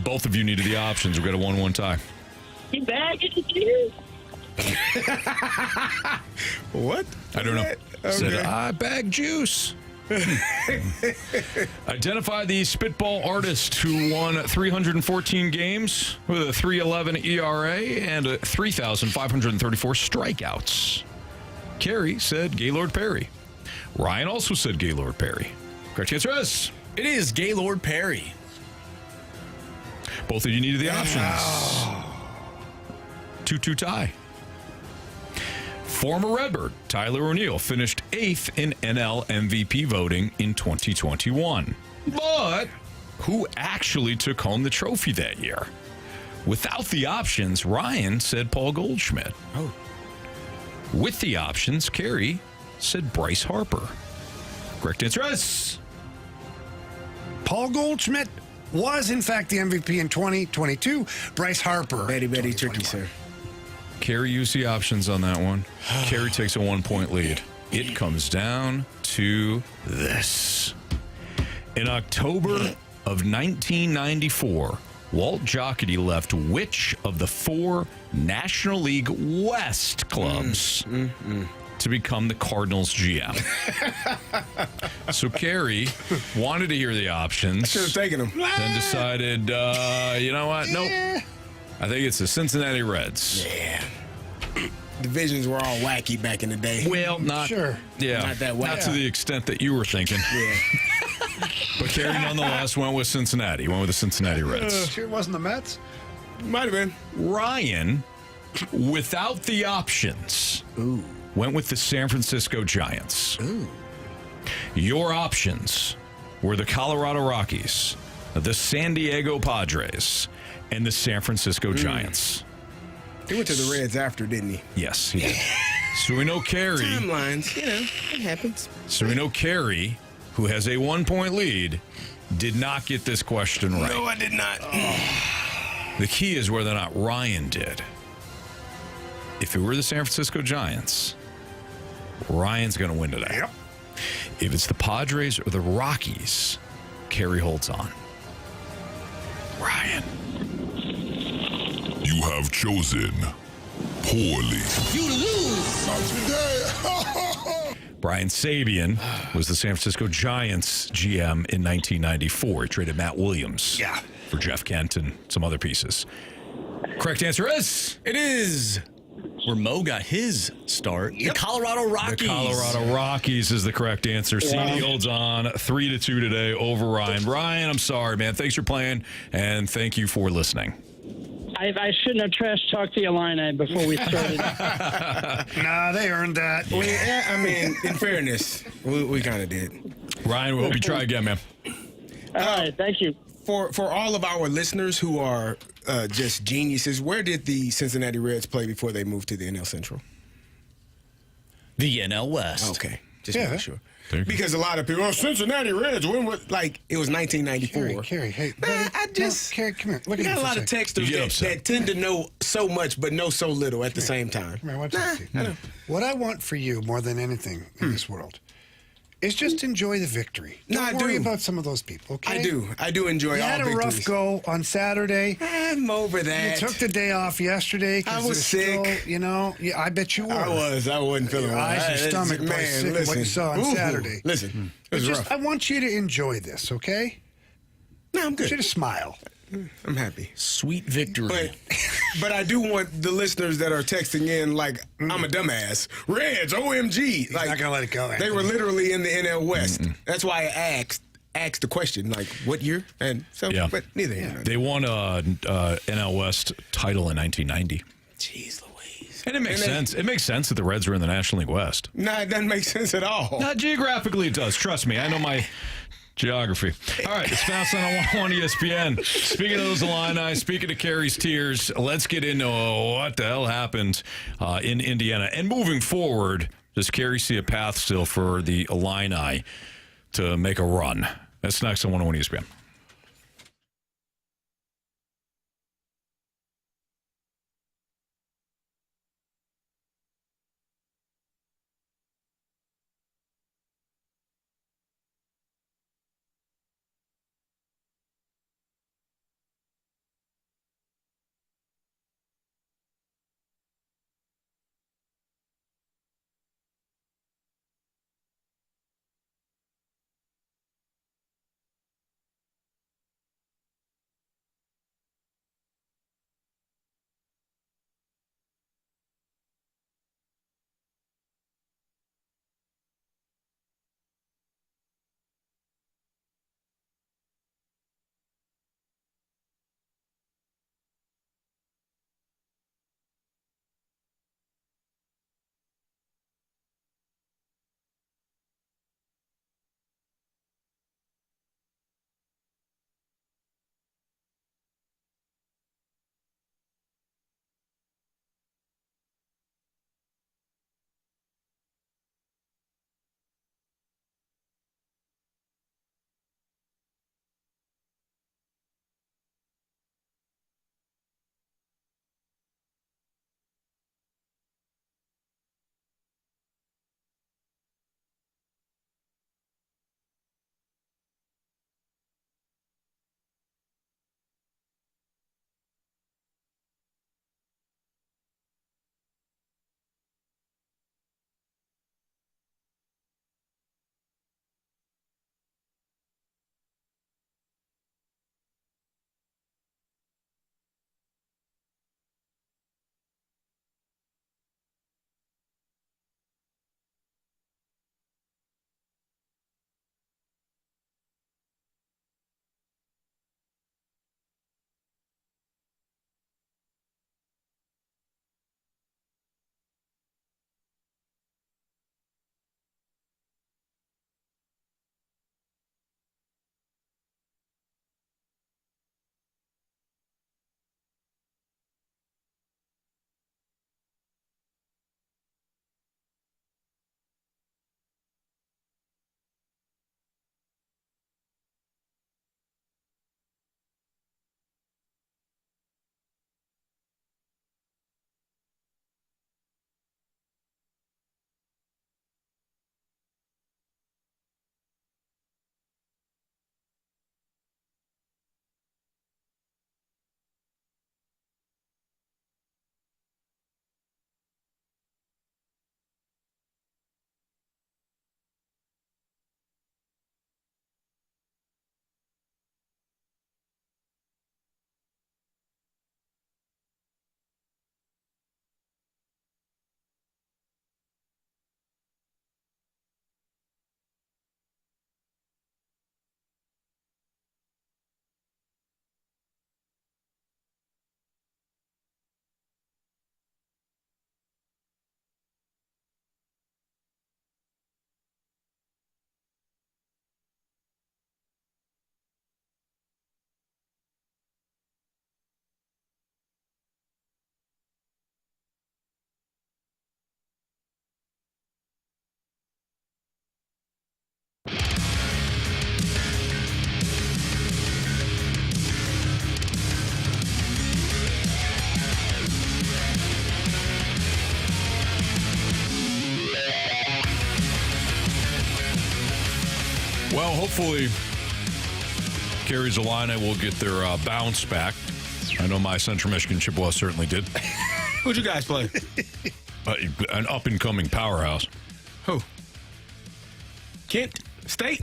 both of you needed the options. We've got a 1-1 tie. You back at the tears? What? I don't know. Okay. Said, I bag juice. Identify the spitball artist who won 314 games with a 3.11 ERA and 3,534 strikeouts. Carey said Gaylord Perry. Ryan also said Gaylord Perry. Correct answer is It is Gaylord Perry. both of you needed the options. 2-2 tie. Former Redbird Tyler O'Neill finished 8th in NL MVP voting in 2021. But who actually took home the trophy that year? Without the options, Ryan said Paul Goldschmidt. Oh. With the options, Carey said Bryce Harper. Correct answer is Paul Goldschmidt was, in fact, the MVP in 2022. Bryce Harper. Very tricky, sir. Carey used the options on that one. Carey takes a 1-point lead. It comes down to this. In October of 1994, Walt Jocketty left which of the 4 National League West clubs to become the Cardinals GM? So Carey wanted to hear the options. I should have taken them. Then decided, you know what? Nope. I think it's the Cincinnati Reds. Yeah. Divisions were all wacky back in the day. Well, not Sure. Yeah, Not that not to the extent that you were thinking. Yeah. But Carey nonetheless went with Cincinnati. Went with the Cincinnati Reds. Sure it wasn't the Mets? Might have been. Ryan, without the options, went with the San Francisco Giants. Your options were the Colorado Rockies, the San Diego Padres, and the San Francisco Giants. He went to the Reds after, didn't he? Yes, he did. So we know Carey. Timelines, it happens. So we know Carey, who has a 1-point lead, did not get this question right. No, I did not. The key is whether or not Ryan did. If it were the San Francisco Giants, Ryan's going to win today. Yep. If it's the Padres or the Rockies, Carey holds on. Ryan. You have chosen poorly. You lose. Not today. Brian Sabian was the San Francisco Giants GM in 1994. He traded Matt Williams for Jeff Kent and some other pieces. Correct answer is... It is where Mo got his start. The Colorado Rockies. The Colorado Rockies is the correct answer. CD holds on 3-2 today over Ryan. Ryan, I'm sorry, man. Thanks for playing, and thank you for listening. I shouldn't have trash talked the Illini before we started. Nah, they earned that. I mean, in fairness, we kind of did. Ryan, we hope you try again, man. All right, thank you. For all of our listeners who are just geniuses, where did the Cincinnati Reds play before they moved to the NL Central? The NL West. Okay, just making sure. Because a lot of people, Cincinnati Reds, when was, like, it was 1994. Carey, hey. Carey, come here. Look We at got me a lot for of second. texters that tend to know so much but know so little at the same time. Come here, watch this. What I want for you more than anything in this world is just enjoy the victory. Don't worry about some of those people, okay? I do enjoy you all had a victories. rough go on Saturday. I'm over that. You took the day off yesterday. I was sick. Still, I bet you were. I wasn't feeling Your well. eyes and stomach probably sick of what you saw on Saturday. Listen, it was rough. I want you to enjoy this, okay? No, I'm good. I want you to smile. I'm happy. Sweet victory. But I do want the listeners that are texting in like I'm a dumbass. Reds, OMG. He's like, not gonna let it go. They were literally in the NL West. That's why I asked the question, like, what year? And so, but neither here. They won a NL West title in 1990. Jeez Louise. And it makes sense. It makes sense that the Reds are in the National League West. Nah, it doesn't make sense at all. Not geographically, it does. Trust me. I know my geography. All right, it's Fast Line on 101 ESPN. Speaking of those Illini, speaking of Carey's tears, let's get into what the hell happened in Indiana. And moving forward, does Carey see a path still for the Illini to make a run? That's next on 101 ESPN. Well, hopefully, Carey's Illini will get their bounce back. I know my Central Michigan Chippewa certainly did. Who'd you guys play? An up-and-coming powerhouse. Who? Kent State?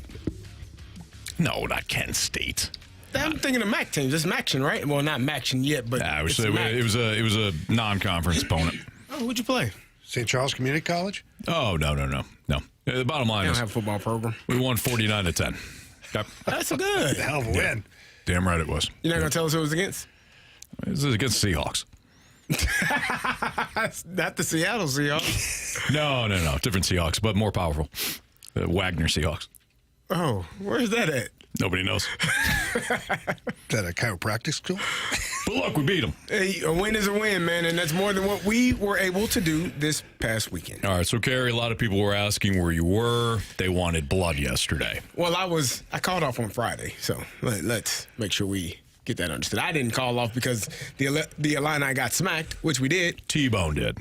No, not Kent State. I'm thinking of MAC teams. It's MACtion, right? Well, not MACtion yet, but it was a non-conference opponent. Oh, who'd you play? St. Charles Community College? Oh, no. The bottom line They is don't have a football program. we won 49-10. Yep. That's good. Hell of a win. Damn right it was. You're not going to tell us who it was against? This is against Seahawks. Not the Seattle Seahawks. No. Different Seahawks, but more powerful. The Wagner Seahawks. Oh, where's that at? Nobody knows. Is that a chiropractic school? But look, we beat them. Hey, a win is a win, man, and that's more than what we were able to do this past weekend. All right, so Carey, a lot of people were asking where you were. They wanted blood yesterday. Well, I called off on Friday, so let's make sure we get that understood. I didn't call off because the Illini got smacked, which we did. T-Bone did.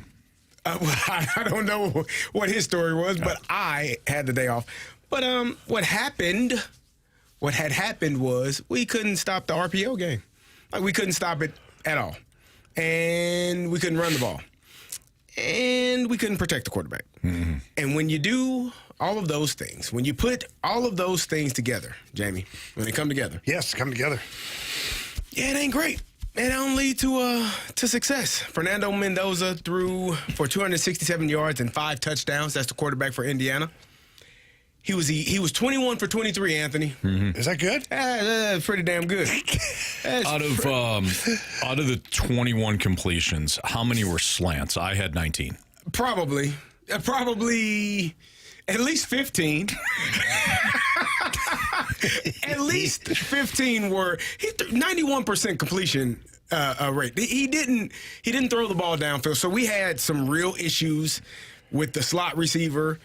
I don't know what his story was, but I had the day off. But what had happened was we couldn't stop the RPO game. Like, we couldn't stop it at all. And we couldn't run the ball. And we couldn't protect the quarterback. Mm-hmm. And when you do all of those things, when you put all of those things together, Jamie, when they come together. Yes, come together. Yeah, it ain't great. It don't lead to success. Fernando Mendoza threw for 267 yards and 5 touchdowns. That's the quarterback for Indiana. He was 21 for 23, Anthony. Mm-hmm. Is that good? That's pretty damn good. Out of the 21 completions, how many were slants? I had 19. Probably at least 15. At least 15 were 91% completion rate. He didn't throw the ball downfield. So we had some real issues with the slot receiver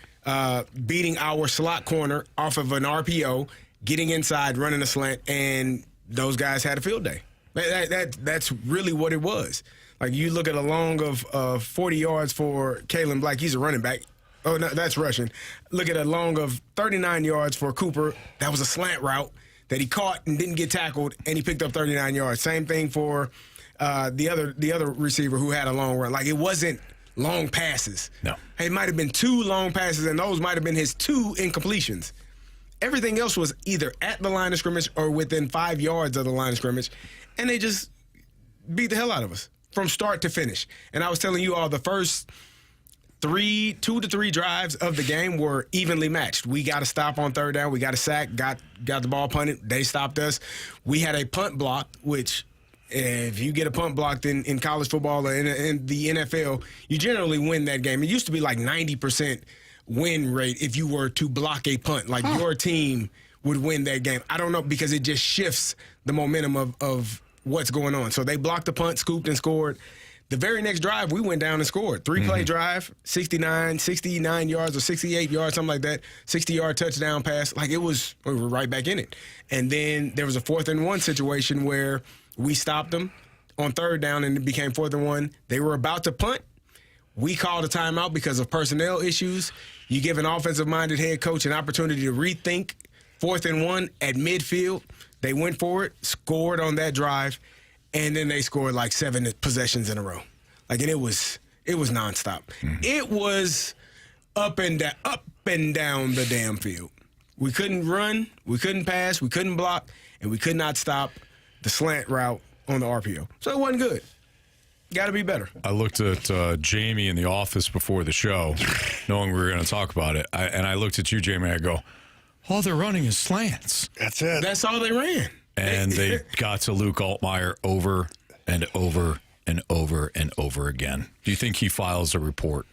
beating our slot corner off of an RPO, getting inside, running a slant, and those guys had a field day. That's really what it was. Like, you look at a long of 40 yards for Kalen Black. He's a running back. Oh, no, that's rushing. Look at a long of 39 yards for Cooper. That was a slant route that he caught and didn't get tackled, and he picked up 39 yards. Same thing for the other receiver who had a long run. Like, it wasn't long passes. No. It might have been 2 long passes, and those might have been his 2 incompletions. Everything else was either at the line of scrimmage or within 5 yards of the line of scrimmage, and they just beat the hell out of us from start to finish. And I was telling you all, the first 2 to 3 drives of the game were evenly matched. We got a stop on third down. We got a sack, got the ball punted. They stopped us. We had a punt block, which if you get a punt blocked in college football or in the NFL, you generally win that game. It used to be like 90% win rate if you were to block a punt. Like, your team would win that game. I don't know, because it just shifts the momentum of what's going on. So they blocked the punt, scooped, and scored. The very next drive, we went down and scored. 3-play drive, 69 yards or 68 yards, something like that. 60-yard touchdown pass. Like, we were right back in it. And then there was a 4th and 1 situation where we stopped them on third down, and it became 4th and 1. They were about to punt. We called a timeout because of personnel issues. You give an offensive-minded head coach an opportunity to rethink 4th and 1 at midfield. They went for it, scored on that drive, and then they scored like 7 possessions in a row. Like, and it was nonstop. Mm-hmm. It was up and down the damn field. We couldn't run, we couldn't pass, we couldn't block, and we could not stop the slant route on the RPO. So it wasn't good. Got to be better. I looked at Jamie in the office before the show, knowing we were going to talk about it. And I looked at you, Jamie, and I go, all they're running is slants. That's it. That's all they ran. And they got to Luke Altmaier over and over and over and over again. Do you think he files a report?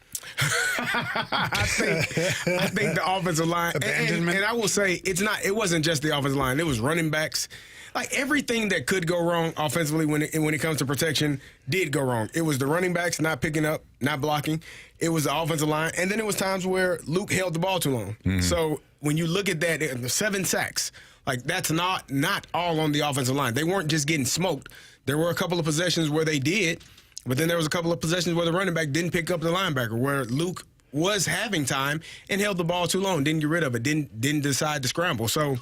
I think the offensive line, and I will say it wasn't just the offensive line. It was running backs. Like, everything that could go wrong offensively when it comes to protection did go wrong. It was the running backs not picking up, not blocking. It was the offensive line. And then it was times where Luke held the ball too long. Mm-hmm. So when you look at that, 7 sacks, like, that's not all on the offensive line. They weren't just getting smoked. There were a couple of possessions where they did, but then there was a couple of possessions where the running back didn't pick up the linebacker, where Luke was having time and held the ball too long, didn't get rid of it, didn't decide to scramble. So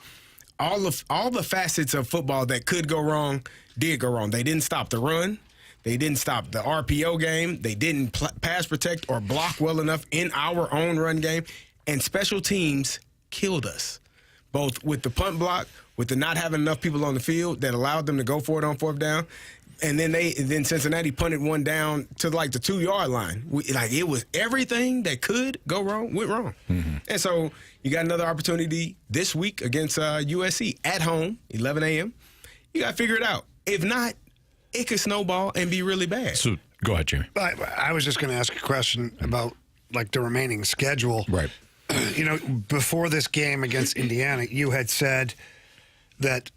all the facets of football that could go wrong did go wrong. They didn't stop the run. They didn't stop the RPO game. They didn't pass protect or block well enough in our own run game. And special teams killed us, both with the punt block, with the not having enough people on the field that allowed them to go for it on fourth down. And then Cincinnati punted one down to like the 2-yard line. It was everything that could go wrong went wrong. Mm-hmm. And so you got another opportunity this week against USC at home, 11 a.m. You got to figure it out. If not, it could snowball and be really bad. So go ahead, Jimmy. I was just going to ask a question about like the remaining schedule. Right. Before this game against Indiana, you had said that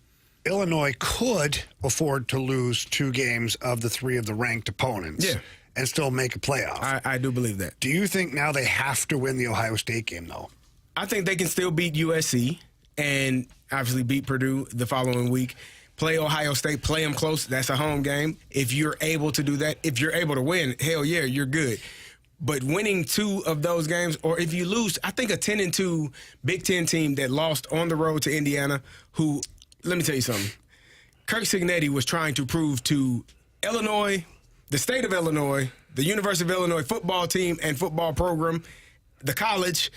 Illinois could afford to lose 2 games of the 3 of the ranked opponents and still make a playoff. I do believe that. Do you think now they have to win the Ohio State game, though? I think they can still beat USC and obviously beat Purdue the following week. Play Ohio State, play them close. That's a home game. If you're able to do that, if you're able to win, hell yeah, you're good. But winning 2 of those games, or if you lose, I think a 10-2 Big Ten team that lost on the road to Indiana, who, let me tell you something. Kirk Cignetti was trying to prove to Illinois, the state of Illinois, the University of Illinois football team and football program, the college,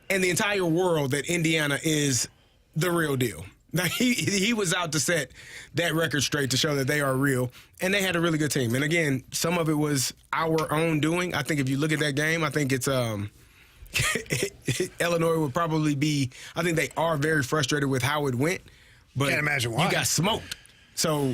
and the entire world that Indiana is the real deal. Now, he was out to set that record straight to show that they are real, and they had a really good team. And, again, some of it was our own doing. I think if you look at that game, I think it's Illinois would probably be – I think they are very frustrated with how it went. But can't imagine why. You got smoked. So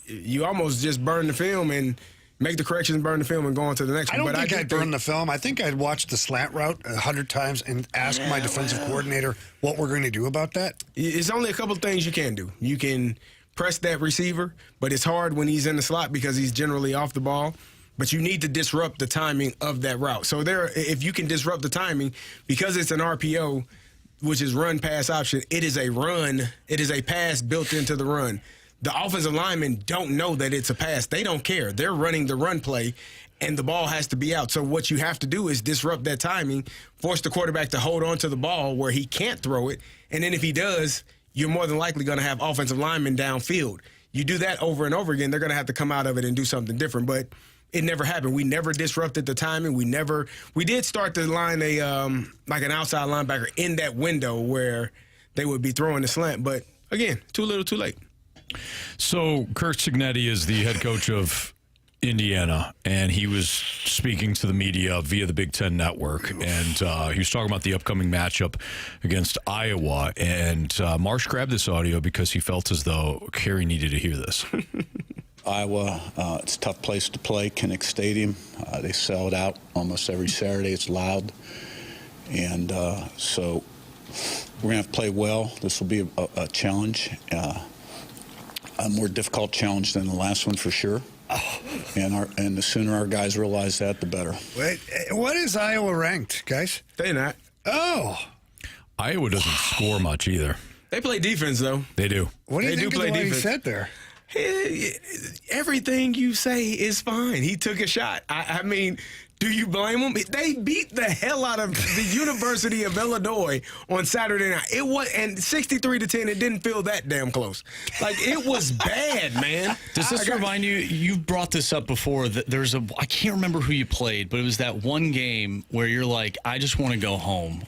you almost just burn the film and make the corrections, burn the film, and go on to the next one. I don't think I'd burn the film. I think I'd watch the slant route 100 times and ask my defensive coordinator what we're going to do about that. It's only a couple of things you can do. You can press that receiver, but it's hard when he's in the slot because he's generally off the ball. But you need to disrupt the timing of that route. So if you can disrupt the timing, because it's an RPO, which is run pass option, it is a run. It is a pass built into the run. The offensive linemen don't know that it's a pass. They don't care. They're running the run play, and the ball has to be out. So what you have to do is disrupt that timing, force the quarterback to hold on to the ball where he can't throw it, and then if he does, you're more than likely going to have offensive linemen downfield. You do that over and over again, they're going to have to come out of it and do something different. But it never happened. We never disrupted the timing. We did start to line like an outside linebacker in that window where they would be throwing the slant. But, again, too little, too late. So Kirk Cignetti is the head coach of Indiana, and he was speaking to the media via the Big Ten Network, and he was talking about the upcoming matchup against Iowa. And Marsh grabbed this audio because he felt as though Carey needed to hear this. Iowa, it's a tough place to play, Kinnick Stadium. They sell it out almost every Saturday. It's loud. And so we're going to have to play well. This will be a challenge. A more difficult challenge than the last one for sure. Oh. And the sooner our guys realize that, the better. Wait, what is Iowa ranked, guys? They're not. Oh. Iowa doesn't score much either. They play defense, though. They do. What do you think of what he said there? Everything you say is fine. He took a shot. I mean, do you blame them? They beat the hell out of the University of Illinois on Saturday night. It was, and 63-10. It didn't feel that damn close. Like, it was bad, man. Does this remind you? You brought this up before. That I can't remember who you played, but it was that one game where you're like, I just want to go home.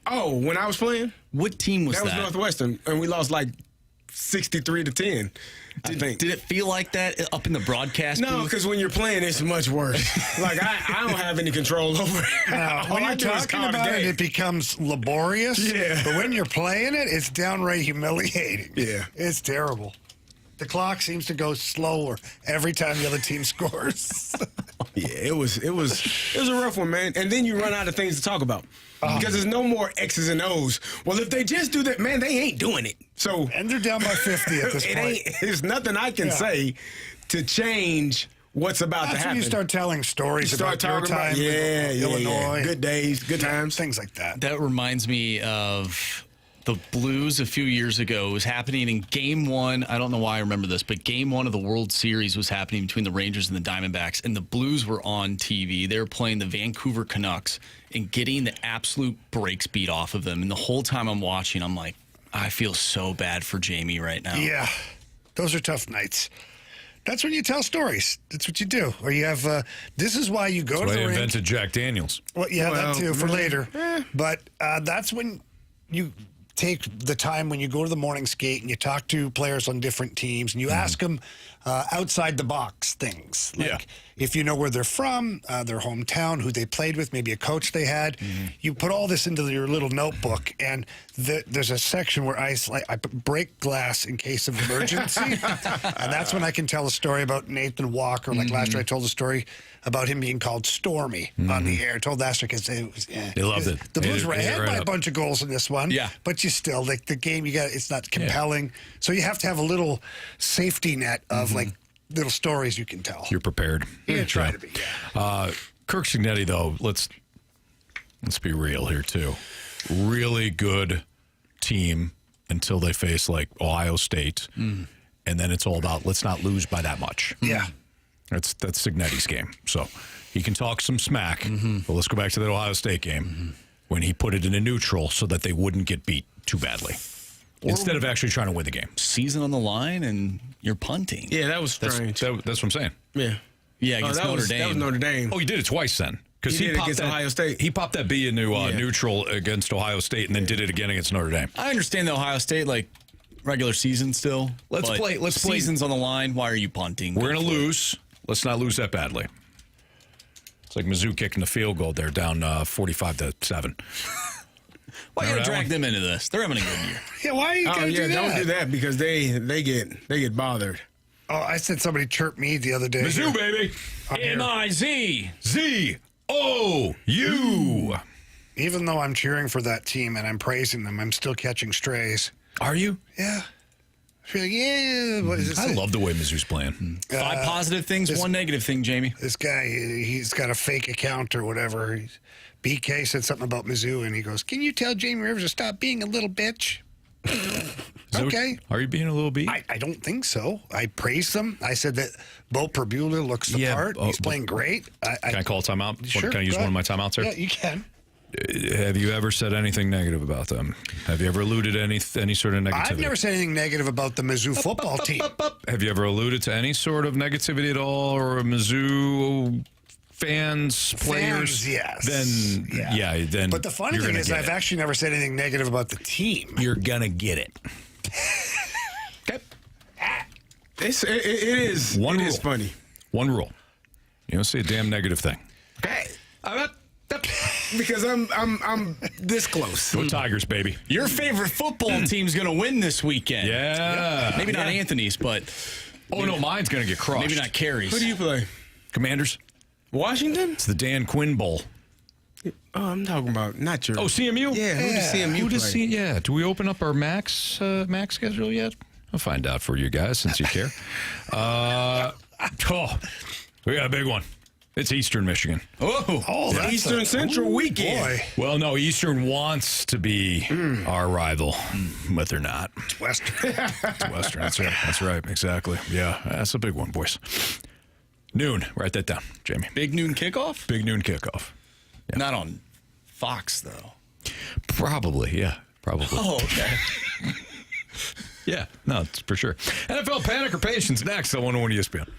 Oh, when I was playing? What team was that? That was Northwestern, and we lost like 63-10. I think. Did it feel like that up in the broadcast booth? No, because when you're playing, it's much worse. Like, I don't have any control over it. When you're talking about it, it becomes laborious. Yeah. But when you're playing it, it's downright humiliating. Yeah. It's terrible. The clock seems to go slower every time the other team scores. Yeah, it was a rough one, man. And then you run out of things to talk about. Because there's no more X's and O's. Well, if they just do that, man, they ain't doing it. So, and they're down by 50 at this point. There's nothing I can say to change what's about to happen. When you start telling stories about your time in Illinois. Good days, good times. Things like that. That reminds me of the Blues a few years ago. It was happening in Game 1. I don't know why I remember this, but Game 1 of the World Series was happening between the Rangers and the Diamondbacks, and the Blues were on TV. They were playing the Vancouver Canucks and getting the absolute brakes beat off of them. And the whole time I'm watching, I'm like, I feel so bad for Jamie right now. Yeah, those are tough nights. That's when you tell stories. That's what you do. Or you have, this is why you go to the rink. I invented Jack Daniels. Well, yeah, that too, for later. But that's when you take the time when you go to the morning skate and you talk to players on different teams and you ask them outside the box things. Like if you know where they're from, their hometown, who they played with, maybe a coach they had. You put all this into your little notebook, and there's a section where I break glass in case of emergency. And that's when I can tell a story about Nathan Walker. Like last year I told a story about him being called Stormy on the air. I told last year because they loved it. The Blues were ahead by a bunch of goals in this one. Yeah. But you still, like the game, it's not compelling. So you have to have a little safety net of like little stories you can tell. You're prepared. Yeah, try to be. Kirk Cignetti, though, let's be real here, too. Really good team until they face, like, Ohio State. And then it's all about let's not lose by that much. Yeah. That's Cignetti's game. So he can talk some smack. But let's go back to that Ohio State game when he put it in a neutral so that they wouldn't get beat too badly. Instead of actually trying to win the game. Season on the line and you're punting. Yeah, that was strange. That's what I'm saying. Yeah. Yeah, against Notre Dame. That was Notre Dame. Oh, he did it twice then. Because he did it against Ohio State. He popped that B into neutral against Ohio State and then did it again against Notre Dame. I understand the Ohio State, like, regular season still. Let's play. Season's on the line. Why are you punting? We're going to lose. Let's not lose that badly. It's like Mizzou kicking the field goal. They're down 45-7. Why you gotta drag them into this? They're having a good year. Yeah, why are you gonna do that? Don't do that because they get bothered. Oh, I said somebody chirped me the other day. Mizzou, baby. M-I-Z-Z-O-U. Even though I'm cheering for that team and I'm praising them, I'm still catching strays. Are you? Yeah. I feel like, what is this? I love the way Mizzou's playing. 5 positive things, 1 negative thing, Jamie. This guy, he's got a fake account or whatever. BK said something about Mizzou, and he goes, "Can you tell Jamie Rivers to stop being a little bitch?" Okay. Are you being a little bitch? I don't think so. I praised them. I said that Bo Perbula looks the part. He's playing great. Can I call a timeout? Sure, Can I use one of my timeouts here? Yeah, you can. Have you ever said anything negative about them? Have you ever alluded to any sort of negativity? I've never said anything negative about the Mizzou football team. Have you ever alluded to any sort of negativity at all, or a Mizzou players? Yes. Then, then. But the funny thing is, I've actually never said anything negative about the team. You're gonna get it. Okay. It is. One rule. Is funny. One rule. You don't say a damn negative thing. Okay. Because I'm this close. Go Tigers, baby. Your favorite football team's going to win this weekend. Yeah. Maybe not Anthony's, but... Oh, no, mine's going to get crushed. Maybe not Carey's. Who do you play? Commanders. Washington? It's the Dan Quinn Bowl. Oh, I'm talking about not your... Oh, CMU? Yeah, who does CMU play? Yeah, do we open up our max schedule yet? I'll find out for you guys since you care. We got a big one. It's Eastern Michigan. Oh, that's Eastern Central weekend. Boy. Well, no, Eastern wants to be our rival, but they're not. It's Western. It's Western. That's right. That's right. Exactly. Yeah, that's a big one, boys. Noon. Write that down, Jamie. Big noon kickoff? Big noon kickoff. Yeah. Not on Fox, though. Probably, yeah. Probably. Oh, okay. Yeah, no, it's for sure. NFL Panic or Patience next on 101 ESPN.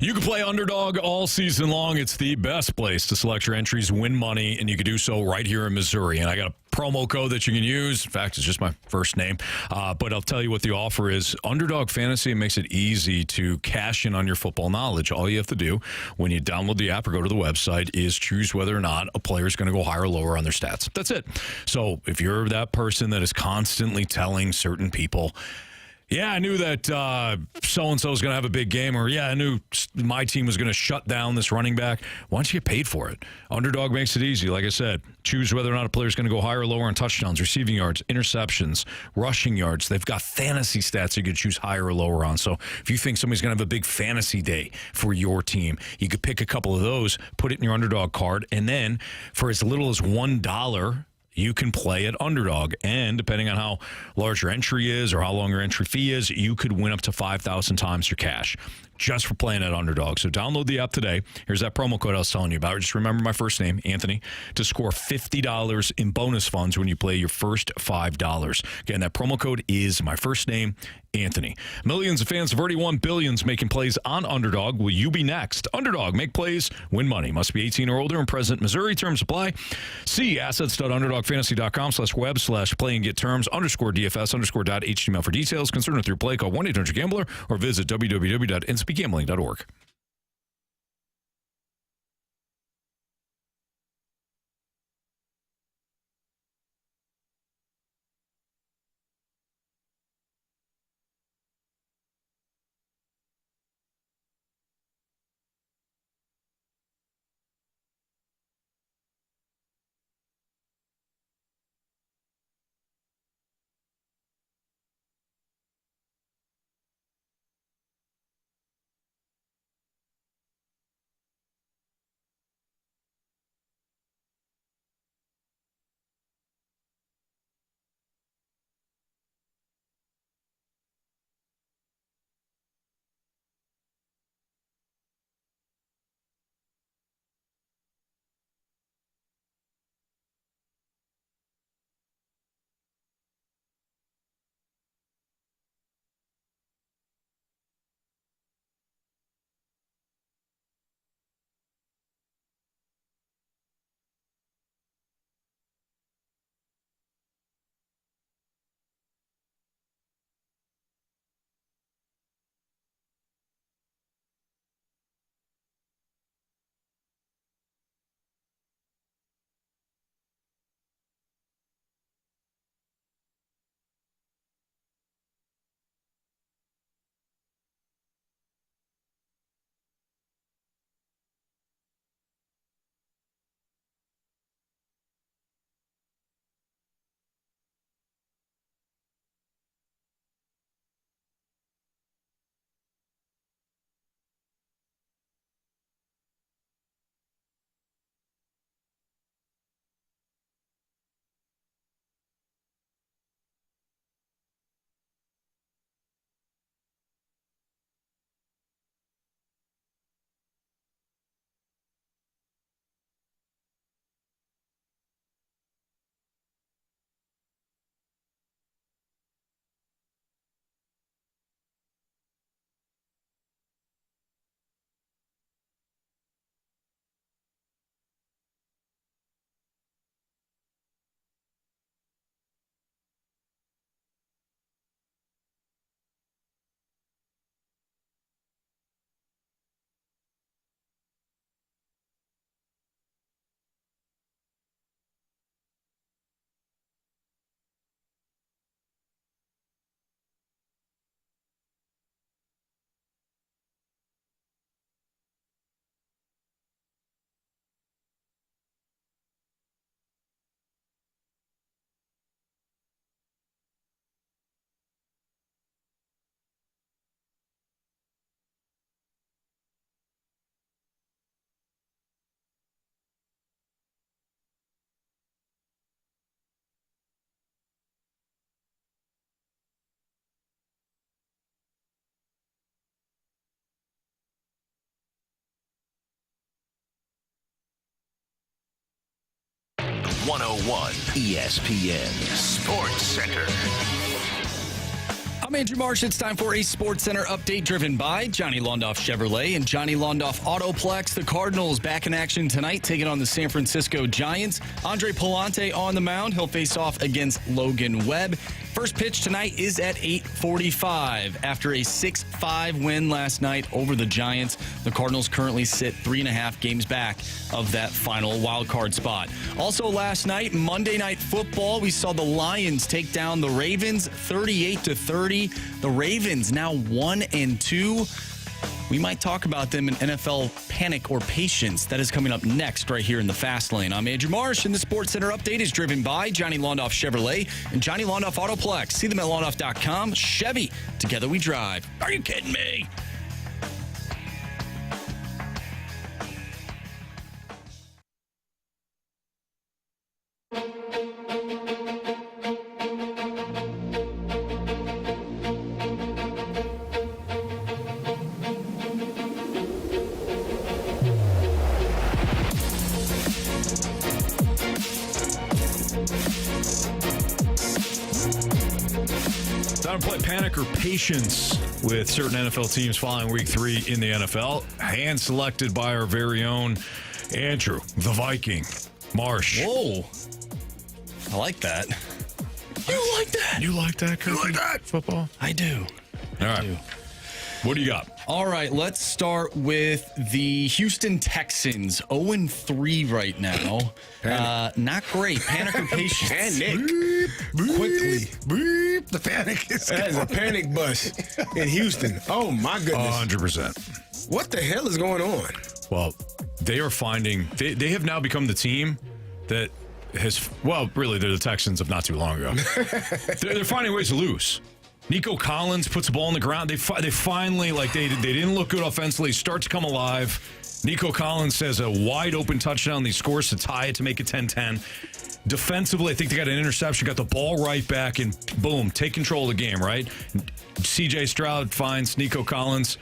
You can play Underdog all season long. It's the best place to select your entries, win money, and you can do so right here in Missouri. And I got a promo code that you can use. In fact, it's just my first name. But I'll tell you what the offer is. Underdog Fantasy makes it easy to cash in on your football knowledge. All you have to do when you download the app or go to the website is choose whether or not a player is going to go higher or lower on their stats. That's it. So if you're that person that is constantly telling certain people, yeah, I knew that so-and-so was going to have a big game, or yeah, I knew my team was going to shut down this running back. Why don't you get paid for it? Underdog makes it easy. Like I said, choose whether or not a player is going to go higher or lower on touchdowns, receiving yards, interceptions, rushing yards. They've got fantasy stats you could choose higher or lower on. So if you think somebody's going to have a big fantasy day for your team, you could pick a couple of those, put it in your Underdog card, and then for as little as $1, you can play at Underdog, and depending on how large your entry is or how long your entry fee is, you could win up to 5,000 times your cash just for playing at Underdog. So download the app today. Here's that promo code I was telling you about. Just remember my first name, Anthony, to score $50 in bonus funds when you play your first $5. Again, that promo code is my first name, Anthony. Millions of fans have already won billions making plays on Underdog. Will you be next? Underdog, make plays, win money. Must be 18 or older and present in Missouri. Terms apply. See assets.underdogfantasy.com/web/play and get terms _DFS_.html for details. Concerned with your play, call 1-800-GAMBLER or visit www.nsbgambling.org. ESPN Sports Center. I'm Andrew Marsh. It's time for a Sports Center update driven by Johnny Londoff Chevrolet and Johnny Londoff Autoplex. The Cardinals back in action tonight, taking on the San Francisco Giants. Andre Palante on the mound. He'll face off against Logan Webb. First pitch tonight is at 8:45. After a 6-5 win last night over the Giants, the Cardinals currently sit 3.5 games back of that final wild card spot. Also last night, Monday Night Football, we saw the Lions take down the Ravens 38-30. The Ravens now 1-2. We might talk about them in NFL panic or patience. That is coming up next right here in the Fast Lane. I'm Andrew Marsh, and the Sports Center update is driven by Johnny Londoff Chevrolet and Johnny Londoff Autoplex. See them at londoff.com. Chevy, together we drive. Are you kidding me? Time to play panic or patience with certain NFL teams following week 3 in the NFL. Hand selected by our very own Andrew, the Viking, Marsh. Whoa. I like that. You like that? You like that, Kirk? You like that? Football? I do. All right. What do you got? All right, let's start with the Houston Texans. 0-3 right now. Not great. Panic or patience? Panic. Quickly. Beep. The panic is That is a panic bus in Houston. Oh, my goodness. 100%. What the hell is going on? Well, they are finding, they have now become the team that has, well, really, they're the Texans of not too long ago. they're finding ways to lose. Nico Collins puts the ball on the ground. They finally, like, they didn't look good offensively. Start to come alive. Nico Collins has a wide open touchdown. He scores to tie it to make it 10-10. Defensively, I think they got an interception, got the ball right back, and boom, take control of the game, right? C.J. Stroud finds Nico Collins.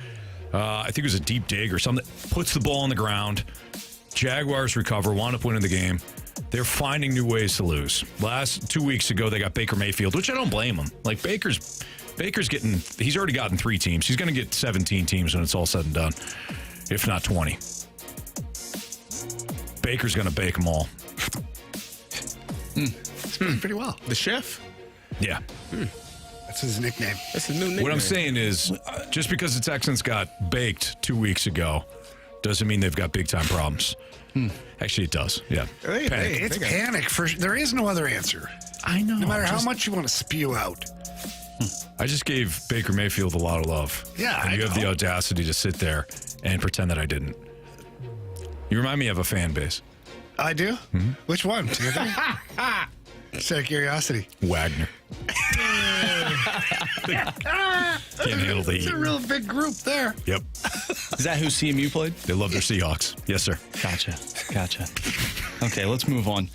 I think it was a deep dig or something. Puts the ball on the ground. Jaguars recover, wound up winning the game. They're finding new ways to lose. Last 2 weeks ago, they got Baker Mayfield, which I don't blame him. Like, Baker's getting, he's already gotten 3 teams. He's going to get 17 teams when it's all said and done, if not 20. Baker's going to bake them all. It's going pretty well. The chef? Yeah. That's his nickname. That's a new nickname. What I'm saying is, just because the Texans got baked 2 weeks ago doesn't mean they've got big-time problems. Actually, it does. Yeah. Panic. It's panic. There is no other answer. I know. No matter how much you want to spew out. I just gave Baker Mayfield a lot of love. Yeah, and you have the audacity to sit there and pretend that I didn't. You remind me of a fan base. I do? Mm-hmm. Which one? Just out of curiosity. Wagner. Can't handle the heat. It's a real big group there. Yep. Is that who CMU played? They love their Seahawks. Yes, sir. Gotcha. Okay, let's move on.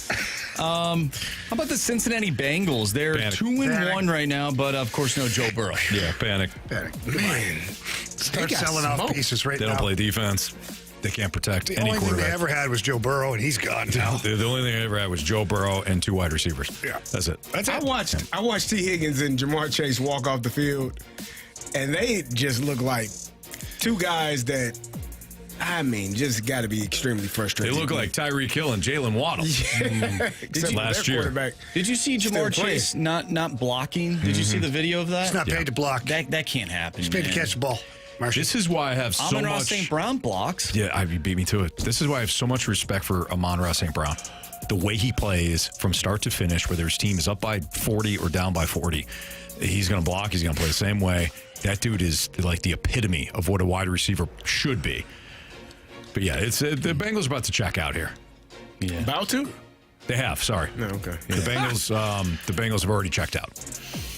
How about the Cincinnati Bengals? They're 2-1 right now, but of course, no Joe Burrow. Yeah, panic. Man. Start selling off pieces right now. They don't play defense. They can't protect any quarterback. The only thing they ever had was Joe Burrow, and he's gone now. The only thing they ever had was Joe Burrow and 2 wide receivers. Yeah. That's it. I watched T. Higgins and Jamar Chase walk off the field, and they just look like 2 guys that, I mean, just got to be extremely frustrated. They look like Tyreek Hill and Jalen Waddle. Last year. Did you see Jamar Chase not blocking? Did you see the video of that? He's not paid to block. That can't happen. He's paid to catch the ball. This is why I have so Amon-Ra much. St. Brown blocks. Yeah, you beat me to it. This is why I have so much respect for Amon-Ra St. Brown. The way he plays from start to finish, whether his team is up by 40 or down by 40, he's going to block. He's going to play the same way. That dude is like the epitome of what a wide receiver should be. But yeah, it's the Bengals are about to check out here. Yeah, about to. They have. Sorry. No, okay. Yeah. The Bengals have already checked out.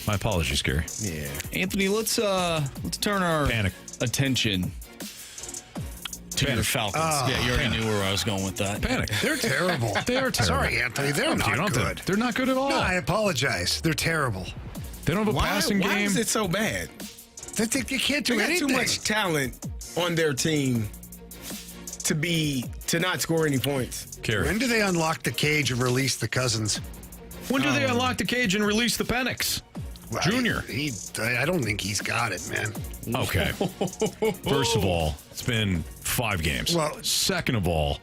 My apologies, Carey. Yeah. Anthony, let's turn our attention to your Falcons. Yeah, you already knew where I was going with that. Panic. They're terrible. They are terrible. Sorry, Anthony. They're not good. They're not good at all. No, I apologize. They're terrible. They don't have a passing game. Why is it so bad? They think you can't do they anything. Got too much talent on their team to not score any points. Carey. When do they unlock the cage and release the Cousins? When do they unlock the cage and release the Penix? Junior. I don't think he's got it, man. Okay. First of all, it's been 5 games. Well, second of all,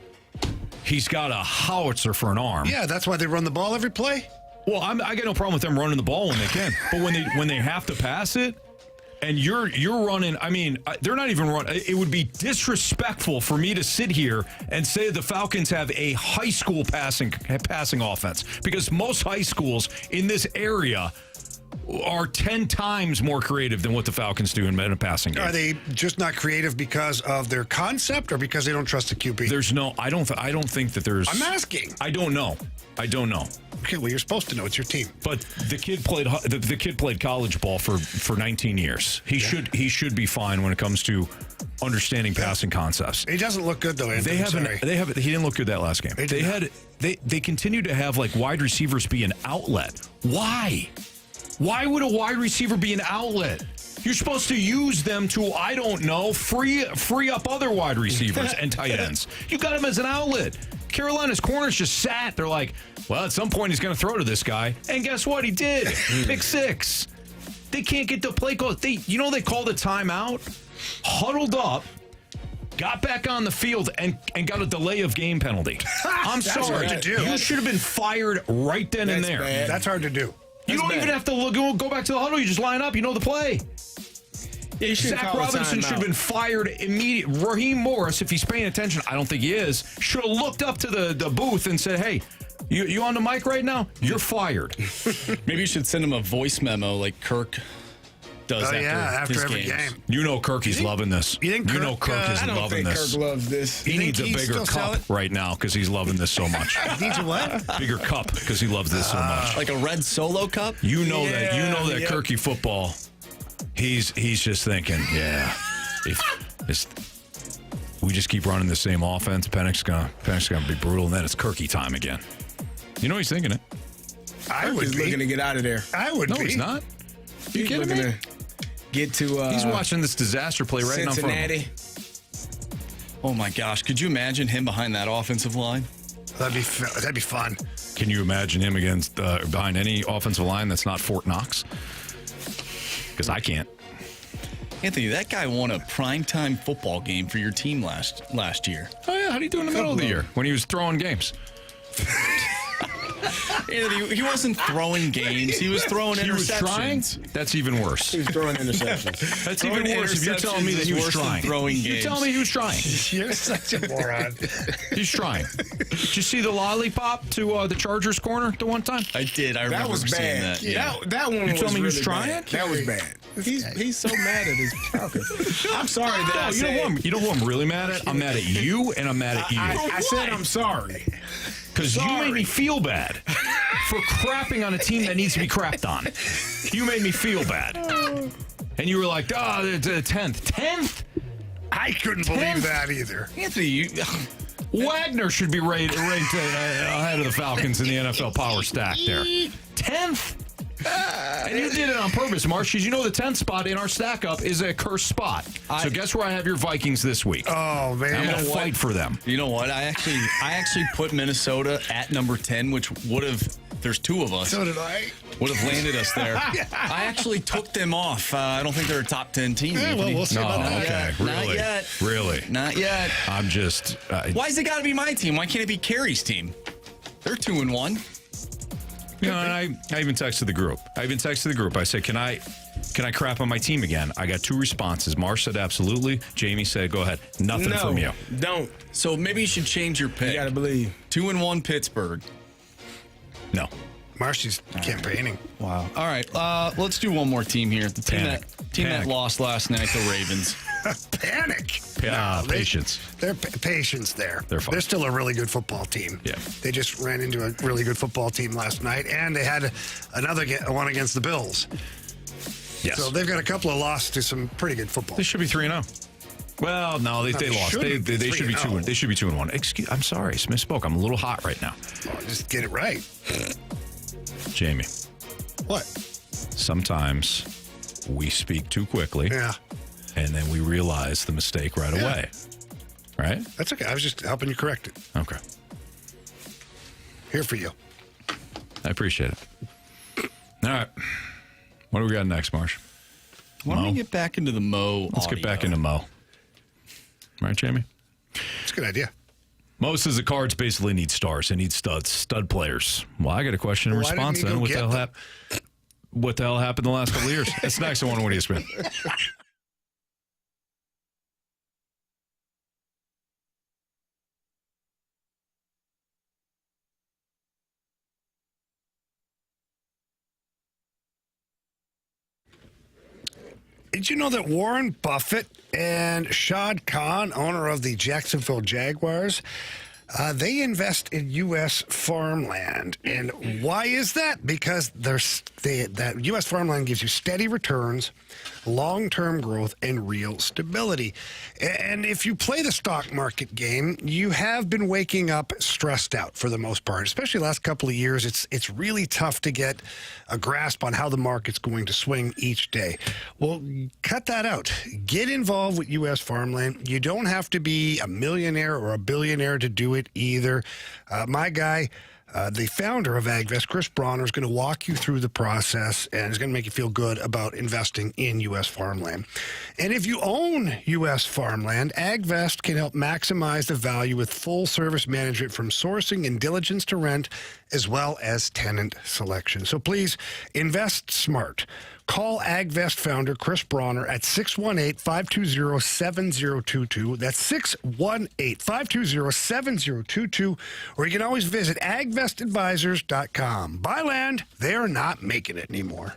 he's got a howitzer for an arm. Yeah, that's why they run the ball every play. Well, I got no problem with them running the ball when they can, but when they have to pass it, and you're running, I mean, they're not even running. It would be disrespectful for me to sit here and say the Falcons have a high school passing offense, because most high schools in this area are 10 times more creative than what the Falcons do in a passing game. Are they just not creative because of their concept or because they don't trust the QB? There's no, I don't think that there's. I'm asking. I don't know. Okay, well, you're supposed to know. It's your team. But the kid played college ball for 19 years. He should be fine when it comes to understanding passing concepts. He doesn't look good though, Anthony. He didn't look good that last game. They continue to have like wide receivers be an outlet. Why? Why would a wide receiver be an outlet? You're supposed to use them to, I don't know, free up other wide receivers and tight ends. You got him as an outlet. Carolina's corners just sat. They're like, well, at some point he's going to throw to this guy. And guess what? He did. Pick 6. They can't get the play call. They called a timeout, huddled up, got back on the field, and got a delay of game penalty. I'm sorry. Hard to do. You should have been fired right then and there. Bad. That's hard to do. You don't even have to go back to the huddle. You just line up. You know the play. Yeah, Zach Robinson should have been fired immediately. Raheem Morris, if he's paying attention, I don't think he is, should have looked up to the booth and said, hey, you on the mic right now? You're fired. Maybe you should send him a voice memo like Kirk does after every games. game. You know Kirky's loving this. You think Kirk is loving this. Kirk loves this. He needs a bigger cup right now because he's loving this so much. He needs a what? Bigger cup because he loves this so much. Like a red Solo cup? You know that Kirky football. He's just thinking, if we just keep running the same offense, Pennick's gonna be brutal, and then it's Kirky time again. You know he's thinking it. I would be looking to get out of there. I would be. No, he's not. You kidding me? To get to. He's watching this disaster play right now. Cincinnati. Oh my gosh! Could you imagine him behind that offensive line? That'd be fun. Can you imagine him behind any offensive line that's not Fort Knox? Because I can't. Anthony, that guy won a primetime football game for your team last year. Oh yeah, how do you do in the middle of the year when he was throwing games? Anthony, he wasn't throwing games. He was throwing interceptions. He was trying? That's even worse. He was throwing interceptions. That's even worse if you're telling me that he was trying. You're telling me he was trying. You're such a moron. He's trying. Did you see the lollipop to the Chargers corner the one time? I did. I remember seeing that. Yeah. That one you was telling me he was really trying? bad. That was bad. He's so mad at his Falcons. I'm sorry that you know who I'm really mad at? I'm mad at you, and I'm mad at you. I said I'm sorry. Because you made me feel bad for crapping on a team that needs to be crapped on. You made me feel bad. And you were like, the 10th. 10th? I couldn't believe that either. Anthony, Wagner should be ranked ahead of the Falcons in the NFL power stack there. 10th? And you did it on purpose, Marsh, because you know the 10th spot in our stack up is a cursed spot. So guess where I have your Vikings this week? Oh, man. I'm going to fight for them. You know what? I actually put Minnesota at number 10, which would have, there's 2 of us. So did I. Would have landed us there. I actually took them off. I don't think they're a top 10 team. Yeah, well, we'll see about that. Okay. Really? Not yet. Really? Not yet. I'm just... Why's it got to be my team? Why can't it be Carey's team? They're 2-1. You know, and I even texted the group. I said, can I crap on my team again? I got 2 responses. Marsh said absolutely. Jamie said, go ahead. Nothing from you. Don't. So maybe you should change your pick. You got to believe. 2-1 Pittsburgh. No. Marcy's campaigning. Wow. All right. Let's do one more team here. The team that lost last night, the Ravens. Panic. Patience. They're patience there. They're fine. They're still a really good football team. Yeah. They just ran into a really good football team last night, and they had another one against the Bills. Yes. So they've got a couple of losses to some pretty good football. They should be 3-0. Well, no, they lost. They should be 2-1. They should be 2-1. I'm sorry, misspoke. I'm a little hot right now. Oh, just get it right. Jamie. What? Sometimes we speak too quickly. Yeah. And then we realize the mistake right away. Right? That's okay. I was just helping you correct it. Okay. Here for you. I appreciate it. All right. What do we got next, Marsh? Why don't we get back into the Mo? Let's get back into Mo. Right, Jamie? It's a good idea. Mo says the Cards basically need stars. They need stud players. Well, I got a question in Why didn't response he then. go What get the hell happened the last couple of years? That's next. I want to win ESPN. Did you know that Warren Buffett and Shad Khan, owner of the Jacksonville Jaguars, they invest in U.S. farmland? And why is that? Because that U.S. farmland gives you steady returns, long-term growth, and real stability. And if you play the stock market game, you have been waking up stressed out for the most part, especially the last couple of years. It's really tough to get a grasp on how the market's going to swing each day. Well, cut that out. Get involved with U.S. farmland. You don't have to be a millionaire or a billionaire to do it either. My guy, the founder of AgVest, Chris Bronner, is going to walk you through the process and is going to make you feel good about investing in U.S. farmland. And if you own U.S. farmland, AgVest can help maximize the value with full-service management from sourcing and diligence to rent, as well as tenant selection. So please, invest smart. Call AgVest founder Chris Bronner at 618-520-7022. That's 618-520-7022. Or you can always visit agvestadvisors.com. Buy land. They're not making it anymore.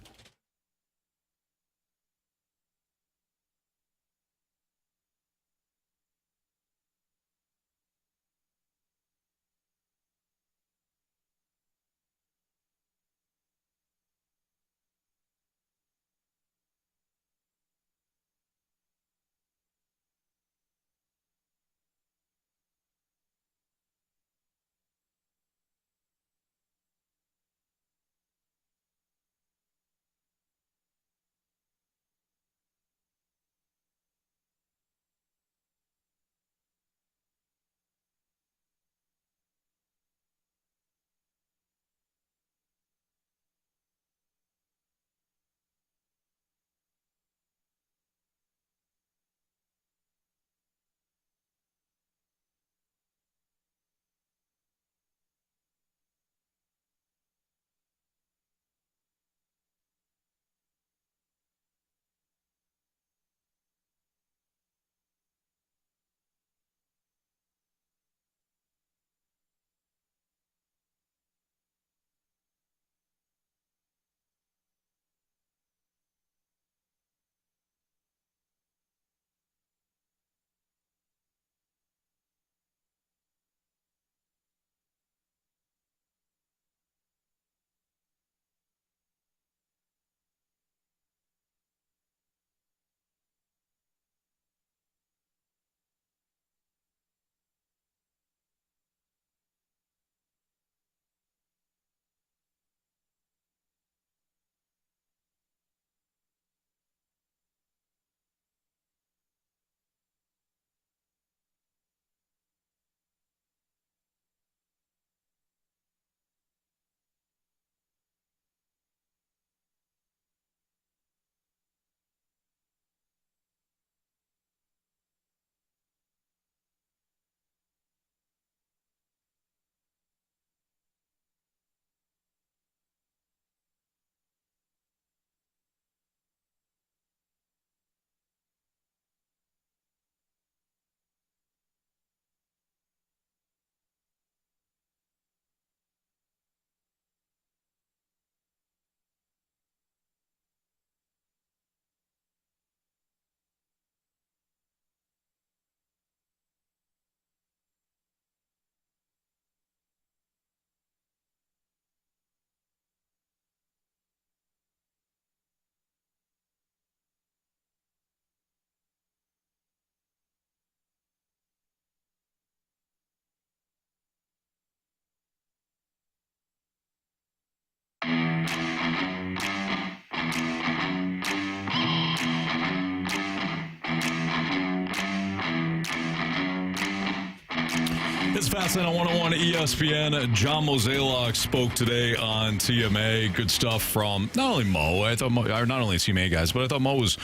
It's Fastlane on 101 ESPN. John Mozeliak spoke today on TMA. Good stuff from not only Mo, I thought not only TMA guys, but I thought Mo was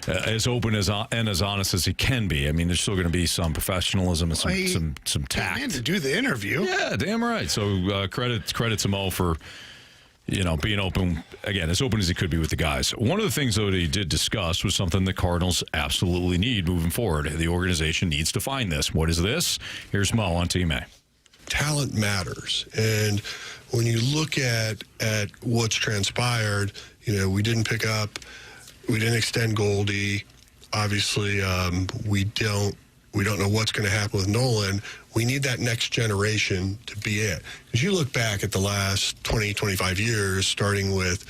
as open and as honest as he can be. I mean, there's still going to be some professionalism and some tact. Man, to do the interview. Yeah, damn right. So credit to Mo for being open, again, as open as he could be with the guys. One of the things, though, that he did discuss was something the Cardinals absolutely need moving forward. The organization needs to find this. What is this? Here's Mo on Team A. Talent matters. And when you look at what's transpired, we didn't extend Goldie. Obviously, we don't know what's going to happen with Nolan. We need that next generation to be it. As you look back at the last 20, 25 years, starting with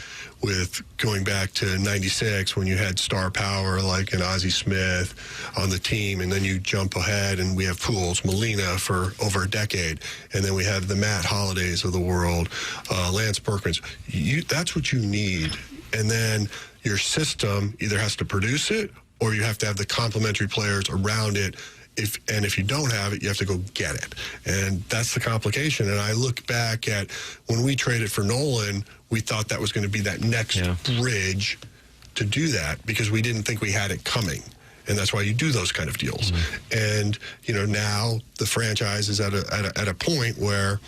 going back to 96 when you had star power like an Ozzie Smith on the team, and then you jump ahead and we have Pujols, Molina for over a decade, and then we have the Matt Hollidays of the world, Lance Berkmans. That's what you need. And then your system either has to produce it or you have to have the complementary players around it. If you don't have it, you have to go get it. And that's the complication. And I look back at when we traded for Nolan, we thought that was going to be that next bridge to do that because we didn't think we had it coming. And that's why you do those kind of deals. And, now the franchise is at a point where,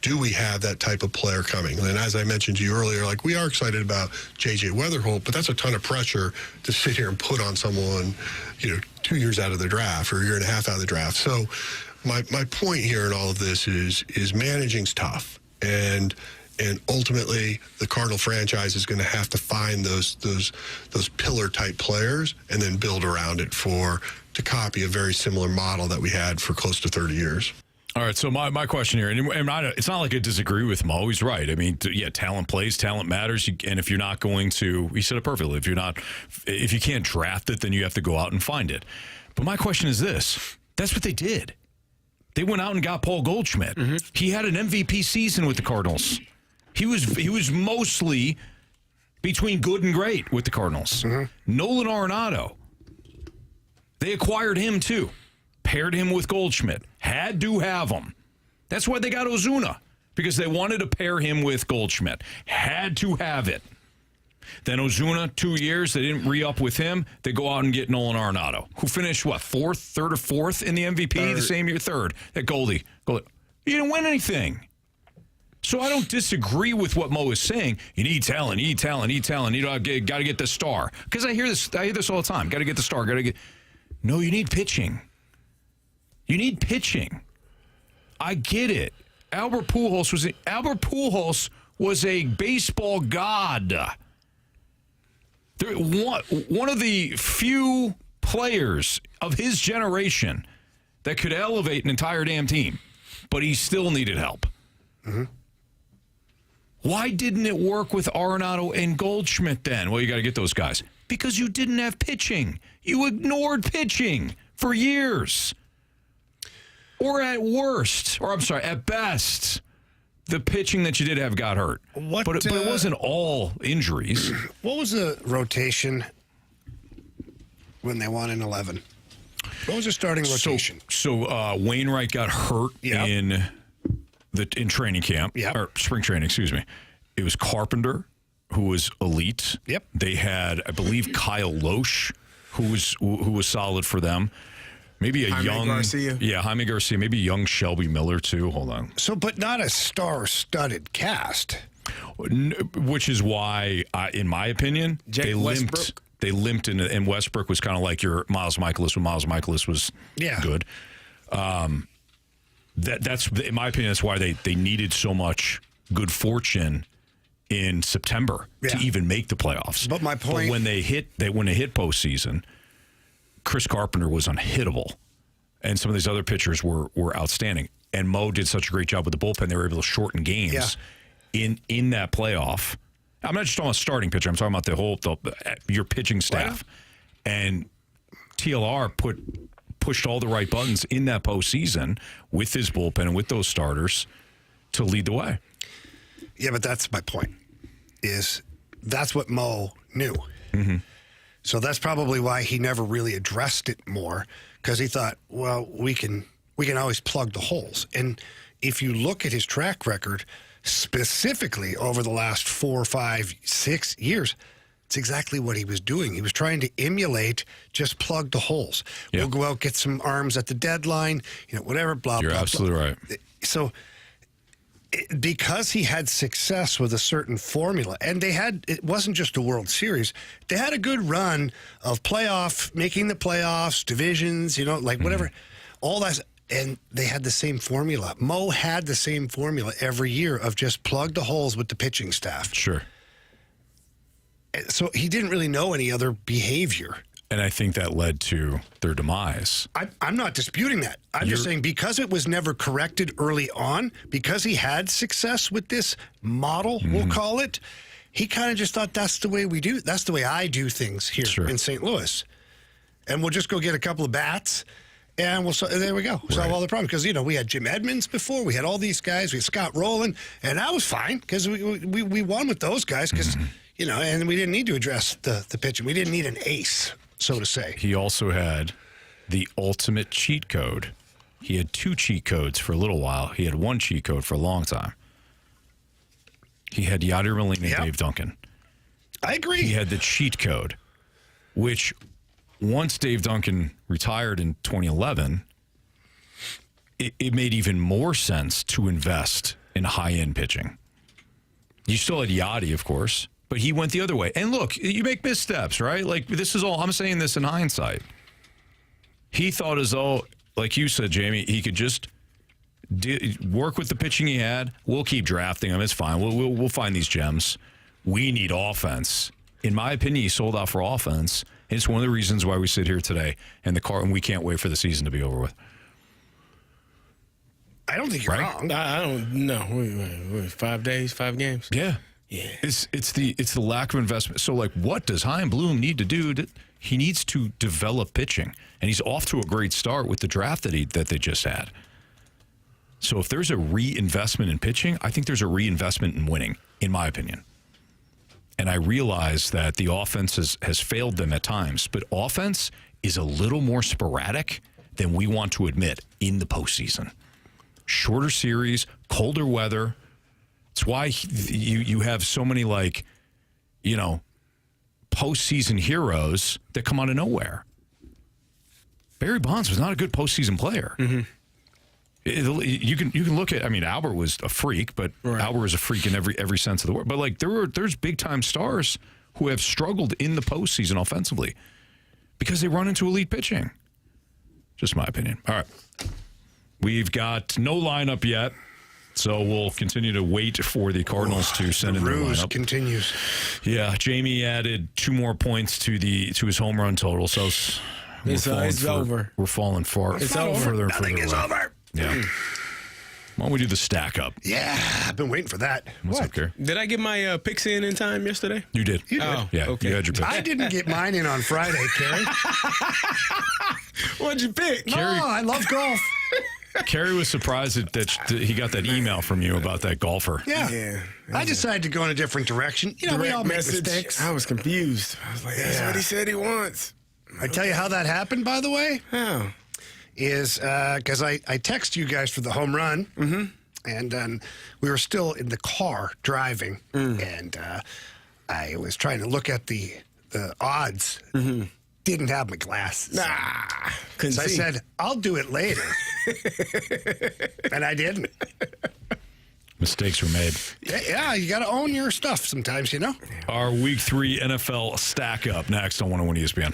do we have that type of player coming? And as I mentioned to you earlier, we are excited about J.J. Weatherholt, but that's a ton of pressure to sit here and put on someone, 2 years out of the draft or a year and a half out of the draft. So my point here in all of this is managing's tough. And ultimately, the Cardinal franchise is going to have to find those pillar-type players and then build around it to copy a very similar model that we had for close to 30 years. All right, so my question here, and it's not like I disagree with Mo. He's right. I mean, talent plays, talent matters, and if you're not going to, he said it perfectly, if you can't draft it, then you have to go out and find it. But my question is this. That's what they did. They went out and got Paul Goldschmidt. Mm-hmm. He had an MVP season with the Cardinals. He was mostly between good and great with the Cardinals. Mm-hmm. Nolan Arenado, they acquired him too. Paired him with Goldschmidt. Had to have him. That's why they got Ozuna, because they wanted to pair him with Goldschmidt. Had to have it. Then Ozuna, 2 years, they didn't re-up with him. They go out and get Nolan Arenado, who finished, third or fourth in the MVP the same year? Third. That Goldie. He didn't win anything. So I don't disagree with what Mo is saying. You need talent, you got to get the star. Because I hear this all the time. Got to get the star. No, you need pitching. You need pitching. I get it. Albert Pujols was a baseball god. One of the few players of his generation that could elevate an entire damn team, but he still needed help. Mm-hmm. Why didn't it work with Arenado and Goldschmidt then? Well, you got to get those guys. Because you didn't have pitching. You ignored pitching for years. Or at best, the pitching that you did have got hurt. But it wasn't all injuries. What was the rotation when they won in 11? What was the starting rotation? So Wainwright got hurt in training camp, or spring training, excuse me. It was Carpenter, who was elite. Yep. They had, I believe, Kyle Loesch, who was solid for them. Maybe a young Garcia. Yeah, Jaime Garcia. Maybe young Shelby Miller too. Hold on. So, but not a star-studded cast. Which is why, in my opinion, they limped. They limped, and Westbrook was kind of like your Miles Michaelis when Miles Michaelis was good. That's in my opinion. That's why they needed so much good fortune in September to even make the playoffs. But my point, when they hit postseason, Chris Carpenter was unhittable, and some of these other pitchers were outstanding. And Mo did such a great job with the bullpen; they were able to shorten games in that playoff. I'm not just talking about starting pitcher; I'm talking about your pitching staff. And TLR pushed all the right buttons in that postseason with his bullpen and with those starters to lead the way. Yeah, but that's my point. That's what Mo knew. Mm-hmm. So that's probably why he never really addressed it more, because he thought, well, we can we can always plug the holes. And if you look at his track record, specifically over the last 4, 5, 6 years, it's exactly what he was doing. He was trying to emulate, just plug the holes. Yep. We'll go out, get some arms at the deadline, whatever, blah, You're blah, absolutely blah. right. So because he had success with a certain formula, and it wasn't just a World Series, they had a good run of making the playoffs, divisions, whatever, all that. And they had the same formula. Mo had the same formula every year of just plug the holes with the pitching staff. Sure. So he didn't really know any other behavior. And I think that led to their demise. I'm not disputing that. I'm just saying because it was never corrected early on, because he had success with this model, we'll call it, he kind of just thought that's the way we do. That's the way I do things here in St. Louis. And we'll just go get a couple of bats. And there we go. Solve all the problems. Because, we had Jim Edmonds before. We had all these guys. We had Scott Rowland. And that was fine because we won with those guys because, and we didn't need to address the pitching. We didn't need an ace, so to say. He also had the ultimate cheat code. He had 2 cheat codes for a little while. He had 1 cheat code for a long time. He had Yadier Molina and Dave Duncan. I agree. He had the cheat code, which once Dave Duncan retired in 2011, it made even more sense to invest in high-end pitching. You still had Yachty, of course, but he went the other way. And look, you make missteps, right? Like, this is all, I'm saying this in hindsight. He thought as though, like you said, Jamie, he could just work with the pitching he had. We'll keep drafting him. It's fine. We'll find these gems. We need offense. In my opinion, he sold out for offense. It's one of the reasons why we sit here today and we can't wait for the season to be over with. I don't think you're wrong. I don't know. Wait, 5 days, 5 games? Yeah. It's the lack of investment. So, what does Chaim Bloom need to do? He needs to develop pitching, and he's off to a great start with the draft that they just had. So, if there's a reinvestment in pitching, I think there's a reinvestment in winning, in my opinion. And I realize that the offense has failed them at times, but offense is a little more sporadic than we want to admit in the postseason. Shorter series, colder weather. It's why you have so many postseason heroes that come out of nowhere. Barry Bonds was not a good postseason player. Mm-hmm. You can look at. I mean, Albert was a freak, but Albert was a freak in every sense of the word. But there's big time stars who have struggled in the postseason offensively because they run into elite pitching. Just my opinion. All right, we've got no lineup yet, so we'll continue to wait for the Cardinals to send in their lineup. Continues. Yeah, Jamie added 2 more points to his home run total, so it's over. We're falling far. It's over. Further and Nothing further is away. over. Yeah. Why don't we do the stack up? Yeah, I've been waiting for that. What's up, Carey? Did I get my picks in time yesterday? You did. Oh, yeah. okay. You had your picks. I didn't get mine in on Friday, Carey. What'd you pick? No, I love golf. Carey was surprised that he got that email from you about that golfer. Yeah. I decided to go in a different direction. We all make mistakes. I was confused. I was like, that's what he said he wants. I tell you how that happened, by the way. How? Is because I text you guys for the home run, and we were still in the car driving, and I was trying to look at the odds. Didn't have my glasses. Couldn't so I see. said, I'll do it later. And I didn't. Mistakes were made. Yeah, you got to own your stuff sometimes, Our Week 3 NFL stack up next on 101 ESPN.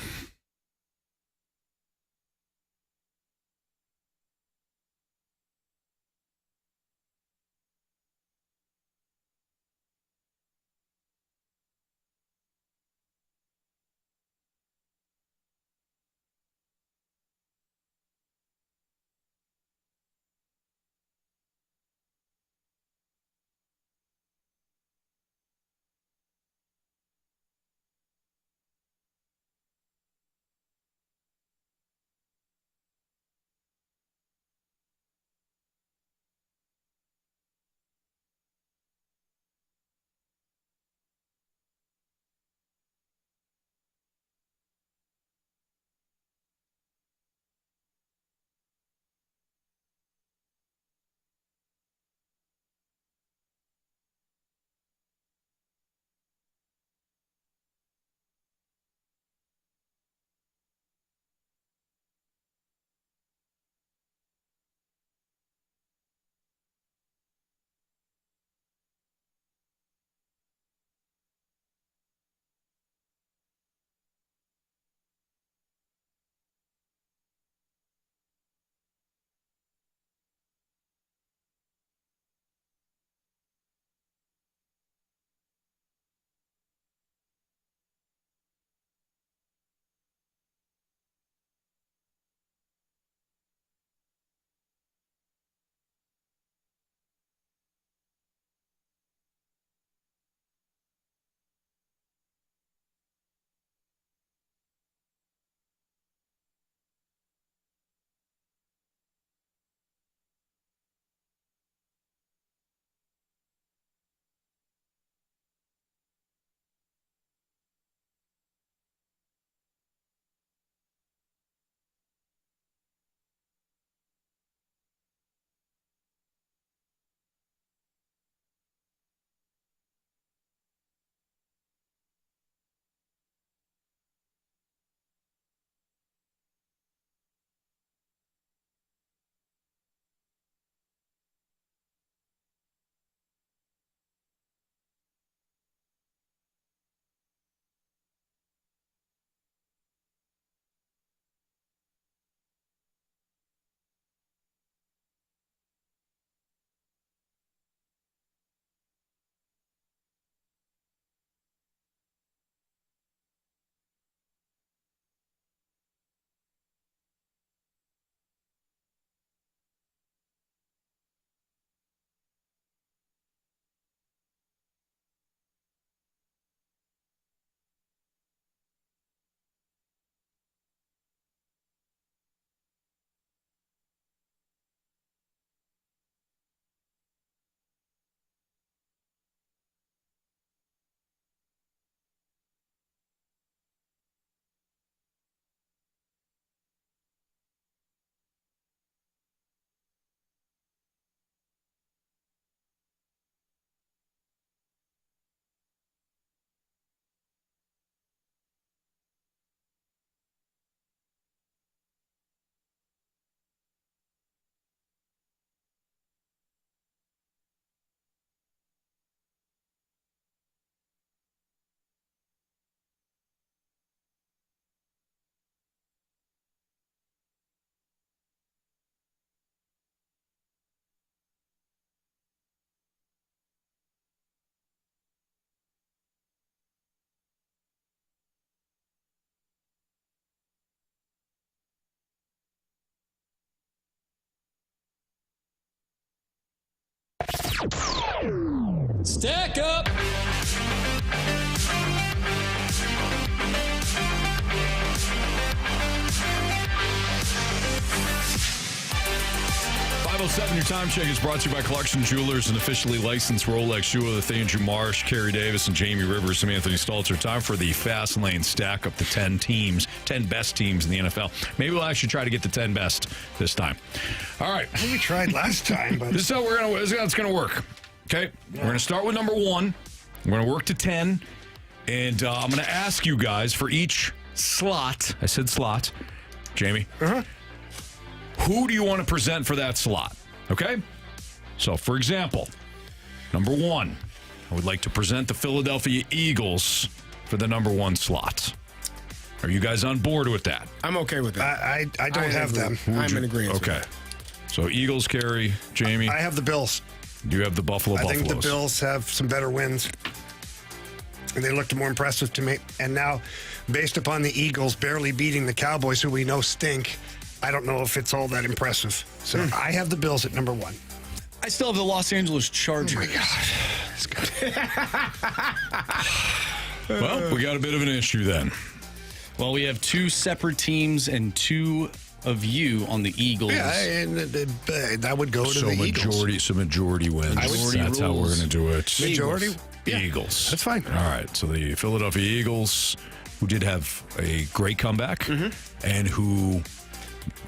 Stack up. Your time check is brought to you by Clarkson Jewelers, an officially licensed Rolex jeweler with Andrew Marsh, Carey Davis, and Jamie Rivers. I'm Anthony Stalter. Time for the Fast Lane stack up the 10 teams, 10 best teams in the NFL. Maybe we'll actually try to get the 10 best this time. All right. Well, we tried last time, but this is how it's going to work. Okay? Yeah. We're going to start with number 1. We're going to work to 10. And I'm going to ask you guys for each slot. I said slot. Jamie. Who do you want to present for that slot? Okay? So, for example, number 1, I would like to present the Philadelphia Eagles for the number 1 slot. Are you guys on board with that? I'm okay with that. I don't have them. I'm in agreement. Okay. So, Eagles, Carey, Jamie. I have the Bills. You have the Buffalo Buffaloes. I think the Bills have some better wins. And they looked more impressive to me. And now, based upon the Eagles barely beating the Cowboys, who we know stink, I don't know if it's all that impressive. So I have the Bills at number 1. I still have the Los Angeles Chargers. Oh, my God. That's good. Well, we got a bit of an issue then. Well, we have 2 separate teams and 2 of you on the Eagles. Yeah, and that would go to the Eagles. So majority wins. That's how we're going to do it. Majority? Yeah. Eagles. That's fine. All right. So the Philadelphia Eagles, who did have a great comeback and who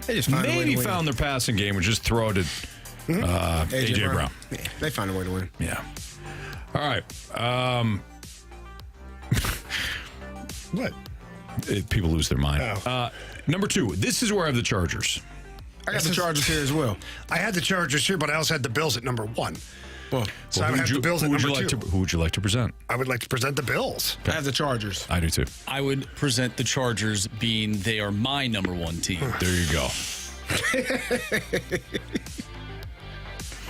maybe found their passing game, would just throw it at A.J. Brown. Yeah, they find a way to win. Yeah. All right. What? People lose their mind. Number 2. This is where I have the Chargers. I got the Chargers here as well. I had the Chargers here, but I also had the Bills at number 1. So I have the Bills at number 2. Who would you like to present? I would like to present the Bills. I have the Chargers. I do too. I would present the Chargers, being they are my number 1 team. There you go.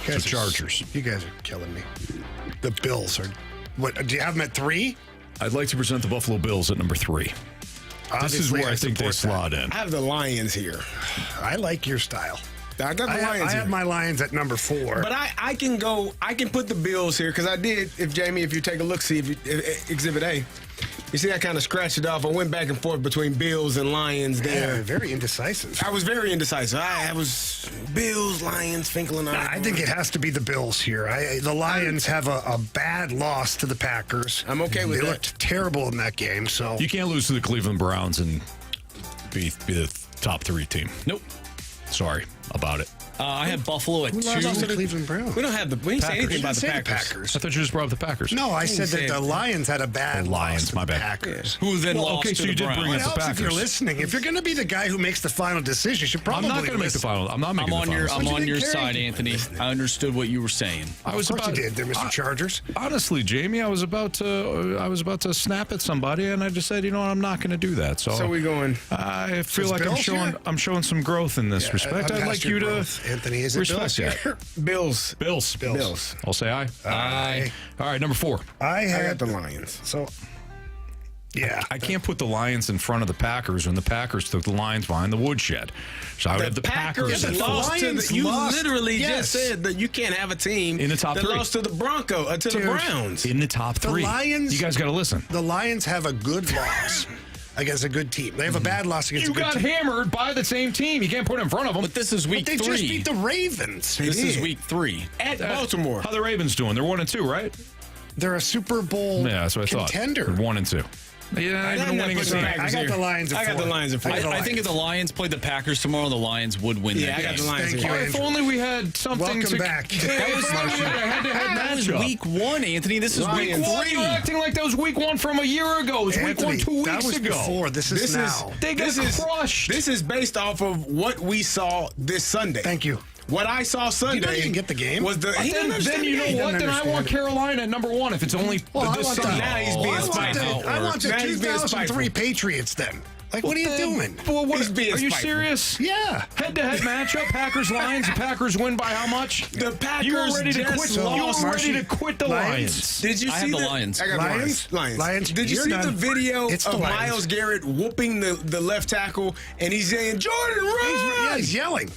The Chargers. You guys are killing me. The Bills are. What? Do you have them at 3? I'd like to present the Buffalo Bills at number 3. This is where I think they slot in. I have the Lions here. I like your style. I got the Lions I have my Lions at number 4. But I can put the Bills here because I did, if you take a look, see if Exhibit A, you see I kind of scratched it off. I went back and forth between Bills and Lions there. Yeah, very indecisive. I was very indecisive. I was Bills, Lions, Finkel, I think it has to be the Bills here. The Lions have a bad loss to the Packers. I'm okay with that. They looked terrible in that game. So you can't lose to the Cleveland Browns and be the top 3 team. Nope. Sorry about it. I have Buffalo at 2. The Cleveland Browns. We don't have we didn't say anything about the Packers. I thought you just brought up the Packers. No, I said that the Lions had a bad loss to my the bad. Packers. Who then lost to so the you did Browns. bring up the What else Packers. if you're listening? If you're going to be the guy who makes the final decision, you should probably I'm not going to make the final. I'm not making the final. I'm on your side, Anthony. I understood what you were saying. I was about you did there, Mr. Chargers. Honestly, Jamie, I was about to snap at somebody, and I just said, I'm not going to do that. So we going. I feel like Bills I'm showing some growth in this respect. I'd like you to Anthony, is it respect Bills? that. Bills. I'll say aye. Aye. All right, number 4. I got the Lions. So, yeah. I can't put the Lions in front of the Packers when the Packers took the Lions behind the woodshed. So I would have the Packers at 4. You literally just said that you can't have a team in the top 3. Lost to the the Browns. In the top 3. The Lions. You guys got to listen. The Lions have a good loss against a good team. They have a bad loss against a good team. You got hammered by the same team. You can't put it in front of them. But this is week 3. They just beat the Ravens. This is week 3. At Baltimore. How the Ravens doing? They're 1-2, right? They're a Super Bowl that's what I contender. Thought. They're 1-2. Yeah, I got the Lions at 4. I got the Lions at 4. I think if the Lions played the Packers tomorrow, the Lions would win that game. I got the Lions Thank you, If only we had something Welcome back. That was week 1, Anthony. This is week 3. You're acting like that was week 1 from a year ago. It was week 1 2 weeks that was ago. Before. This is now. They got crushed. This is based off of what we saw this Sunday. Thank you. What I saw Sunday. You didn't get the game. Was the then you know what? Then I want Carolina at number 1 if it's only this Sunday. Now he's being spiteful. I want the 2003 Patriots then. Like, what are you doing? Well, He's being are you spiteful. serious? Yeah. Head-to-head matchup, Packers-Lions. The Packers win by how much? The Packers You were ready to quit. You were ready to quit the Lions. Did you see I have the Lions. I got Lions? the Lions. Lions. Did you You're see done. the video It's of the Lions. Myles Garrett whooping the left tackle, and he's saying, Jordan, run! He's yelling.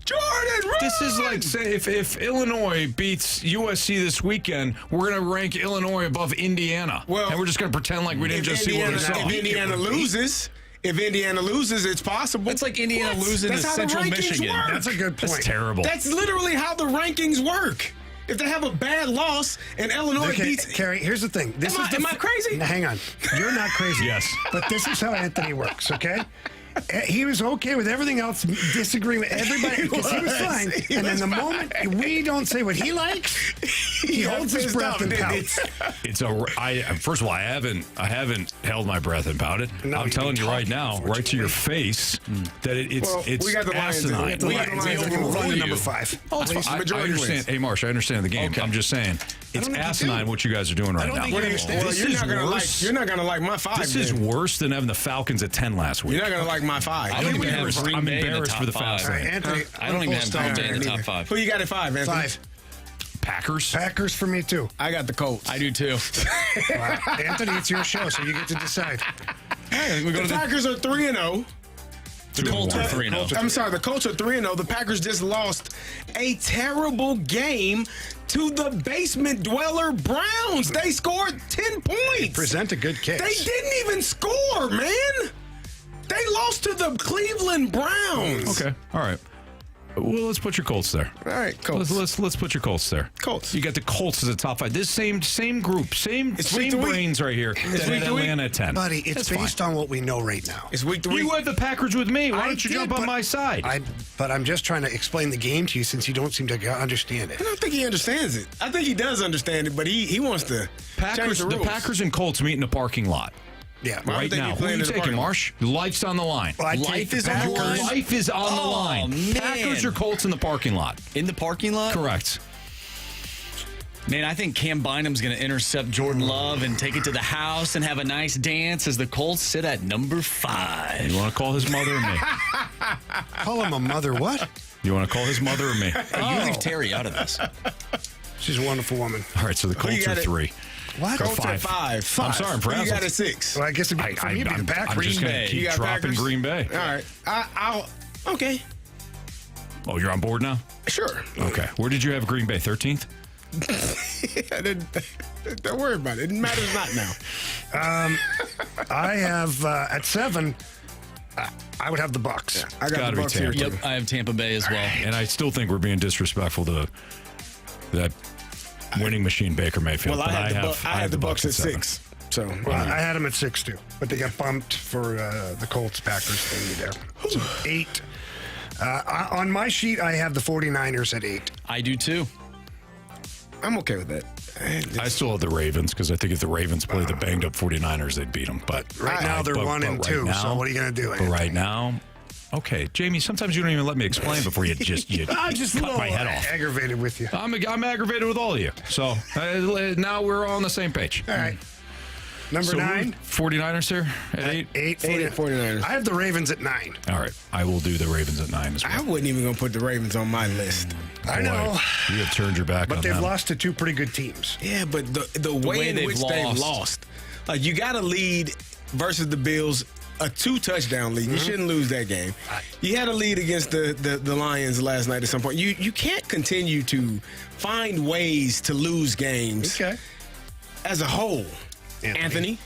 Jordan, run! This is like say if Illinois beats USC this weekend, we're going to rank Illinois above Indiana. Well, and we're just going to pretend like we didn't just see what we saw. If Indiana loses, it's possible. It's like Indiana losing to Central Michigan. Work. That's a good point. That's terrible. That's literally how the rankings work. If they have a bad loss and Illinois beats... Carey, here's the thing. Am I crazy? Now, hang on. You're not crazy. Yes. But this is how Anthony works, okay? He was okay with everything else, disagreeing with everybody because he was fine. And then the moment we don't say what he likes, he holds his breath and pouts. First of all, I haven't held my breath and pouted. No, I'm telling you right now, right to your face, that it's we got the Lions. asinine. We got the Lions. Run to number 5. Oh, it's fine. I understand. Hey, Marsh, I understand the game. Okay. I'm just saying it's asinine what you guys are doing right now. You're not gonna like my 5. This is worse than having the Falcons at 10 last week. You're not gonna like my 5. I don't even have Green I'm Bay in the embarrassed top for the 5. Falcons. Anthony, I don't even have Green Bay in the top 5. Who you got at 5, Anthony? 5. Packers? Packers for me, too. I got the Colts. I do, too. Anthony, it's your show, so you get to decide. The Packers are 3-0. The Colts are 3-0. I'm sorry, the Colts are 3-0. The Packers just lost a terrible game to the basement dweller Browns. They scored 10 points. Present a good case. They didn't even score, man. They lost to the Cleveland Browns. Okay. All right. Well, let's put your Colts there. All right, Colts. Let's put your Colts there. Colts. You got the Colts as a top 5. This same group, same brains right here. That had Atlanta at 10. Buddy, it's based on what we know right now. It's week to week. You had the Packers with me. Why don't you jump on my side? But I'm just trying to explain the game to you since you don't seem to understand it. I don't think he understands it. I think he does understand it, but he wants to change the rules. The Packers and Colts meet in a parking lot. Yeah, right now. Who are you taking, Marsh? Life's on the line. Well, Life is on the line. Life is on the line. Man. Packers or Colts in the parking lot? In the parking lot? Correct. Man, I think Cam Bynum's going to intercept Jordan Love and take it to the house and have a nice dance as the Colts sit at number 5. You want to call his mother or me? Call him a mother what? You want to call his mother or me? Hey, you leave Terry out of this. She's a wonderful woman. All right, so the Colts are 3. What? Or Colts at 5. I'm sorry, I'm frazzled. You got a 6. Well, I guess it'd be, for me, it'd be the Packers. I'm just going to keep dropping Packers? Green Bay. All right. I'll okay. Oh, you're on board now? Sure. Okay. Where did you have Green Bay? 13th? Don't worry about it. It matters not now. I have at 7. I would have the Bucs. Yeah, I got the Bucs here. Yep, I have Tampa Bay as well. And I still think we're being disrespectful to that winning machine Baker Mayfield. Well, I had the Bucs at 6. So I had them at 6 too, but they got bumped for the Colts Packers thingy there. So 8. On my sheet, I have the 49ers at 8. I do too. I'm okay with that. I still have the Ravens because I think if the Ravens play the banged up 49ers, they'd beat them. But right now they're 1 and 2. So what are you going to do? But right now, okay, Jamie. Sometimes you don't even let me explain before you just cut my head off. Aggravated with you. I'm aggravated with all of you. So now we're all on the same page. All right. Number 9. 49ers here at 8? 8 49ers. I have the Ravens at 9. All right. I will do the Ravens at 9 as well. I wasn't even going to put the Ravens on my list. I know. You have turned your back on them. But they've lost to 2 pretty good teams. Yeah, but the way in which they've lost. Like, you got to lead versus the Bills, a 2-touchdown lead. You shouldn't lose that game. You had a lead against the Lions last night at some point. You can't continue to find ways to lose games as a whole. Anthony?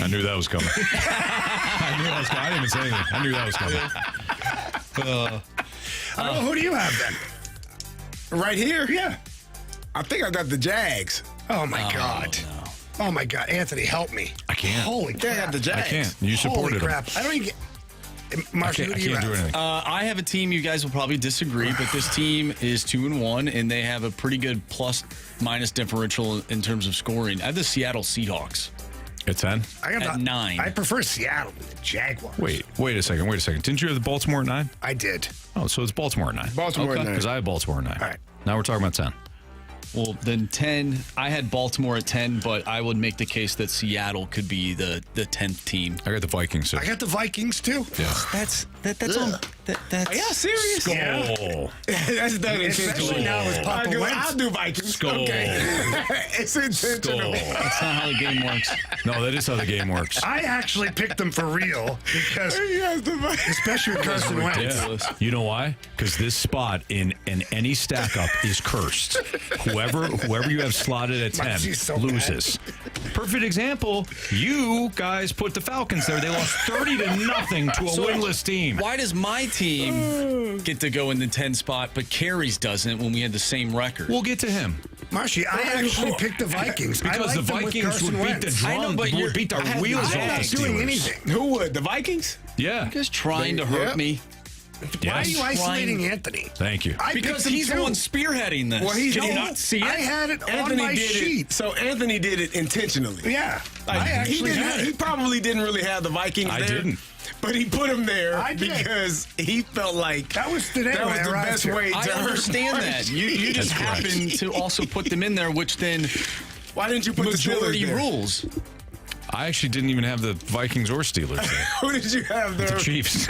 I knew that was coming. I didn't even say anything. I knew that was coming. Who do you have then? Right here? Yeah. I think I got the Jags. Oh, my God. No. Oh, my God. Anthony, help me. I can't. Holy crap. I got the Jags. I can't. You supported Holy crap. them. I don't even get... Marshall, who do you I can't do anything. I have a team, you guys will probably disagree, but this team is 2-1, and they have a pretty good plus-minus differential in terms of scoring. I have the Seattle Seahawks. At 10? At 9. I prefer Seattle than the Jaguars. Wait a second. Didn't you have the Baltimore at 9? I did. Oh, so it's Baltimore at 9. Baltimore at 9. Because I have Baltimore at 9. All right. Now we're talking about 10. Well, then 10. I had Baltimore at 10, but I would make the case that Seattle could be the 10th team. I got the Vikings. I got the Vikings, too. Yeah. That's on. That's. Are y'all serious? Skull. That's done Especially intentionally. now with Papa Wentz. I'll do Vikings. Skull. Okay. It's intentional. That's not how the game works. No, that is how the game works. I actually picked them for real because, especially with Carson Wentz. Yeah. You know why? Because this spot in any stack up is cursed. Whoever you have slotted at 10 so loses. Perfect example. You guys put the Falcons there. They lost 30-0 to a winless team. Why does my team get to go in the 10 spot, but Carey's doesn't when we had the same record? We'll get to him. Marshy, I actually picked the Vikings. Because the Vikings would beat the drum, would beat the wheels off the I'm not doing Steelers. anything. Who would? The Vikings? Yeah. You guys trying to hurt me? Why are Yes. you isolating Anthony? Thank you. I Because picked him he's the too. one spearheading this. Well, he's Can you no, not see it? I had it Anthony on my did sheet. it. So Anthony did it intentionally. Yeah, Like, I actually had he it. probably didn't really have the Vikings I there. didn't. But he put them there I did. because he felt like That was today that when was I the arrived best here. way to I hurt understand Marsh. that. You just That's correct. happen to also put them in there, which then Why didn't you put the majority Steelers there? rules. I actually didn't even have the Vikings or Steelers there. Who did you have there? The Chiefs.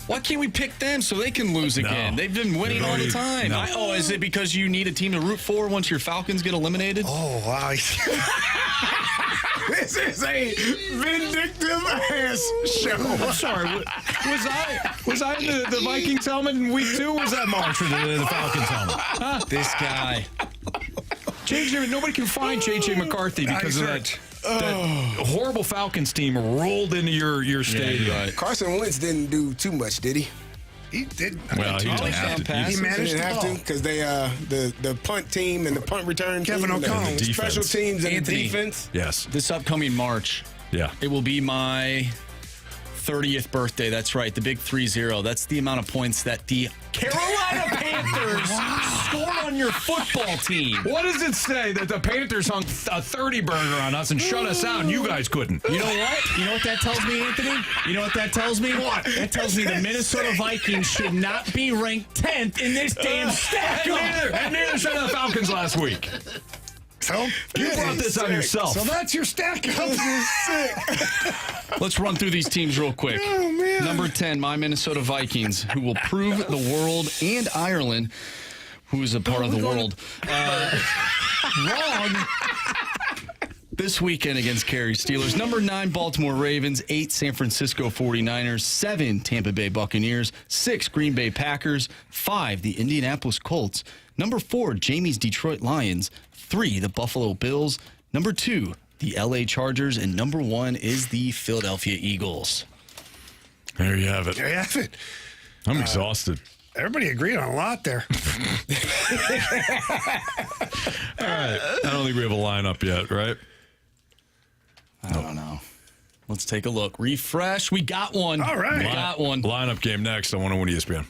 Why can't we pick them so they can lose again? They've been winning all the time. No. Is it because you need a team to root for once your Falcons get eliminated? Oh, wow. This is a vindictive ass show. I'm sorry. Was I in the Vikings helmet in week 2? Or was that March for the Falcons helmet? Huh? This guy. JJ, nobody can find JJ McCarthy because of that horrible Falcons team rolled into your stadium. right. Carson Wentz didn't do too much, did he? He did. Well, he didn't have to. He He managed didn't the have ball. to because they the punt team and the punt return Kevin team, O'Connell. the special Defense. teams and Anthony. the defense. Yes. This upcoming March, Yeah. it will be my 30th birthday. That's right, the big 3-0. That's the amount of points that the Carolina Panthers scored on your football team. What does it say that the Panthers hung a 30 burger on us and shut us out and you guys couldn't? You know what? You know what that tells me, Anthony? You know what that tells me? What? That tells me the Minnesota Vikings should not be ranked 10th in this damn stack. And neither should the Falcons last week. So You brought this on yourself. So that's your stack up. Let's run through these teams real quick. Oh, man. Number 10, my Minnesota Vikings, who will prove the world and Ireland, who is a part of the world, wrong this weekend against Carey Steelers. Number 9, Baltimore Ravens. 8, San Francisco 49ers. 7, Tampa Bay Buccaneers. 6, Green Bay Packers. 5, the Indianapolis Colts. Number 4, Jamie's Detroit Lions. 3, the Buffalo Bills. Number 2, the LA Chargers. And number 1 is the Philadelphia Eagles. There you have it. There you have it. I'm exhausted. Everybody agreed on a lot there. All right. I don't think we have a lineup yet, right? I don't know. Let's take a look. Refresh. We got one. All right. We got one. Lineup game next on 101 ESPN.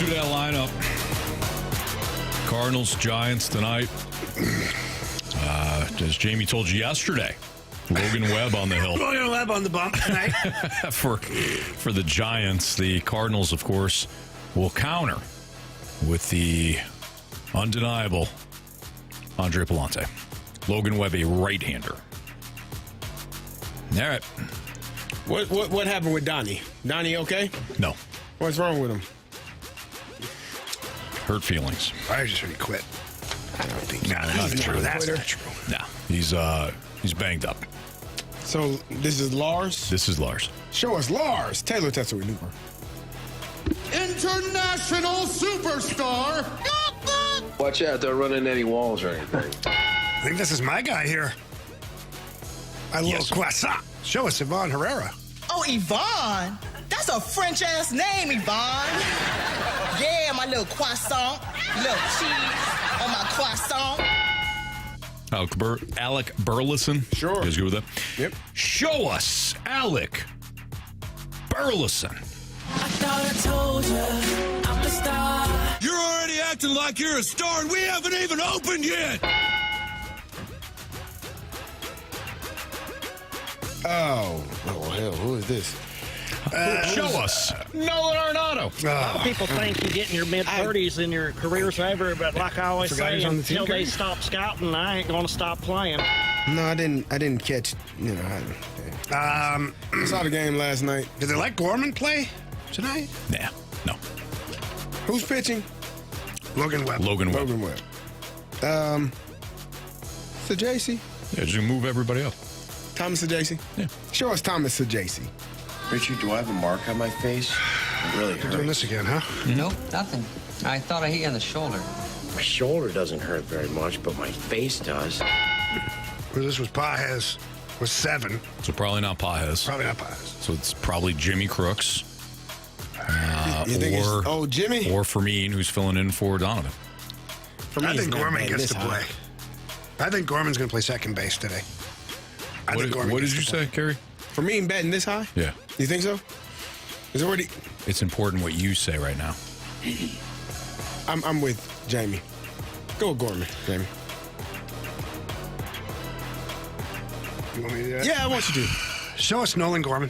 do that lineup. Cardinals, Giants tonight. As Jamie told you yesterday, Logan Webb on the hill. Logan Webb on the bump tonight. for the Giants. The Cardinals, of course, will counter with the undeniable Andre Palante. Logan Webb, a right-hander. All right. What happened with Donnie? Donnie okay? No. What's wrong with him? Hurt feelings. I just heard he quit. I don't think no, that's not true. That's not true. No, he's banged up. So this is Lars? This is Lars. Show us Lars. Taylor Tesser-Newper. International superstar. Watch out, don't run into any walls or anything. I think this is my guy here. I love croissant. Show us Yvonne Herrera. Oh, Yvonne? That's a French-ass name, Yvonne. Yeah, my little croissant. Little cheese on my croissant. Alec Burleson. Sure. You guys good with that? Yep. Show us Alec Burleson. I thought I told you I'm a star. You're already acting like you're a star, and we haven't even opened yet. Oh, hell, who is this? Show us Nolan Arenado. A lot of people think you get in your mid-30s and your career's over, but like I always say, until they stop scouting, I ain't going to stop playing. No, I didn't catch. I saw the game last night. Did they let Gorman play tonight? Nah, no. Who's pitching? Logan Webb. Logan Webb. Sajaci. Yeah, just move everybody up. Thomas Sajaci. Yeah. Show us Thomas Sajaci. Richard, do I have a mark on my face? It really hurts. Doing this again, huh? Nope, nothing. I thought I hit you on the shoulder. My shoulder doesn't hurt very much, but my face does. Well, this was Pages. Was 7. So probably not Pages. Probably not Pages. So it's probably Jimmy Crooks. You think it's Jimmy? Or Fermin, who's filling in for Donovan. I think Gorman gets to play. I think Gorman's going to play second base today. What did you say, Carey? Fermin batting this high? Yeah. You think so? Is already. It's important what you say right now. I'm with Jamie. Go with Gorman, Jamie. You want me to do that? Yeah, I want you to. Show us Nolan Gorman.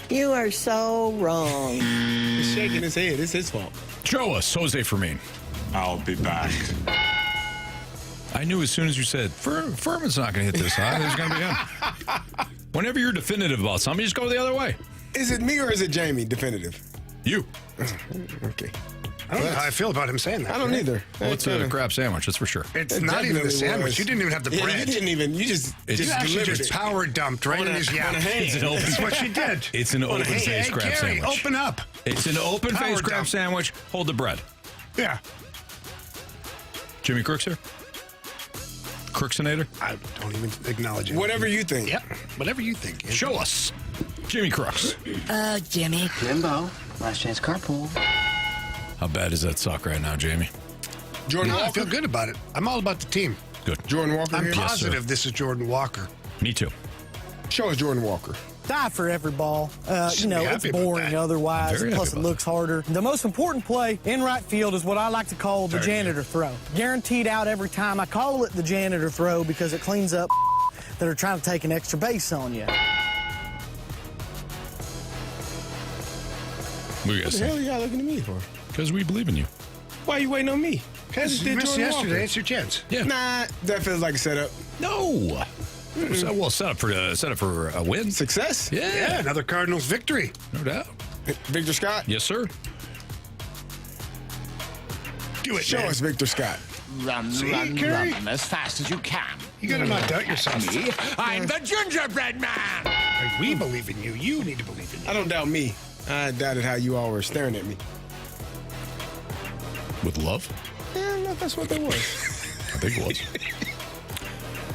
You are so wrong. He's shaking his head. It's his fault. Show us Jose Fermin. I'll be back. I knew as soon as you said, Furman's not going to hit this high. There's going to be him. Whenever you're definitive about something, you just go the other way. Is it me or is it Jamie definitive? You. Okay. I don't know how I feel about him saying that. I don't either. Well, it's a crab sandwich, that's for sure. It's not even the sandwich. You didn't even have the bread. You didn't even. You just actually delivered just it. power dumped right in his yap. That's what she did. It's an open-faced crab Carey, sandwich. open up. It's an open-faced crab sandwich. Hold the bread. Yeah. Jimmy Crooks here? Crooksonator? I don't even acknowledge it. Whatever you think. Yep. Whatever you think. Show us Jimmy Crooks. Jimmy. Jimbo, last chance carpool. How bad does that suck right now, Jamie? Jordan Walker. I feel good about it. I'm all about the team. Good. Jordan Walker I'm here? positive this is Jordan Walker. Me too. Show us Jordan Walker. Die for every ball. It's boring otherwise. Plus, it looks harder. The most important play in right field is what I like to call the janitor throw. Guaranteed out every time. I call it the janitor throw because it cleans up that are trying to take an extra base on you. What do you guys What the hell think? are y'all looking at me for? Because we believe in you. Why are you waiting on me? Because you missed yesterday. It's your chance. Yeah. Nah, that feels like a setup. No. Well, set up for a win. Success? Yeah, another Cardinals victory. No doubt. Victor Scott? Yes, sir. Do it, Show man. us Victor Scott. Run Carey? as fast as you can. You gotta not doubt yourself. Me, I'm the gingerbread man. We believe in you. You need to believe in you. I don't doubt me. I doubted how you all were staring at me. With love? Yeah, that's what that was. I think it was.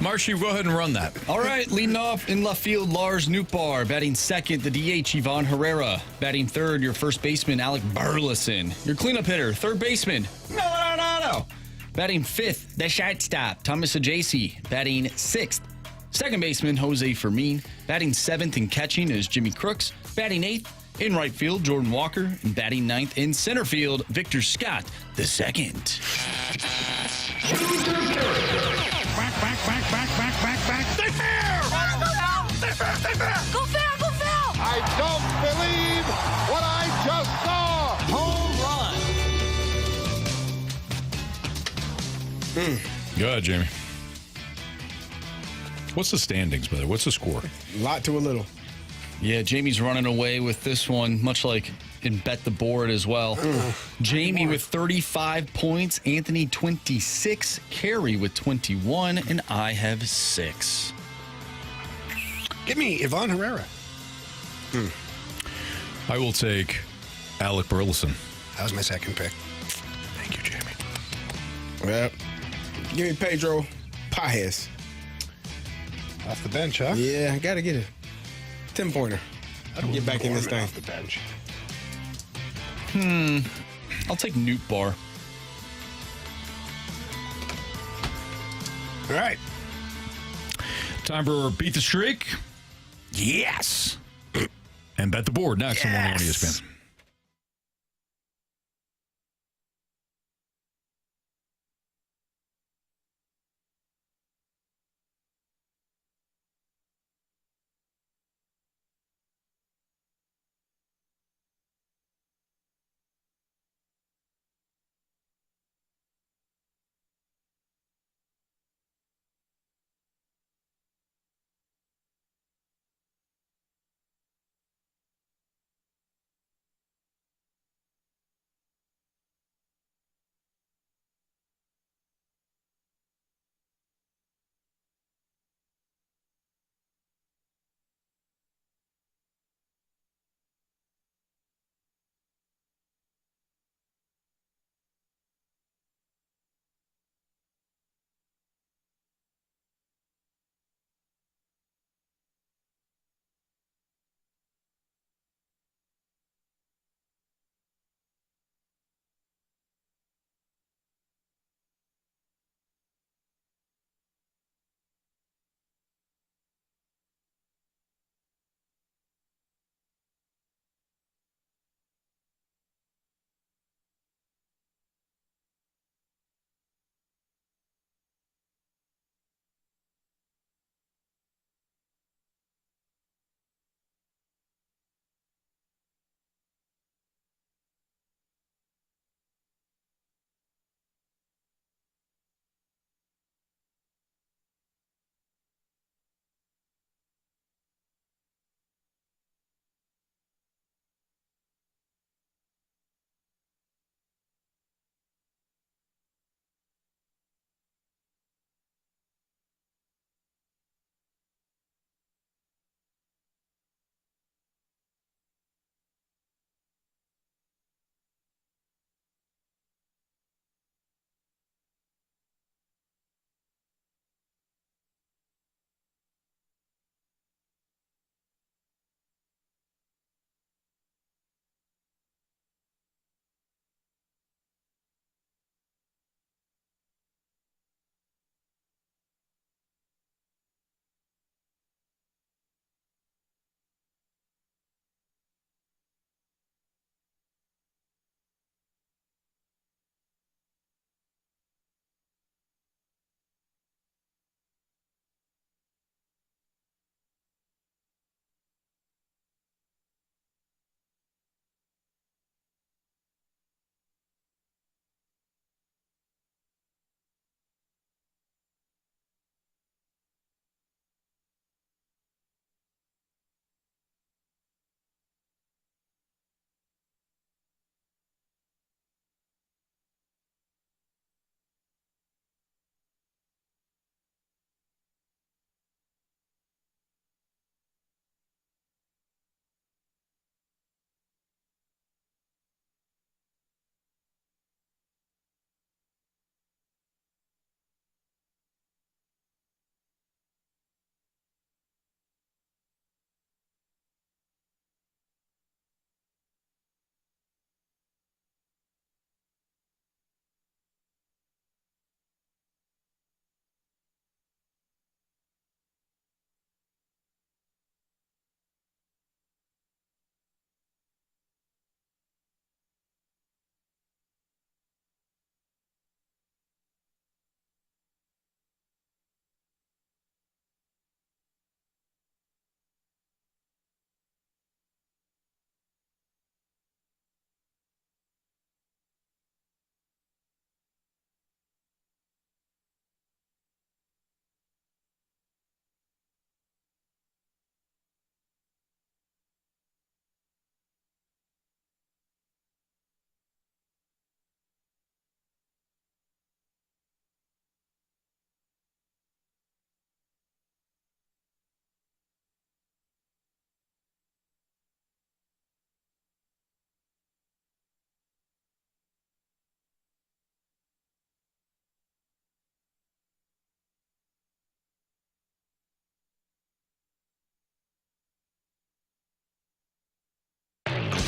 Marshy, go ahead and run that. All right, leading off in left field, Lars Nootbaar. Batting second, the DH, Yvonne Herrera. Batting third, your first baseman, Alec Burleson. Your cleanup hitter, third baseman, Nolan Arenado. Batting fifth, the shortstop, Thomas Sajaci. Batting sixth, second baseman, Jose Fermin. Batting seventh and catching is Jimmy Crooks. Batting eighth, In right field, Jordan Walker. And batting ninth in center field, Victor Scott II. Back. They fair! They fair! Go foul, go foul! I don't believe what I just saw! Home run. Go ahead, Jamie. What's the standings, brother? What's the score? A lot to a little. Yeah, Jamie's running away with this one, much like in Bet the Board as well. Jamie with 35 points, Anthony 26, Carey with 21, and I have 6. Give me Ivan Herrera. I will take Alec Burleson. That was my second pick. Thank you, Jamie. Well, give me Pedro Paez. Off the bench, huh? Yeah, I got to get a 10-pointer. Get back in this thing. Off the bench. I'll take Newt Bar. All right. Time for Beat the Streak. Yes. And Bet the Board next on 101 ESPN.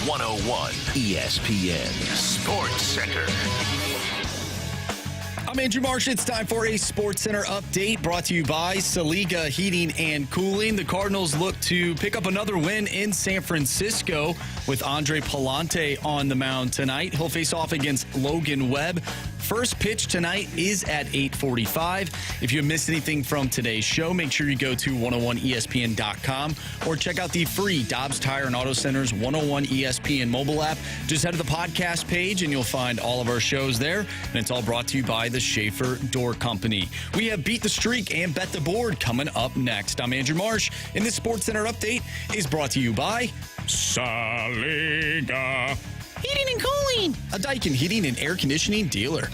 101 ESPN Sports Center. I'm Andrew Marsh. It's time for a Sports Center update brought to you by Saliga Heating and Cooling. The Cardinals look to pick up another win in San Francisco with Andre Palante on the mound tonight. He'll face off against Logan Webb. First pitch tonight is at 8:45. If you missed anything from today's show, make sure you go to 101ESPN.com or check out the free Dobbs Tire and Auto Center's 101 ESPN mobile app. Just head to the podcast page and you'll find all of our shows there. And it's all brought to you by the Schaefer Door Company. We have Beat the Streak and Bet the Board coming up next. I'm Andrew Marsh, and this Sports Center update is brought to you by Saliga Heating and Cooling, a Daikin heating and air conditioning dealer.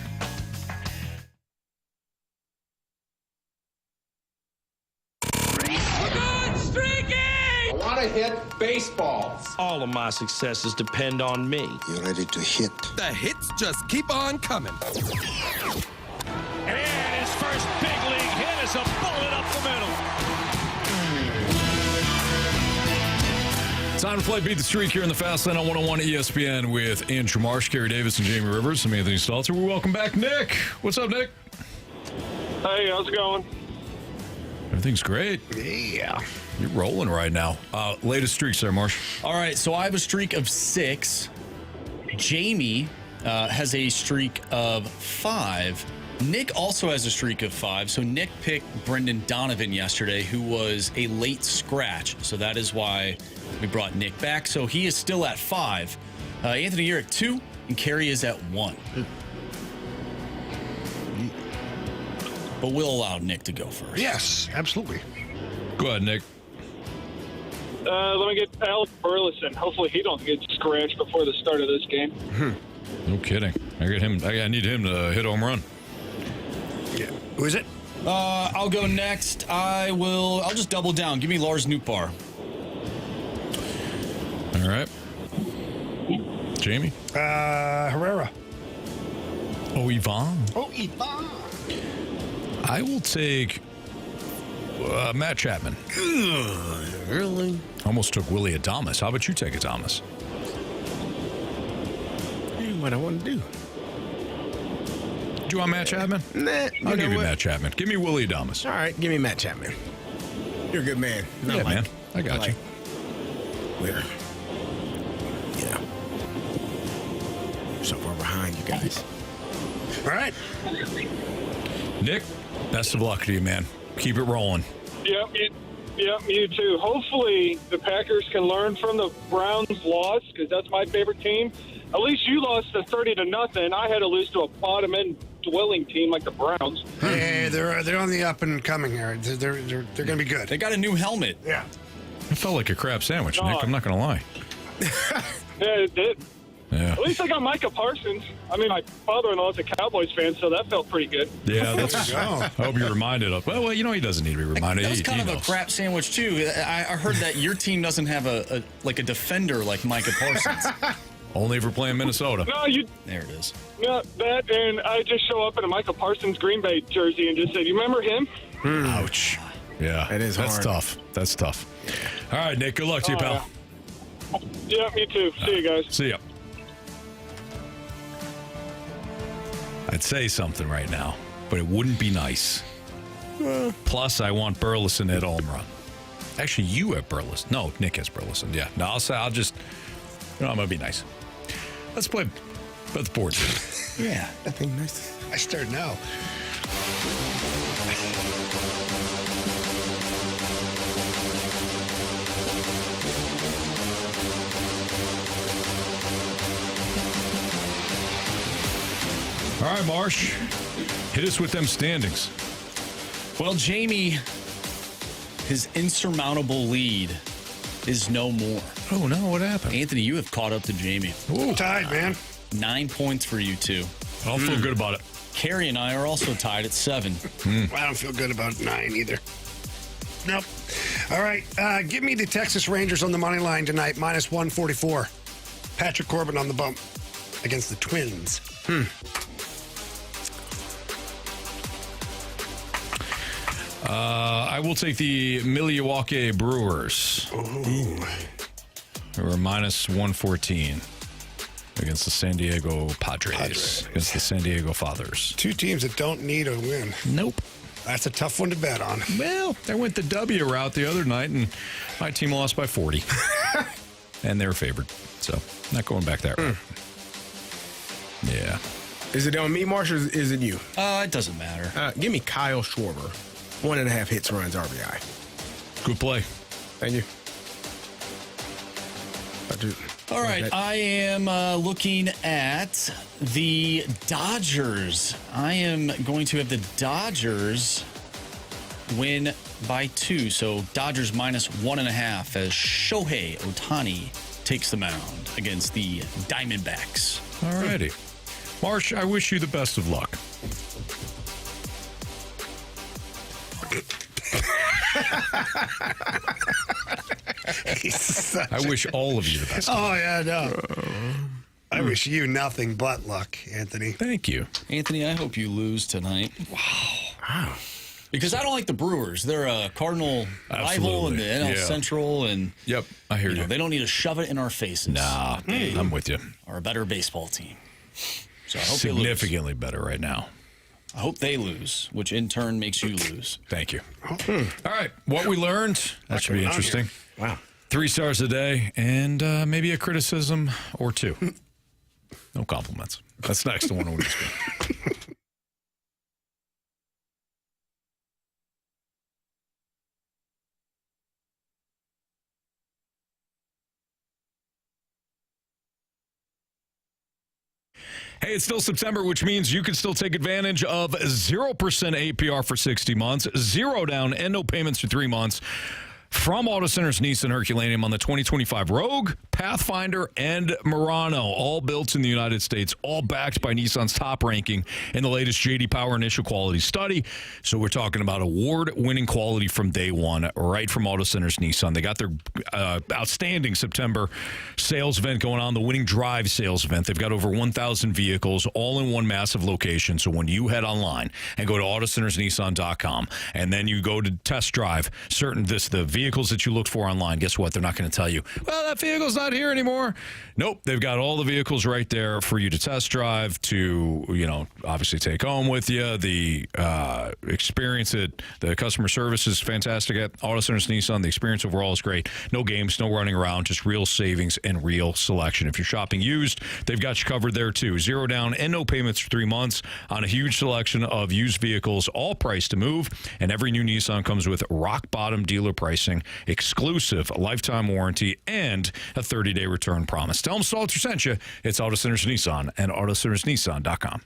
I want to hit baseballs. All of my successes depend on me. You're ready to hit. The hits just keep on coming. And his first big league hit is a bullet up the middle. Time to play Beat the Streak here in the Fast Lane on 101 ESPN with Andrew Marsh, Carey Davis, and Jamie Rivers. I'm Anthony Stalter. We welcome back Nick. What's up, Nick? Hey, how's it going? Everything's great. Yeah. You're rolling right now. Latest streaks there, Marsh. All right, so I have a streak of 6. Jamie has a streak of 5. Nick also has a streak of 5. So Nick picked Brendan Donovan yesterday, who was a late scratch. So that is why we brought Nick back. So he is still at 5. Anthony, you're at 2, and Carey is at 1. But we'll allow Nick to go first. Yes, absolutely. Go ahead, Nick. Let me get Alex Burleson. Hopefully he don't get scratched before the start of this game. No kidding. I need him to hit a home run. Yeah. Who is it? I'll go next. I'll just double down. Give me Lars Nootbaar. All right. Jamie? Herrera. Oh, Ivan. Ivan. I will take Matt Chapman. Really? Almost took Willie Adames. How about you take Adames? What I want to do. Do you want Matt Chapman? Nah. I'll give you Matt Chapman. Give me Willie Adames. All right, give me Matt Chapman. You're a good man. Yeah, man. I got you. We're so far behind you guys. All right. Nick, best of luck to you, man. Keep it rolling. Yep, you too. Hopefully the Packers can learn from the Browns' loss, because that's my favorite team. At least you lost to 30-0. I had to lose to a bottom-end dwelling team like the Browns. Hey, they're on the up and coming here. They're going to be good. They got a new helmet. Yeah. It felt like a crab sandwich, Nick. I'm not going to lie. Yeah, it did. Yeah. At least I got Micah Parsons. I mean, my father-in-law is a Cowboys fan, so that felt pretty good. Yeah, that's. I hope you're reminded of. Well, you know he doesn't need to be reminded. That was kind of a crap sandwich too. I heard that your team doesn't have a defender like Micah Parsons. Only if we're playing Minnesota. No, there it is. No, that, and I just show up in a Micah Parsons Green Bay jersey and just say, "You remember him?" Ouch. Yeah, that's hard. tough. That's tough. All right, Nick. Good luck to you, pal. Yeah, me too. See you guys. See ya. I'd say something right now, but it wouldn't be nice. Plus, I want Burleson at home run. Actually, you have Burleson. No, Nick has Burleson. Yeah. No, I'll just, I'm going to be nice. Let's play the board. Yeah, I think nice. I start now. All right, Marsh, hit us with them standings. Well, Jamie, his insurmountable lead is no more. Oh, no, what happened? Anthony, you have caught up to Jamie. Ooh, tied, man. 9 points for you two. I don't feel good about it. Carey and I are also tied at 7. I don't feel good about 9 either. Nope. All right, give me the Texas Rangers on the money line tonight, minus 144. Patrick Corbin on the bump against the Twins. I will take the Milwaukee Brewers. Ooh. They were minus 114 against the San Diego Padres. Against the San Diego Fathers. Two teams that don't need a win. Nope. That's a tough one to bet on. Well, they went the W route the other night, and my team lost by 40. And they were favored. So, not going back that route. Yeah. Is it on me, Marsh, or is it you? It doesn't matter. Give me Kyle Schwarber. 1.5 hits, runs, RBI. Good play. Thank you. All right, I am looking at the Dodgers. I am going to have the Dodgers win by 2. So Dodgers minus 1.5 as Shohei Ohtani takes the mound against the Diamondbacks. All righty. Marsh, I wish you the best of luck. I wish all of you the best. Oh, yeah, no. I wish you nothing but luck, Anthony. Thank you. Anthony, I hope you lose tonight. Wow. Because I don't like the Brewers. They're a Cardinal rival in the NL Central. And yep, I hear you. They don't need to shove it in our faces. Nah, I'm with you. Are a better baseball team. So I hope significantly better right now. I hope they lose, which in turn makes you lose. Thank you. All right, what we learned, that should be interesting. Wow. 3 stars a day and maybe a criticism or 2. No compliments. That's next to one of these. Hey, it's still September, which means you can still take advantage of 0% APR for 60 months, 0 down and no payments for 3 months from Auto Centers Nissan Herculaneum on the 2025 Rogue, Pathfinder, and Murano, all built in the United States, all backed by Nissan's top ranking in the latest J.D. Power Initial Quality Study. So we're talking about award-winning quality from day one, right from Auto Centers Nissan. They got their outstanding September sales event going on, the Winning Drive sales event. They've got over 1,000 vehicles, all in one massive location. So when you head online and go to AutoCentersNissan.com, and then you go to test drive the vehicles that you looked for online, guess what? They're not going to tell you, well, that vehicle's not here anymore. Nope. They've got all the vehicles right there for you to test drive, to, obviously take home with you. The experience the customer service is fantastic at Auto Centers Nissan. The experience overall is great. No games, no running around, just real savings and real selection. If you're shopping used, they've got you covered there too. 0 down and no payments for 3 months on a huge selection of used vehicles, all priced to move. And every new Nissan comes with rock bottom dealer pricing, exclusive lifetime warranty, and a 30-day return promise. Tell them Stalter sent you. It's Auto Centers Nissan and AutoCentersNissan.com.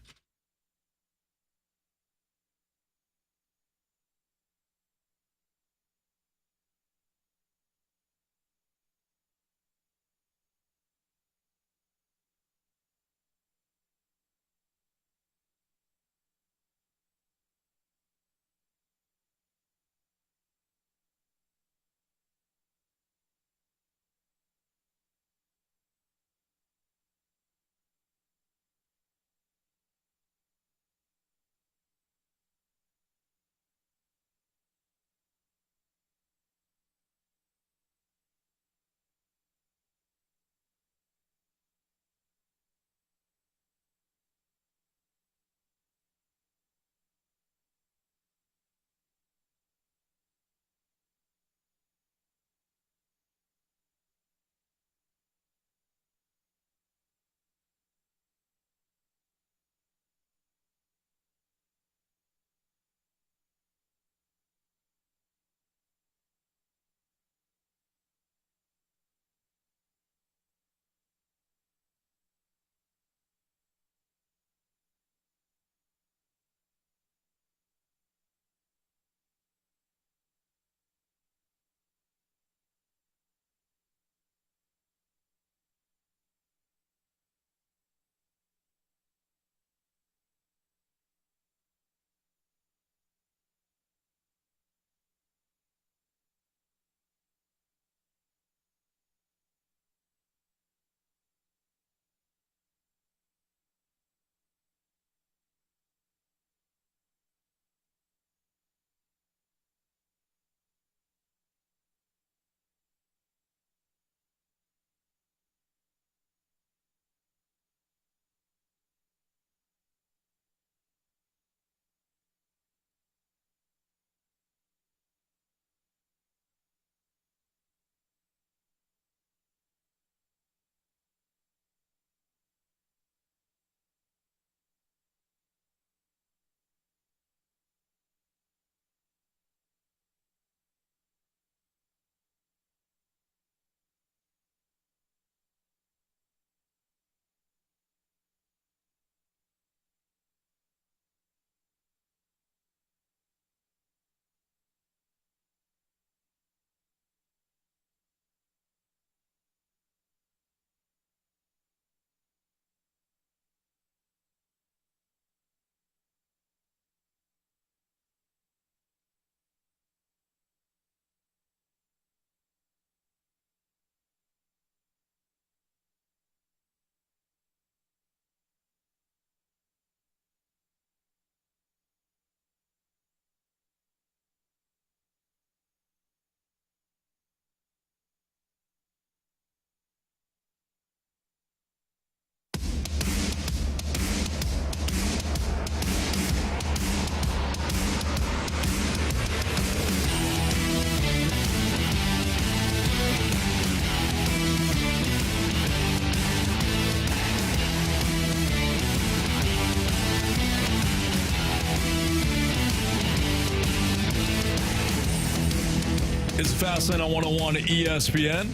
It's the Fast Lane on 101 ESPN.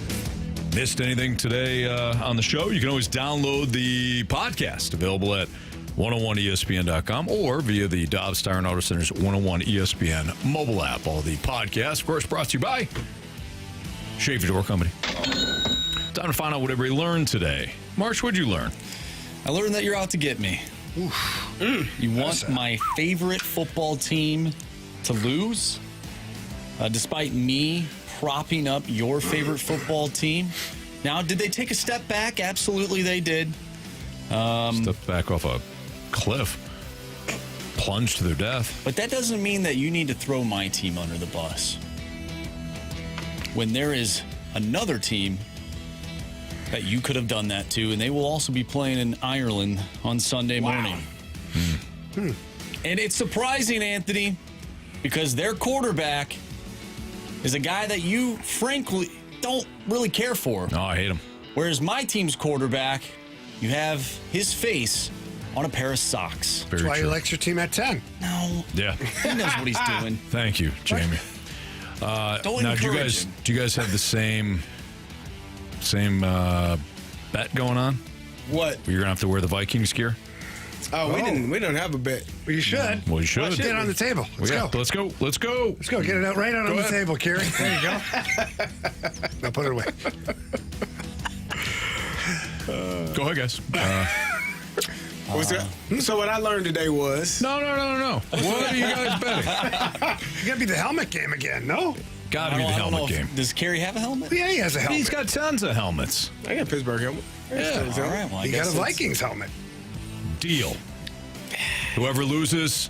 Missed anything today on the show? You can always download the podcast, available at 101ESPN.com or via the Dobbs Tire and Auto Center's 101 ESPN mobile app. All the podcasts, of course, brought to you by Shave Door Company. Time to find out what everybody learned today. Marsh, what'd you learn? I learned that you're out to get me. You want my favorite football team to lose? Despite me propping up your favorite football team. Now, did they take a step back? Absolutely they did. Step back off a cliff. Plunge to their death. But that doesn't mean that you need to throw my team under the bus. When there is another team that you could have done that to, and they will also be playing in Ireland on Sunday morning. And it's surprising, Anthony, because their quarterback is a guy that you, frankly, don't really care for. Oh, I hate him. Whereas my team's quarterback, you have his face on a pair of socks. That's why he likes your team at 10. No. Yeah. He knows what he's doing. Thank you, Jamie. Don't now, encourage him. do you guys have the same bet going on? What? You're going to have to wear the Vikings gear? Oh, we don't have a bet. Well, you should. Well, you should. Let's get it on the table. Let's go. Let's go. Let's go. Get it out right out on the table, Carey. There you go. Now put it away. Go ahead, guys. So what I learned today was... No. What are you guys betting? You got to be the helmet game again, no? Got to be the helmet game. Does Carey have a helmet? Yeah, he has a helmet. He's got tons of helmets. I got a Pittsburgh helmet. Yeah. All right, well, I You guess got a it's- Vikings helmet. Deal. Whoever loses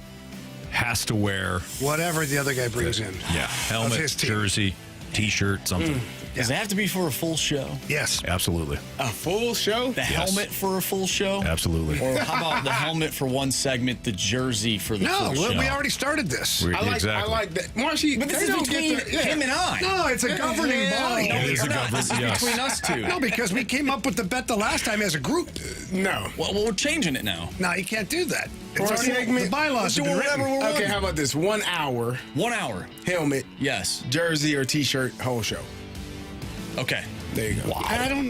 has to wear... Whatever the other guy brings in. Yeah, helmet, his team. jersey, T-shirt, something. Does it have to be for a full show? Yes. Absolutely. A full show? The helmet for a full show? Absolutely. Or how about the helmet for one segment, the jersey for the full show? No, we already started this. Exactly. I like that. Marshy, But this is between him and I. No, it's a governing body. It is a This is yes. between us two. No, because we came up with the bet the last time as a group. No. Well, we're changing it now. No, you can't do that. For It's a already, segment, the bylaws have we're been doing written. whatever we're Okay, how about this? 1 hour 1 hour. helmet, Yes. jersey or T-shirt, whole show. Okay. There you go. I don't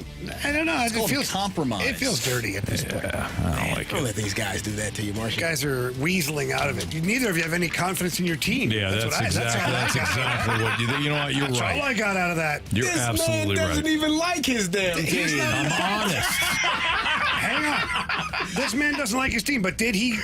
know. It's called compromise. It feels dirty at this point. I don't like Don't it. let these guys do that to you, Marshy. You guys are weaseling out of it. Neither of you have any confidence in your team. Yeah, that's exactly what you know what? You're That's all I right. got out of that. You're This man absolutely doesn't right. even like his damn He's team. not- I'm honest. Hang on. This man doesn't like his team, but did he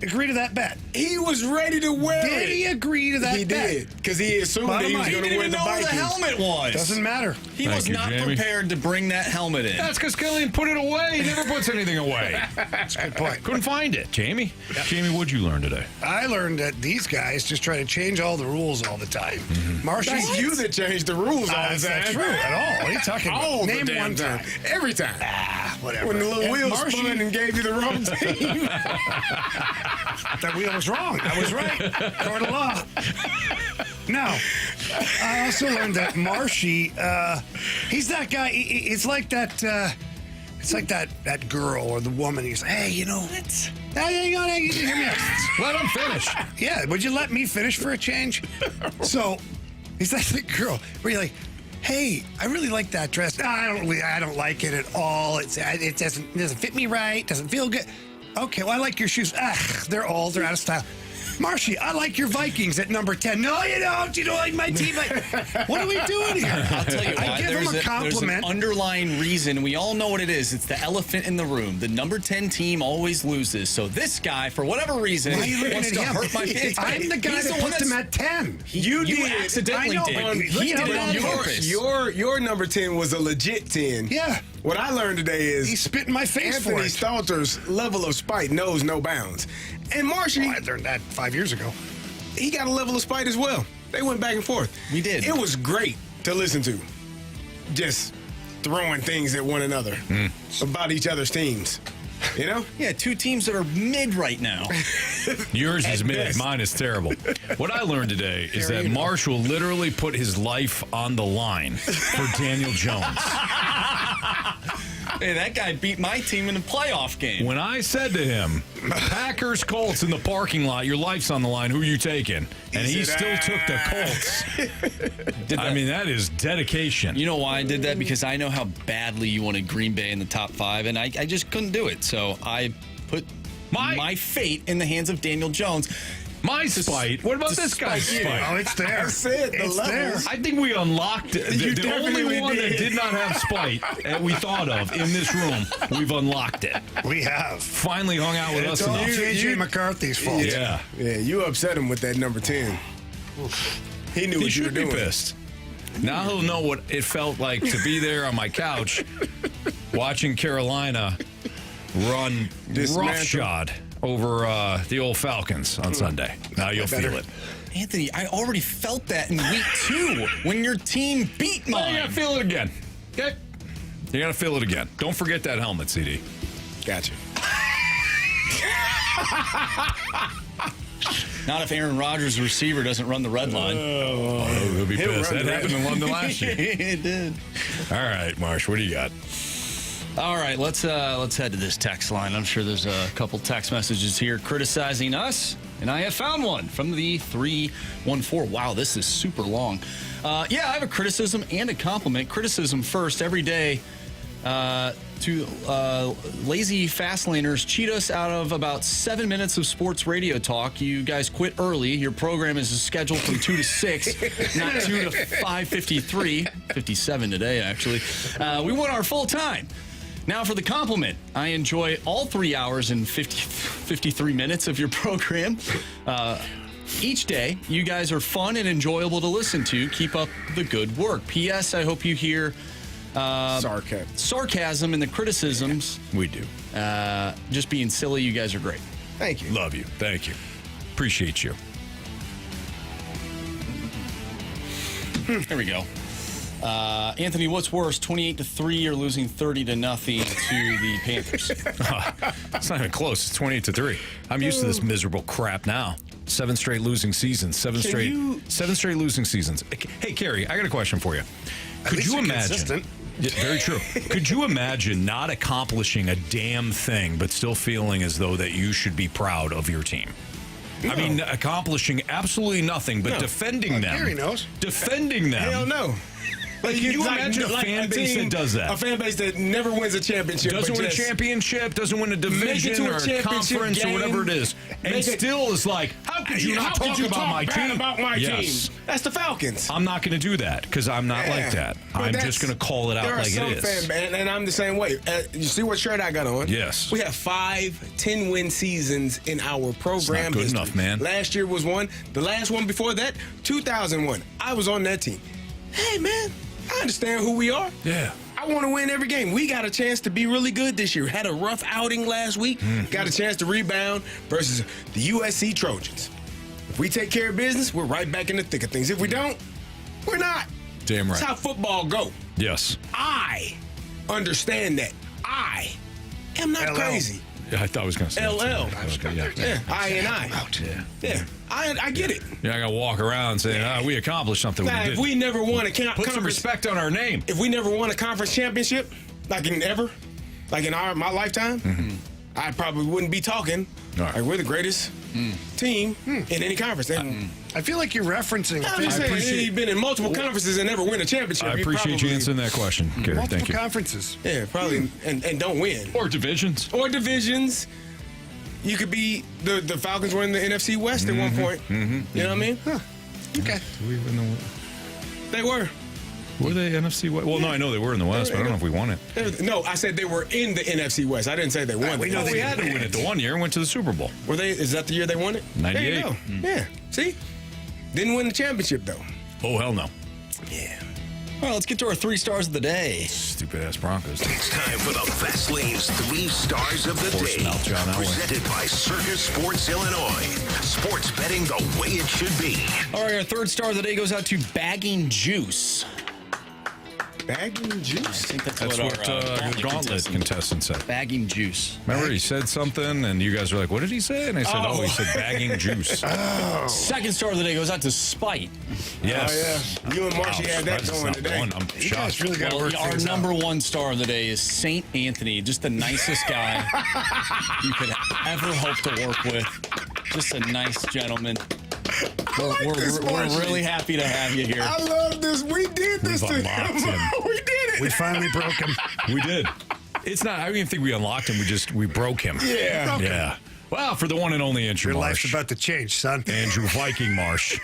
agree to that bet? He was ready to wear it. Did he agree to that He bet? did, because he assumed that he was Bottom going line. to wear the know where the Vikings. helmet was. Doesn't matter. He Thank was you, not Jamie. prepared to bring that helmet in. That's because Killian put it away. He never puts anything away. That's a good point. Couldn't find it. Jamie? Jamie, what'd you learn today? I learned that these guys just try to change all the rules all the time. Marshy, That's you that changed the rules all the That's time. not true at all. What are you talking about? All the Name damn one time. Every time. Whatever. When the little And wheel Marshy- spun and gave you the wrong team. That wheel was wrong. I was right. Court of law. Now, I also learned that Marshy, he's that guy. It's like that. It's like that girl or the woman. He's like, hey, you know what? Hang on, you hear me out. Let him finish. Yeah, would you let me finish for a change? So, he's like the girl where you're like, hey, I really like that dress. No, I don't like it at all. It doesn't fit me right. Doesn't feel good. Okay, well, I like your shoes. They're old. They're out of style. Marshy, I like your Vikings at number 10. No, you don't. You don't like my team. What are we doing here? I'll tell you I what, give him a there's compliment. an underlying reason. We all know what it is. It's the elephant in the room. The number 10 team always loses. So this guy, for whatever reason, Why are you looking wants at to him? hurt my feelings. I'm the guy He's that one put them at 10. You did. accidentally I know, did. but He look did it at on him. purpose. Your number 10 was a legit 10. Yeah. What I learned today is He spit in my face Anthony for it. Stalter's level of spite knows no bounds. And Marshy, I learned that 5 years ago. he got a level of spite as well. They went back and forth. We did. It was great to listen to. Just throwing things at one another about each other's teams. You know? Yeah, two teams that are mid right now. Yours is mid. Mine is terrible. What I learned today is that Marshall literally put his life on the line for Daniel Jones. Hey, that guy beat my team in a playoff game. When I said to him, Packers Colts in the parking lot, your life's on the line, who are you taking? And he still took the Colts. I mean, that is dedication. You know why I did that? Because I know how badly you wanted Green Bay in the top 5, and I just couldn't do it. So I put my fate in the hands of Daniel Jones. My spite? What about this guy's spite? Oh, it's there. I said the It's levels. there. I think we unlocked it. The only one that did not have spite that we thought of in this room, we've unlocked it. We have. Finally hung out with us It's all enough. J.J. McCarthy's fault. Yeah. Yeah, you upset him with that number 10. He knew He what you were should be doing. pissed. Now he'll know what it felt like to be there on my couch watching Carolina run roughshod over the old Falcons on Sunday. Now you'll feel it. Anthony, I already felt that in week 2 when your team beat mine. Well, you gotta feel it again. Okay? You gotta feel it again. Don't forget that helmet, CD. Gotcha. Not if Aaron Rodgers, the receiver, doesn't run the red line. He'll be pissed. That happened in London last year. It did. All right, Marsh, what do you got? All right, let's head to this text line. I'm sure there's a couple text messages here criticizing us, and I have found one from the 314. Wow, this is super long. Yeah, I have a criticism and a compliment. Criticism first. Every day, to lazy fastlaners cheat us out of about 7 minutes of sports radio talk. You guys quit early. Your program is scheduled from 2 to 6, not 2 to 5:53, 57 today, actually. We want our full time. Now for the compliment. I enjoy all 3 hours and 53 minutes of your program. Each day, you guys are fun and enjoyable to listen to. Keep up the good work. P.S. I hope you hear sarcasm in the criticisms. We do. Just being silly. You guys are great. Thank you. Love you. Thank you. Appreciate you. There we go. Anthony, what's worse, 28-3 or losing 30-0 to the Panthers? It's not even close. It's 28-3. I'm used to this miserable crap now. 7 straight losing seasons. 7 straight losing seasons. Hey, Carey, I got a question for you. Could you imagine? Consistent. Yeah, very true. Could you imagine not accomplishing a damn thing, but still feeling as though that you should be proud of your team? No. I mean, accomplishing absolutely nothing, but defending them. Carey knows. Defending them. Hell no. Like, can you imagine a fan base that does that? A fan base that never wins a championship. Doesn't win a championship, doesn't win a division or a conference or whatever it is. And still is like, how could you not talk about my team? About my team? That's the Falcons. I'm not going to do that because I'm not like that. I'm just going to call it out like it is. And I'm the same way. You see what shirt I got on? Yes. We have 5 10-win seasons in our program. It's not good enough, man. Last year was one. The last one before that, 2001. I was on that team. Hey, man. I understand who we are. Yeah. I want to win every game. We got a chance to be really good this year. Had a rough outing last week. Got a chance to rebound versus the USC Trojans. If we take care of business, we're right back in the thick of things. If we don't, we're not. Damn right. That's how football go. Yes. I understand that. I am not crazy. Yeah, I thought I was going to say LL. Yeah. I and I. Yeah. I get it. You're not going to walk around saying, we accomplished something. If we never won a Put some respect on our name. If we never won a conference championship, like in my lifetime, I probably wouldn't be talking. Right. Like we're the greatest team in any conference. I feel like you're referencing. He's been in multiple conferences and never win a championship. I appreciate you answering that question. Okay, multiple thank you. Conferences. Yeah, probably, and don't win. Or divisions. You could be the Falcons were in the NFC West at one point. You know what I mean? Huh. Okay. They were. Were they NFC West? Well, no, I know they were in the West, but I don't know if we won it. No, I said they were in the NFC West. I didn't say they won. We had to win it the one year and went to the Super Bowl. Were they? Is that the year they won it? 98. There you go. Yeah. See? Didn't win the championship, though. Oh, hell no. Yeah. All right, let's get to our 3 stars of the day. Stupid-ass Broncos. It's time for the Fast Lane's 3 stars of the day. Presented by Circus Sports Illinois. Sports betting the way it should be. All right, our 3rd star of the day goes out to Bagging Juice. Bagging juice. I think that's That's what the Gauntlet contestant said. Bagging juice. Remember, he said something, and you guys were like, what did he say? And I said, he said bagging juice. Second star of the day goes out to Spite. Yes. Oh, yeah. You and Marshy had that going today. I'm shocked. Really got to work Our things number out. one star of the day is Saint Anthony, just the nicest guy you could ever hope to work with. Just a nice gentleman. We're really happy to have you here. I love this. We did this to him. We did it. We finally broke him. We did. It's not, I don't even think we unlocked him. We broke him. Yeah. Yeah. Well, for the one and only Andrew Your Marsh. life's about to change, son. Andrew Viking Marsh.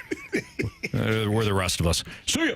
We're the rest of us. See ya.